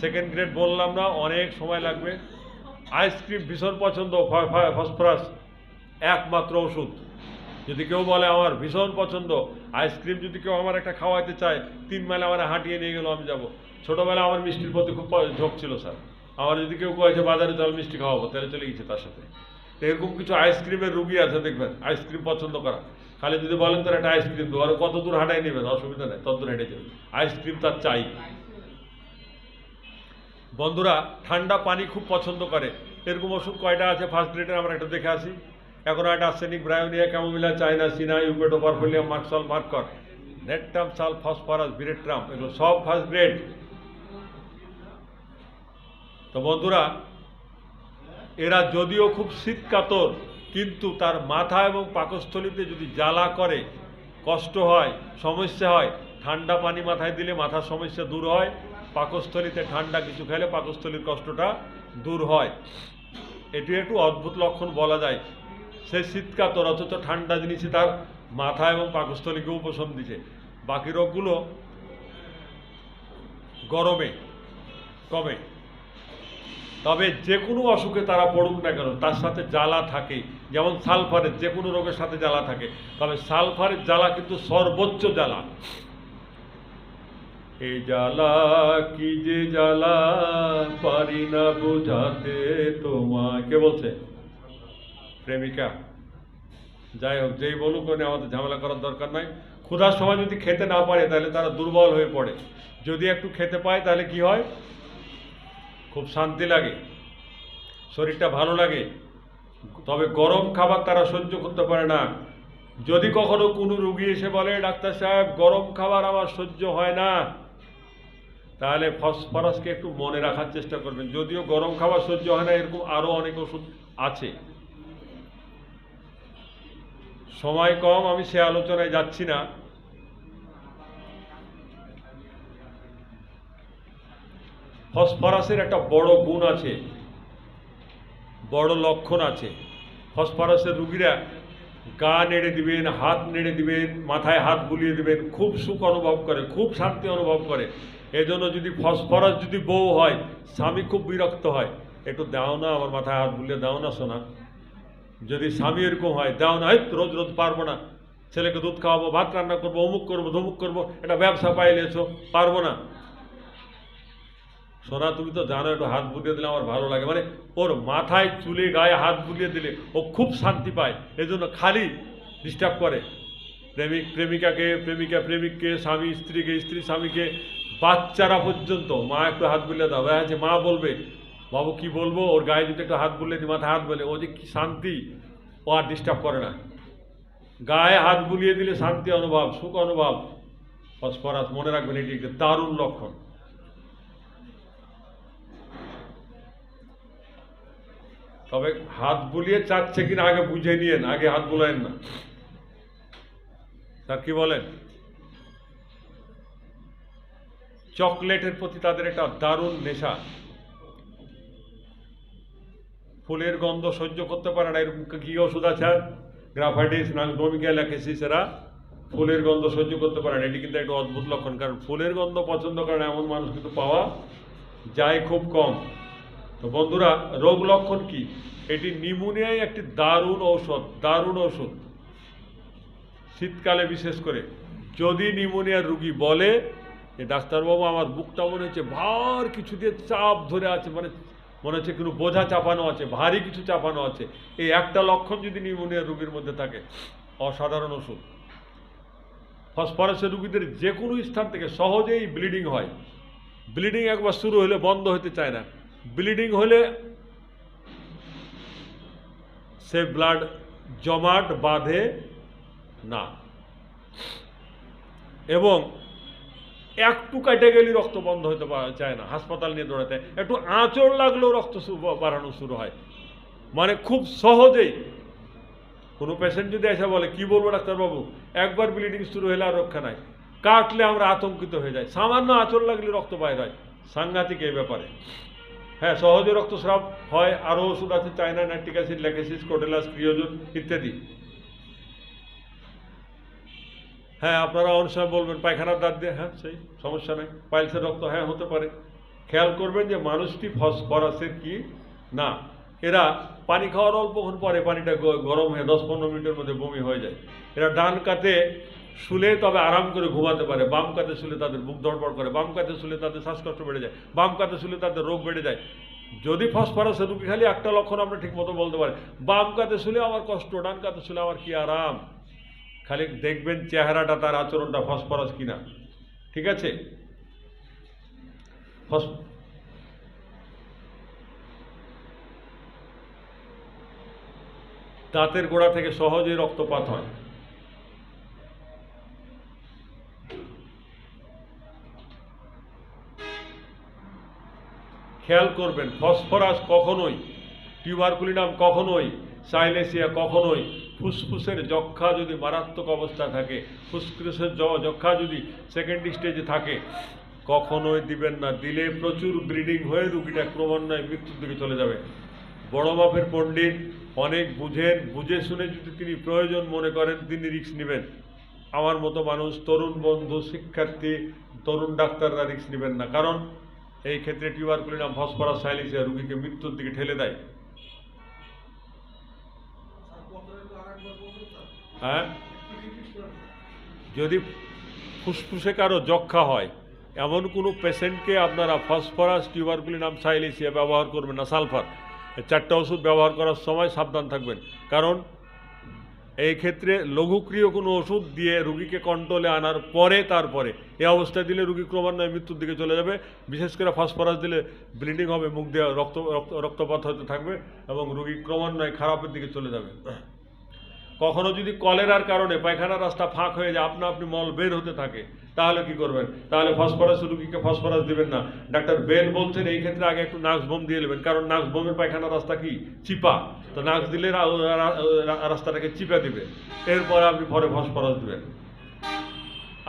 সেকেন্ড গ্রেড বললাম না, অনেক সময় লাগবে। আইসক্রিম ভীষণ পছন্দ, ফসফরাস একমাত্র ওষুধ। যদি কেউ বলে আমার ভীষণ পছন্দ আইসক্রিম, যদি কেউ আমার একটা খাওয়াইতে চায়, 3 মাইল আমার হাঁটিয়ে নিয়ে গেল, আমি যাব। ছোটোবেলা আমার মিষ্টির প্রতি খুব ঝোঁক ছিল স্যার। আমার যদি কেউ কয়েছে বাজারে চল মিষ্টি খাওয়াবো, তাহলে চলে গেছে তার সাথে। তো এরকম কিছু আইসক্রিমের রুগী আছে দেখবেন, আইসক্রিম পছন্দ করা। খালি যদি বলেন তার একটা আইসক্রিম দেবো, আর কত দূর হাঁটাই নেবেন, অসুবিধা নেই, তত দূর হেঁটে যাবে, আইসক্রিম তার চাই। বন্ধুরা, ঠান্ডা পানি খুব পছন্দ করে। এরকম ওষুধ কয়টা আছে ফার্স্ট গ্রেডের আমরা একটা দেখে আসি। এখন একটা আর্সেনিক, ব্রায়োনিয়া, ক্যামোমিলা, চাইনা, সিনা, ইউপেটো, পারফোলিয়াম, মার্কসল, মার্কর, নেট্টাম, সাল, ফসফরাস, ভিরেট্রাম, এগুলো সব ফার্স্ট গ্রেড। তো বন্ধুরা, এরা যদিও খুব শীতকাতর, কিন্তু তার মাথা এবং পাকস্থলীতে যদি জ্বালা করে, কষ্ট হয়, সমস্যা হয়, ঠান্ডা পানি মাথায় দিলে মাথার সমস্যা দূর হয়। পাকস্থলীতে ঠান্ডা কিছু খেলে পাকস্থলীর কষ্টটা দূর হয়। এটি একটু অদ্ভুত লক্ষণ বলা যায়। সে শীতকাতর অথচ ঠান্ডা জিনিসই তার মাথা এবং পাকস্থলীকে উপশম দিচ্ছে। বাকি রোগগুলো গরমে কমে। তবে যে কোনো অসুখে তারা পড়ুক না কেন তার সাথে জ্বালা থাকে, যেমন সালফারের যে কোনো রোগের সাথে জ্বালা থাকে, তবে সালফারের জ্বালা কিন্তু সর্বোচ্চ জ্বালা। এই জ্বালা কি যে জ্বালা পারি না বোঝাতে তোমায়, কে বলছে? প্রেমিকা। যাই হোক, যেই বলুক আমাদের ঝামেলা করার দরকার নাই। ক্ষুধার সময় যদি খেতে না পারে তাহলে তারা দুর্বল হয়ে পড়ে, যদি একটু খেতে পায় তাহলে কি হয়? খুব শান্তি লাগে, শরীরটা ভালো লাগে। তবে গরম খাবার তারা সহ্য করতে পারে না। যদি কখনো কোনো রুগী এসে বলে ডাক্তার সাহেব গরম খাবার আমার সহ্য হয় না, তাহলে ফসফরাসকে একটু মনে রাখার চেষ্টা করবেন। যদিও গরম খাবার সহ্য হয় না এরকম আরও অনেক ওষুধ আছে। সময় কম, আমি সে আলোচনায় যাচ্ছি না। ফসফরাসের একটা বড় গুণ আছে, বড় লক্ষণ আছে। ফসফরাসের রুগীরা গা নেড়ে দিবেন, হাত নেড়ে দিবেন, মাথায় হাত বুলিয়ে দিবেন, খুব সুখ অনুভব করে, খুব শান্তি অনুভব করে। এজন্য যদি ফসফরাস যদি বউ হয়, স্বামী খুব বিরক্ত হয়, একটু দাও না, আমার মাথায় হাত বুলিয়ে দাও না সোনা। যদি স্বামী এরকম হয়, দাও না, রোজ রোজ পারবো না, ছেলেকে দুধ খাওয়াবো, ভাত রান্না করবো, অমুক করবো ধমুক করবো, এটা ব্যবসা পাইলেছো, পারবো না। সোনা তুমি তো জানো একটু হাত বুলিয়ে দিলে আমার ভালো লাগে, মানে ওর মাথায় চুলে গায়ে হাত বুলিয়ে দিলে ও খুব শান্তি পায়, এজন্য খালি ডিস্টার্ব করে। প্রেমিক প্রেমিকাকে, প্রেমিকা প্রেমিককে, স্বামী স্ত্রীকে, স্ত্রী স্বামীকে, বাচ্চারা পর্যন্ত মা একটু হাত বুলিয়ে দাও, হ্যাঁ মা বলবে বাবু কি বলবো, ওর গায়ে যদি একটু হাত বুলিয়ে দিই, মাথায় হাত বলে, ও যে কি শান্তি, ও আর ডিস্টার্ব করে না। গায়ে হাত বুলিয়ে দিলে শান্তি অনুভব, সুখ অনুভব। ফসফরাস মনে রাখবেন, এটি একটি দারুণ লক্ষণ। তবে হাত বুলিয়ে চাচ্ছে কিনা আগে বুঝে নিয়েন, আগে হাত বুলায়েন না। স্যার কি বলেন? চকলেটের প্রতি তাদের একটা দারুণ নেশা। ফুলের গন্ধ সহ্য করতে পারে না, এরকম কি ওষুধ আছে? গ্রাফাইটিস, নাগডোমিকা, ল্যাকেসিস, এরা ফুলের গন্ধ সহ্য করতে পারে না। এটি কিন্তু একটা অদ্ভুত লক্ষণ, কারণ ফুলের গন্ধ পছন্দ করে না এমন মানুষ কিন্তু পাওয়া যায় খুব কম। তো বন্ধুরা, রোগ লক্ষণ কি? এটি নিউমোনিয়ায় একটি দারুণ ঔষধ, দারুণ ঔষধ। শীতকালে বিশেষ করে যদি নিউমোনিয়ার রুগী বলে যে ডাক্তারবাবু আমার বুকটা মনে হচ্ছে ভার কিছু দিয়ে চাপ ধরে আছে, মানে মনে হচ্ছে কোনো বোঝা চাপানো আছে, ভারী কিছু চাপানো আছে, এই একটা লক্ষণ যদি নিউমোনিয়ার রুগীর মধ্যে থাকে, অসাধারণ ওষুধ। ফসফরাসের রুগীদের যে কোনো স্থান থেকে সহজেই ব্লিডিং হয়। ব্লিডিং একবার শুরু হলে বন্ধ হতে চায় না। ব্লিডিং হলে সে ব্লাড জমাট বাঁধে না, এবং একটু কেটে গেলে রক্ত বন্ধ হতে চায় না, হাসপাতাল নিয়ে দৌড়াতে, একটু আঁচড় লাগলেও রক্ত বাড়ানো শুরু হয়। মানে খুব সহজেই। কোনো পেশেন্ট যদি এসে বলে কি বলবো ডাক্তারবাবু, একবার ব্লিডিং শুরু হলে আর রক্ষা নাই, কাটলে আমরা আতঙ্কিত হয়ে যাই, সামান্য আঁচড় লাগলে রক্ত বাইর হয়, সাংঘাতিক এই ব্যাপারে। হ্যাঁ, সহজে রক্তস্রাব হয়, আরও ওষুধ আছে, চায়না, নাইট্রিক অ্যাসিড, ল্যাকেসিস, কোটেলাস, ক্রিওজোন ইত্যাদি। হ্যাঁ, আপনারা অনেক সময় বলবেন পায়খানার দাঁত দিয়ে, হ্যাঁ সেই সমস্যা নেই, পাইলসের রক্ত, হ্যাঁ হতে পারে। খেয়াল করবেন যে মানুষটি ফসফরাসের কি না, এরা পানি খাওয়ার অল্পক্ষণ পরে পানিটা গরম হয়ে 10-15 মিনিটের মধ্যে বমি হয়ে যায়। এরা ডান কাতে শুলে তবে আরাম করে ঘুমাতে পারে, বাম কাতে শুলে তাদের বুক ধড়ফড় করে, বাম কাতে শুলে তাদের শ্বাসকষ্ট বেড়ে যায়, বাম কাতে শুলে তাদের রোগ বেড়ে যায়। যদি ফসফরাসের রুগী খালি একটা লক্ষণ আমরা ঠিক মতো বলতে পারি, বাম কাতে শুলে আমার কষ্ট, ডান কাতে শুলে আমার কি আরাম। খালি দেখবেন চেহারাটা, তার আচরণটা ফসফরাস কিনা, ঠিক আছে? দাঁতের গোড়া থেকে সহজেই রক্তপাত হয়। খেয়াল করবেন, ফসফরাস কখনোই, টিউবারকুলিনাম কখনোই, সাইলেসিয়া কখনোই, ফুসফুসের যক্ষা যদি মারাত্মক অবস্থা থাকে, ফুসফুসের যক্ষা যদি সেকেন্ড স্টেজে থাকে, কখনোই দিবেন না। দিলে প্রচুর ব্লিডিং হয়ে রুগীটা ক্রমান্বয়ে মৃত্যুর দিকে চলে যাবে। বড় মাপের পণ্ডিত অনেক বুঝে শুনে যদি তিনি প্রয়োজন মনে করেন তিনি রিস্ক নেবেন। আমার মতো মানুষ, তরুণ বন্ধু, শিক্ষার্থী, তরুণ ডাক্তাররা রিস্ক নেবেন না, কারণ এই ক্ষেত্রে টিউবারকুলিনাম ফসফরাস সাইলিসিয়া রুগীকে মৃত্যুর দিকে ঠেলে দেয়। হ্যাঁ, যদি ফুসফুসে কারো যক্ষা হয় এমন কোনো পেশেন্টকে আপনারা ফসফরাস, টিউবারকুলিনাম সাইলিসিয়া ব্যবহার করবেন না, সালফার, এই 4টা ওষুধ ব্যবহার করার সময় সাবধান থাকবেন, কারণ এই ক্ষেত্রে লঘুক্রিয় কোনো ওষুধ দিয়ে রুগীকে কন্ট্রোলে আনার পরে তারপরে এই অবস্থায় দিলে রুগী ক্রমান্বয়ে মৃত্যুর দিকে চলে যাবে। বিশেষ করে ফসফরাস দিলে ব্লিডিং হবে, মুখ দিয়ে রক্তপাত হতে থাকবে এবং রুগী ক্রমান্বয়ে খারাপের দিকে চলে যাবে। কখনো যদি কলেরার কারণে পায়খানার রাস্তা ফাঁক হয়ে যায়, আপনি মল বের হতে থাকে, তাহলে কি করবেন? তাহলে ফসফরাস, রুগীকে ফসফরাস দিবেন না। ডাক্তার বেল বলছেন এই ক্ষেত্রে আগে একটু নাক্স বোম দিয়ে নেবেন, কারণ নাক্স বোমের পায়খানার রাস্তা কি চিপা, তো নাক্স দিলে রাস্তাটাকে চিপা দিবে, এরপর আপনি পরে ফসফরাস দিবেন।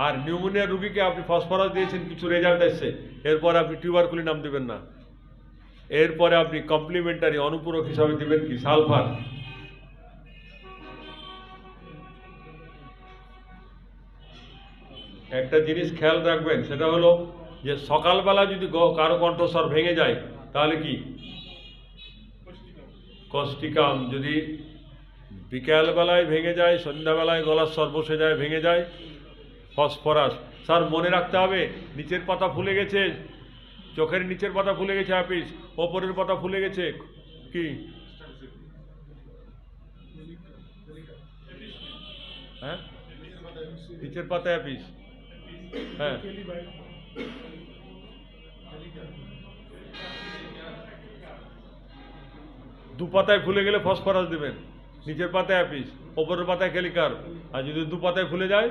আর নিউমোনিয়া রুগীকে আপনি ফসফরাস দিয়েছেন, কিছু রেজাল্ট এসছে, এরপর আপনি টিউবারকুলিনাম দিবেন না, এরপরে আপনি কমপ্লিমেন্টারি অনুপূরক হিসাবে দিবেন কি সালফার। একটা জিনিস খেয়াল রাখবেন, সেটা হলো যে সকালবেলা যদি কারো কণ্ঠস্বর ভেঙে যায় তাহলে কি কস্টিকাম, যদি বিকালবেলায় ভেঙে যায়, সন্ধ্যাবেলায় গলার স্বর বসে যায়, ভেঙে যায়, ফসফরাস। স্যার মনে রাখতে হবে নিচের পাতা ফুলে গেছে, চোখের নিচের পাতা ফুলে গেছে অ্যাপিস, ওপরের পাতা ফুলে গেছে কি, হ্যাঁ নিচের পাতা অ্যাপিস, হ্যাঁ দু পাতায় ফুলে গেলে ফসফরাস দিবেন, নিচের পাতায় অ্যাপিস, ওপরের পাতায় ক্যালিকার, আর যদি দু পাতায় ফুলে যায়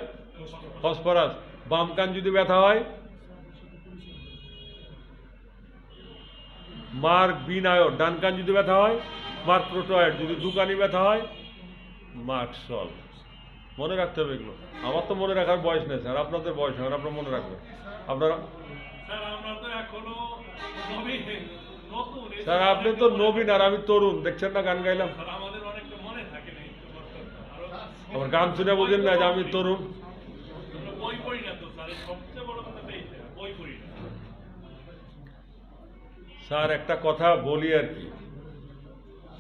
ফসফরাস। বাম কান যদি ব্যথা হয় মার্ক বিনায়ড, ডান কান যদি ব্যথা হয় মার্ক প্রোটয়েড, যদি দু কানই ব্যথা হয় মার্ক সল। মনে রাখতে হবে এগুলো। আমার তো মনে রাখার বয়স নেই স্যার, আপনাদের বয়স হয়, আপনারা মনে রাখবেন। আপনারা স্যার আপনি তো নবীন আর আমি তরুণ, দেখছেন না গান গাইলাম, আমার গান শুনে বলছেন না যে আমি তরুণ। স্যার একটা কথা বলি আর কি,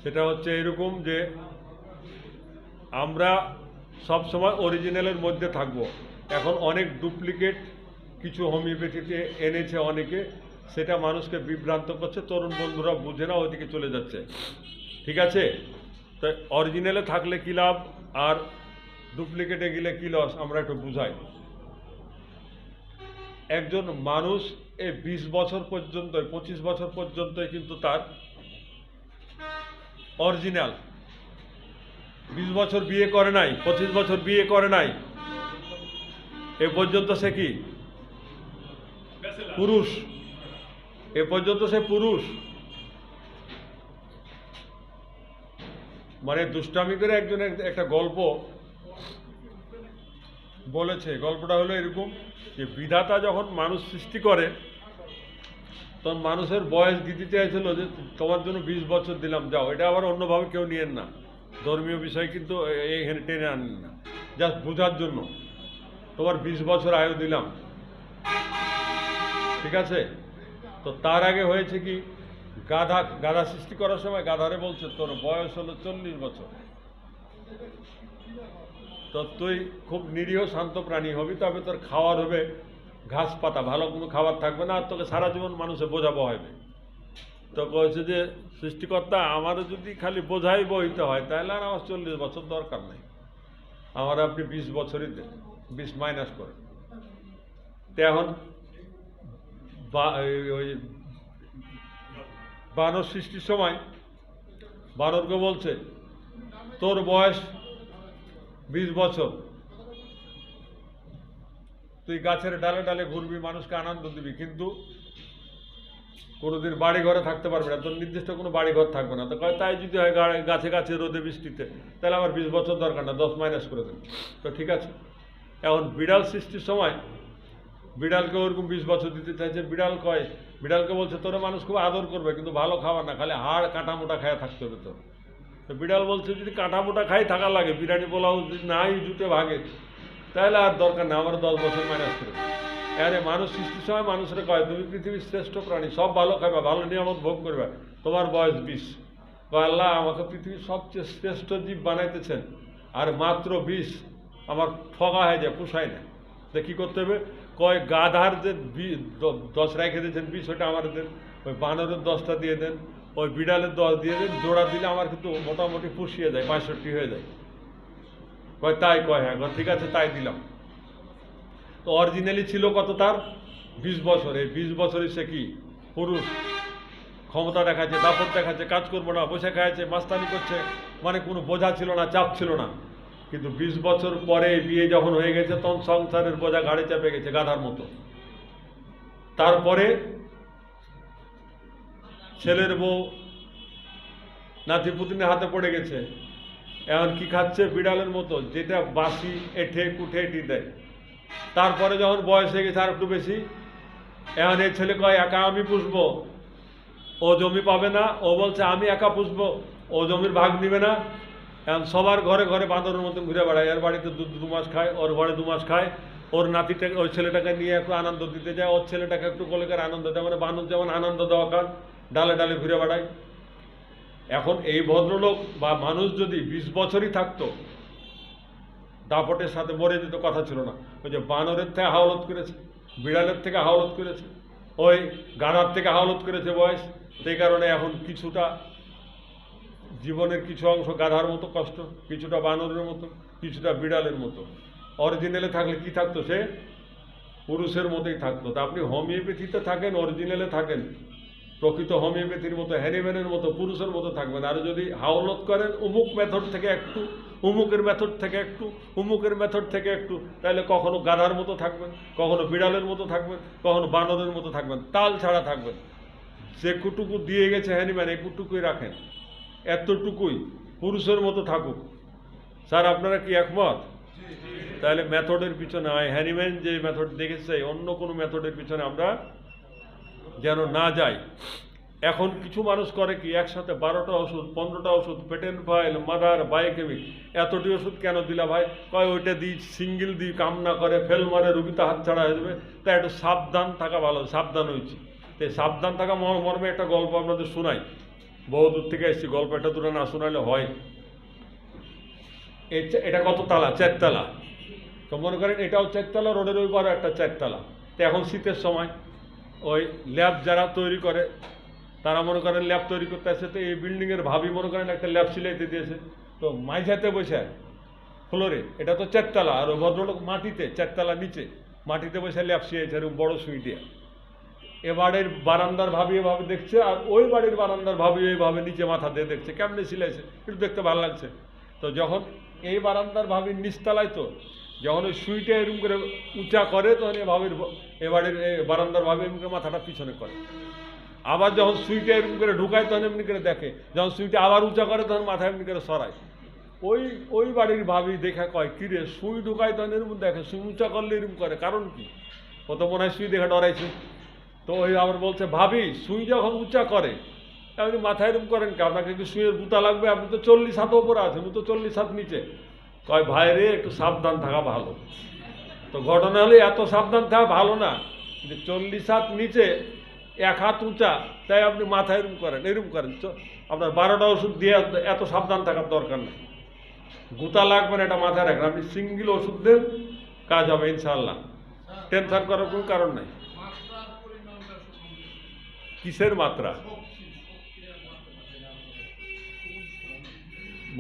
সেটা হচ্ছে এরকম যে আমরা সব সময় অরিজিনালের মধ্যে থাকব। এখন অনেক ডুপ্লিকেট কিছু হোমিওপ্যাথিতে এনেছে অনেকে, সেটা মানুষকে বিভ্রান্ত করছে, তরুণ বন্ধুরা বুঝে না, ওইদিকে চলে যাচ্ছে। ঠিক আছে, তো অরিজিনালে থাকলে কী লাভ আর ডুপ্লিকেটে গেলে কী লস, আমরা একটু বুঝাই। একজন মানুষ এই 20 বছর পর্যন্ত, 25 বছর পর্যন্তই কিন্তু তার অরিজিনাল, 20 বছর বিয়ে করে নাই, 25 বছর বিয়ে করে নাই, এ পর্যন্ত সে কি পুরুষ, এ পর্যন্ত সে পুরুষ। মানে দুষ্টামি করে একজন একটা গল্প বলেছে, গল্পটা হলো এরকম যে বিধাতা যখন মানুষ সৃষ্টি করে তখন মানুষের বয়স দিতে চাইছিল যে তোমার জন্য 20 বছর দিলাম, যাও। এটা আবার অন্যভাবে কেউ নিয়েন না, ধর্মীয় বিষয় কিন্তু এইখানে টেনে আনেন না, জাস্ট বোঝার জন্য তোমার 20 বছর আয়ু দিলাম, ঠিক আছে। তো তার আগে হয়েছে কি, গাধা সৃষ্টি করার সময় গাধারে বলছে তোর বয়স হলো 40 বছর, তো তুই খুব নিরীহ শান্ত প্রাণী হবি, তবে তোর খাওয়ার হবে ঘাস পাতা, ভালো কোনো খাবার থাকবে না, আর তোকে সারা জীবন মানুষে বোঝা বহাইবে। তো বলছে যে সৃষ্টিকর্তা আমারও যদি খালি বোঝাই বইতে হয় তাহলে আর আমার 40 বছর দরকার নেই, আমার আপনি 20 বছরই দেন, 20 মাইনাস করেন। তো এখন ওই বানর সৃষ্টির সময় বানরকে বলছে তোর বয়স 20 বছর, তুই গাছের ডালে ডালে ঘুরবি, মানুষকে আনন্দ দিবি, কিন্তু কোনোদিন বাড়ি ঘরে থাকতে পারবে না, তোর নির্দিষ্ট কোনো বাড়ি ঘর থাকবে না। তো কয় তাই যদি হয় গাছে গাছে রোদে বৃষ্টিতে, তাহলে আমার 20 বছর দরকার না, 10 মাইনাস করে দেন। তো ঠিক আছে। এখন বিড়াল সৃষ্টির সময় বিড়ালকে ওরকম 20 বছর দিতে চাইছে। বিড়ালকে বলছে তোরা মানুষ খুব আদর করবে, কিন্তু ভালো খাবার না, খালি হাড় কাটা মোটা খায় থাকতে হবে। তো বিড়াল বলছে যদি কাটা মোটা খাই থাকা লাগে, বিরিয়ানি পোলাও যদি নাই জুটে ভাগে, তাহলে আর দরকার না, আমার 10 বছর মাইনাস করে। আরে মানুষ সৃষ্টির সময় মানুষের কয় তুমি পৃথিবীর শ্রেষ্ঠ প্রাণী, সব ভালো খাবে, ভালো নিয়ামত ভোগ করবে, তোমার বয়স 20। আল্লাহ আমাকে পৃথিবীর সবচেয়ে শ্রেষ্ঠ জীব বানাইতেছেন, আর মাত্র 20, আমার ঠগা হয়ে যায়, পোষায় না। তো কী করতে হবে? কয় গাধার যে 10 রেখে দিয়েছেন 20, ওইটা আমার দেন, ওই বানরের 10টা দিয়ে দেন, ওই বিড়ালের 10 দিয়ে দেন, জোড়া দিলে আমার কিন্তু মোটামুটি পুষিয়ে যায়, 65 হয়ে যায়। কয় তাই? কয় হ্যাঁ। ঠিক আছে তাই দিলাম। তো অরিজিনালি ছিল কত তার? 20 বছর। এই 20 বছরই সে কি পুরুষ, ক্ষমতা দেখাচ্ছে, দাপট দেখাচ্ছে, কাজ করবো না, বসে খাইছে, মাস্তানি করছে, মানে কোনো বোঝা ছিল না, চাপ ছিল না। কিন্তু 20 বছর পরে বিয়ে যখন হয়ে গেছে, তখন সংসারের বোঝা ঘাড়ে চেপে গেছে গাধার মতো। তারপরে ছেলের বউ নাতি পুতিনের হাতে পড়ে গেছে, এখন কি খাচ্ছে? বিড়ালের মতো, যেটা বাসি এঠে কুঠে এটি দেয়। তারপরে যখন বয়স হয়ে গেছে আর একটু বেশি, এখন এই ছেলে কয় একা আমি পুষবো, ও জমি পাবে না, ও বলছে আমি একা পুষবো, ও জমির ভাগ নিবে না। এখন সবার ঘরে ঘরে বাঁদরের মতন ঘুরে বেড়ায়, এর বাড়িতে 2 মাস খায়, ওর ঘরে 2 মাস খায়, ওর নাতিটাকে ওই ছেলেটাকে নিয়ে একটু আনন্দ দিতে যায়, ওর ছেলেটাকে একটু কোলে করে আনন্দ দেয়, মানে বানর যেমন আনন্দ দেওয়া কাজ, ডালে ডালে ঘুরে বেড়ায়। এখন এই ভদ্রলোক বা মানুষ যদি 20 বছরই থাকতো, দাপটের সাথে মরে যেত, কথা ছিল না। ওই যে বানরের থেকে হাওলত করেছে, বিড়ালের থেকে হাওলত করেছে, ওই গাধার থেকে হাওলত করেছে বয়স, সেই কারণে এখন কিছুটা জীবনের কিছু অংশ গাধার মতো কষ্ট, কিছুটা বানরের মতো, কিছুটা বিড়ালের মতো। অরিজিনালে থাকলে কি থাকতো? সে পুরুষের মতোই থাকতো। তা আপনি হোমিওপ্যাথিতে থাকেন, অরিজিনালে থাকেন, প্রকৃত হোমিওপ্যাথির মতো, হ্যানিম্যানের মতো, পুরুষের মতো থাকবেন। আর যদি হাওলত করেন অমুক মেথড থেকে একটু, অমুকের মেথড থেকে একটু, অমুকের মেথড থেকে একটু, তাহলে কখনো গাধার মতো থাকবেন, কখনো বিড়ালের মতো থাকবেন, কখনো বানরের মতো থাকবেন, তাল ছাড়া থাকবেন। যে কুটুকু দিয়ে গেছে হ্যানিম্যান, এই কুটুকুই রাখেন, এতটুকুই, পুরুষের মতো থাকুক। স্যার আপনারা কি একমত? তাহলে মেথডের পিছনে হ্যানিম্যান যে মেথড দেখেছে, অন্য কোনো মেথডের পিছনে আমরা যেন না যাই। এখন কিছু মানুষ করে কি, একসাথে 12টা ওষুধ, 15টা ওষুধ, পেটেন ফাইল, মাদার, বায়োকেমিক, এতটি ওষুধ কেন দিলা ভাই? কয় ওইটা দিই, সিঙ্গেল দিই, কাম না করে, ফেল মারে, রুগীতে হাত ছাড়া হয়ে যাবে, তাই একটু সাবধান থাকা ভালো। সাবধান হয়েছি, তাই সাবধান থাকা মর্মে একটা গল্প আপনাদের শোনাই। বহু দূর থেকে এসেছি, গল্প একটা দূরে না শোনাইলে হয়। এটা কত তালা? 4 তালা। তো মনে করেন এটাও 4 তালা, রোডের ওই পারে একটা 4 তালা। তো এখন শীতের সময় ওই ল্যাব যারা তৈরি করে, তারা মনে করেন ল্যাব তৈরি করতে আসে, তো এই বিল্ডিংয়ের ভাবি মনে করেন একটা ল্যাব সিলাইতে দিয়েছে, তো মাইঝাতে বসে ফ্লোরে, এটা তো 4 তালা, আর ওই ভদ্রলোক মাটিতে 4 তালা নিচে মাটিতে বসে ল্যাব সিলাইছে, এরকম বড় সুই দিয়ে। এ বাড়ির বারান্দার ভাবি এভাবে দেখছে, আর ওই বাড়ির বারান্দার ভাবি এইভাবে নিচে মাথা দিয়ে দেখছে, কেমনে সিলাইছে, একটু দেখতে ভালো লাগছে। তো যখন এই বারান্দার ভাবির নিচতলায়, তো যখন ওই সুইটা এরকম করে উঁচা করে, তখন এ বাড়ির বারান্দার ভাবি এরকম করে মাথাটা পিছনে করে। আবার যখন সুইটা এরকম করে ঢুকায়, তখন এমনি করে দেখে, যখন সুইটা আবার উঁচা করে, তখন মাথা এমনি করে সরায়। ওই বাড়ির ভাবি দেখা কয়, কিরে সুই ঢুকায়, তখন এরকম দেখে, সুই উঁচা করলে এরকম করে, কারণ কি? ও তো মনে হয় সুই দেখা ডরাইছে। তো ওই আবার বলছে, ভাবি সুই যখন উঁচা করে, আপনি মাথায় এরকম করেন কি? আপনাকে কি সুইয়ের বুতা লাগবে? আপনি তো 40 হাত ওপরে আছেন, ও তো 40 হাত নিচে। কয় ভাই রে, একটু সাবধান থাকা ভালো। তো ঘটনা হলে এত সাবধান থাকা ভালো না যে 40 হাত নিচে 1 হাত উঁচা, তাই আপনি মাথায় এরকম করেন। আপনার 12টা ওষুধ দিয়ে এত সাবধান থাকার দরকার নেই। গুতা লাগবে না, এটা মাথায় রাখেন। আপনি সিঙ্গেল ওষুধ দেন, কাজ হবে ইনশাআল্লাহ, টেনশন করার কোনো কারণ নাই। কিসের মাত্রা?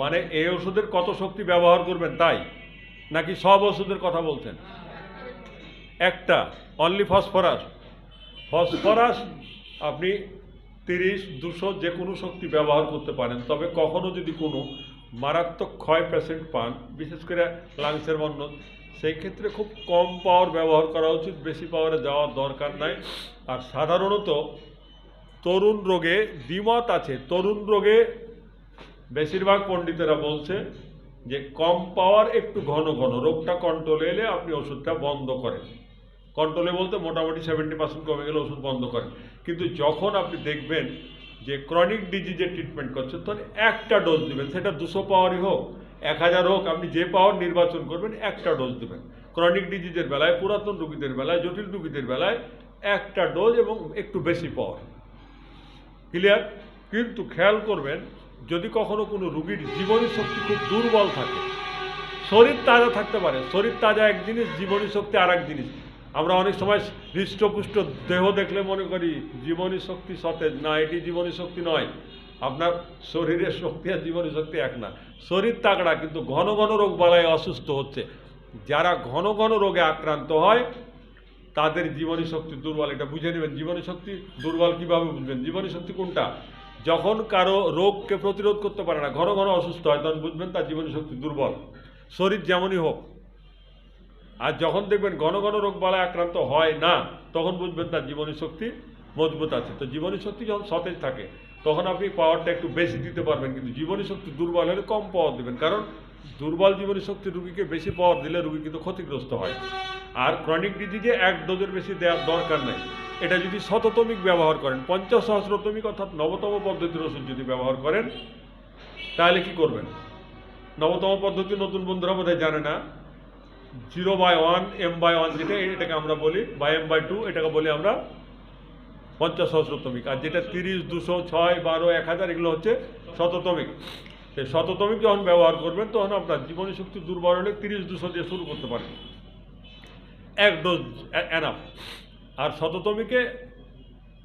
মানে এই ওষুধের কত শক্তি ব্যবহার করবেন তাই, নাকি সব ওষুধের কথা বলছেন? একটা অনলি ফসফরাস আপনি 30, 200 যে কোনো শক্তি ব্যবহার করতে পারেন। তবে কখনো যদি কোনো মারাত্মক ক্ষয় পেশেন্ট পান, বিশেষ করে লাংসের বন্ধ, সেই ক্ষেত্রে খুব কম পাওয়ার ব্যবহার করা উচিত, বেশি পাওয়ারে যাওয়ার দরকার নাই। আর সাধারণত তরুণ রোগে দ্বিমত আছে। তরুণ রোগে বেশিরভাগ পণ্ডিতেরা বলছে যে কম পাওয়ার, একটু ঘন ঘন, রোগটা কন্ট্রোলে এলে আপনি ওষুধটা বন্ধ করেন। কন্ট্রোলে বলতে মোটামুটি 70% কমে গেলে ওষুধ বন্ধ করেন। কিন্তু যখন আপনি দেখবেন যে ক্রনিক ডিজিজের ট্রিটমেন্ট করছেন, তখন একটা ডোজ দেবেন, সেটা 200 পাওয়ারই হোক 1000 হোক, আপনি যে পাওয়ার নির্বাচন করবেন একটা ডোজ দেবেন। ক্রনিক ডিজিজের বেলায়, পুরাতন রোগীদের বেলায়, জটিল রোগীদের বেলায় একটা ডোজ এবং একটু বেশি পাওয়ার। ক্লিয়ার? কিন্তু খেয়াল করবেন, যদি কখনো কোনো রোগীর জীবনী শক্তি খুব দুর্বল থাকে, শরীর তাজা থাকতে পারে, শরীর তাজা এক জিনিস, জীবনী শক্তি আর এক জিনিস। আমরা অনেক সময় হৃষ্টপুষ্ট দেহ দেখলে মনে করি জীবনী শক্তি সতেজ, না, এটি জীবনী শক্তি নয়। আপনার শরীরের শক্তি আর জীবনী শক্তি এক না। শরীর তাগড়া, কিন্তু ঘন ঘন রোগ বালায় অসুস্থ হচ্ছে। যারা ঘন ঘন রোগে আক্রান্ত হয় তাদের জীবনী শক্তি দুর্বল। এটা বুঝে নেবেন। জীবনী শক্তি দুর্বল কীভাবে বুঝবেন? জীবনী শক্তি কোনটা? যখন কারো রোগকে প্রতিরোধ করতে পারে না, ঘন ঘন অসুস্থ হয়, তখন বুঝবেন তার জীবনী শক্তি দুর্বল, শরীর যেমনই হোক। আর যখন দেখবেন ঘন ঘন রোগ বালায় আক্রান্ত হয় না, তখন বুঝবেন তার জীবনী শক্তি মজবুত আছে। তো জীবনী শক্তি যখন সতেজ থাকে তখন আপনি পাওয়ারটা একটু বেশি দিতে পারবেন, কিন্তু জীবনী শক্তি দুর্বল হলে কম পাওয়ার দেবেন। কারণ দুর্বল জীবনী শক্তি রুগীকে বেশি পাওয়ার দিলে রুগী কিন্তু ক্ষতিগ্রস্ত হয়। আর ক্রনিক ডিজিজে এক ডোজের বেশি দেওয়ার দরকার নেই। এটা যদি শততমিক ব্যবহার করেন, 50 সহস্রতমিক অর্থাৎ নবতম পদ্ধতির ওষুধ যদি ব্যবহার করেন, তাহলে কি করবেন? নবতম পদ্ধতি নতুন বন্ধুরা বোধহয় জানে না। 0/1 M/1 যেটা, এটাকে আমরা বলি, বা M/2 এটাকে বলি আমরা 50 সহস্রতমিক। আর যেটা 30, 200, 6, 12, 1000 এগুলো হচ্ছে শততমিক। সেই শততমিক যখন ব্যবহার করবেন তখন আপনার জীবনী শক্তি দুর্বল হলে 30, 200 দিয়ে শুরু করতে পারেন, এক ডোজ এনাফ। আর শততমিকে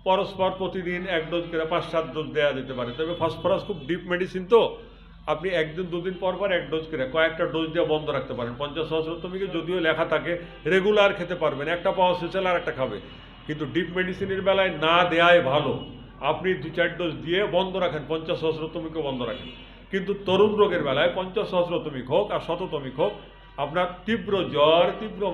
পরস্পর প্রতিদিন এক ডোজ করে 5-7 ডোজ দেওয়া যেতে পারে। তবে ফসফরাস খুব ডিপ মেডিসিন, তো আপনি একদিন দুদিন পর পর এক ডোজ করে কয়েকটা ডোজ দিয়ে বন্ধ রাখতে পারেন। 50 সহস্রতমিকে যদিও লেখা থাকে রেগুলার খেতে পারবেন, একটা পাওয়া শেষ হলে আর একটা খাবে, কিন্তু ডিপ মেডিসিনের বেলায় না দেওয়াই ভালো। আপনি 2-4 ডোজ দিয়ে বন্ধ রাখেন, 50 সহস্রতমিকও বন্ধ রাখেন। কিন্তু তরুণ রোগের বেলায় 50 সহস্রতমিক হোক আর শততমিক হোক, আপনার তীব্র জ্বর, তীব্র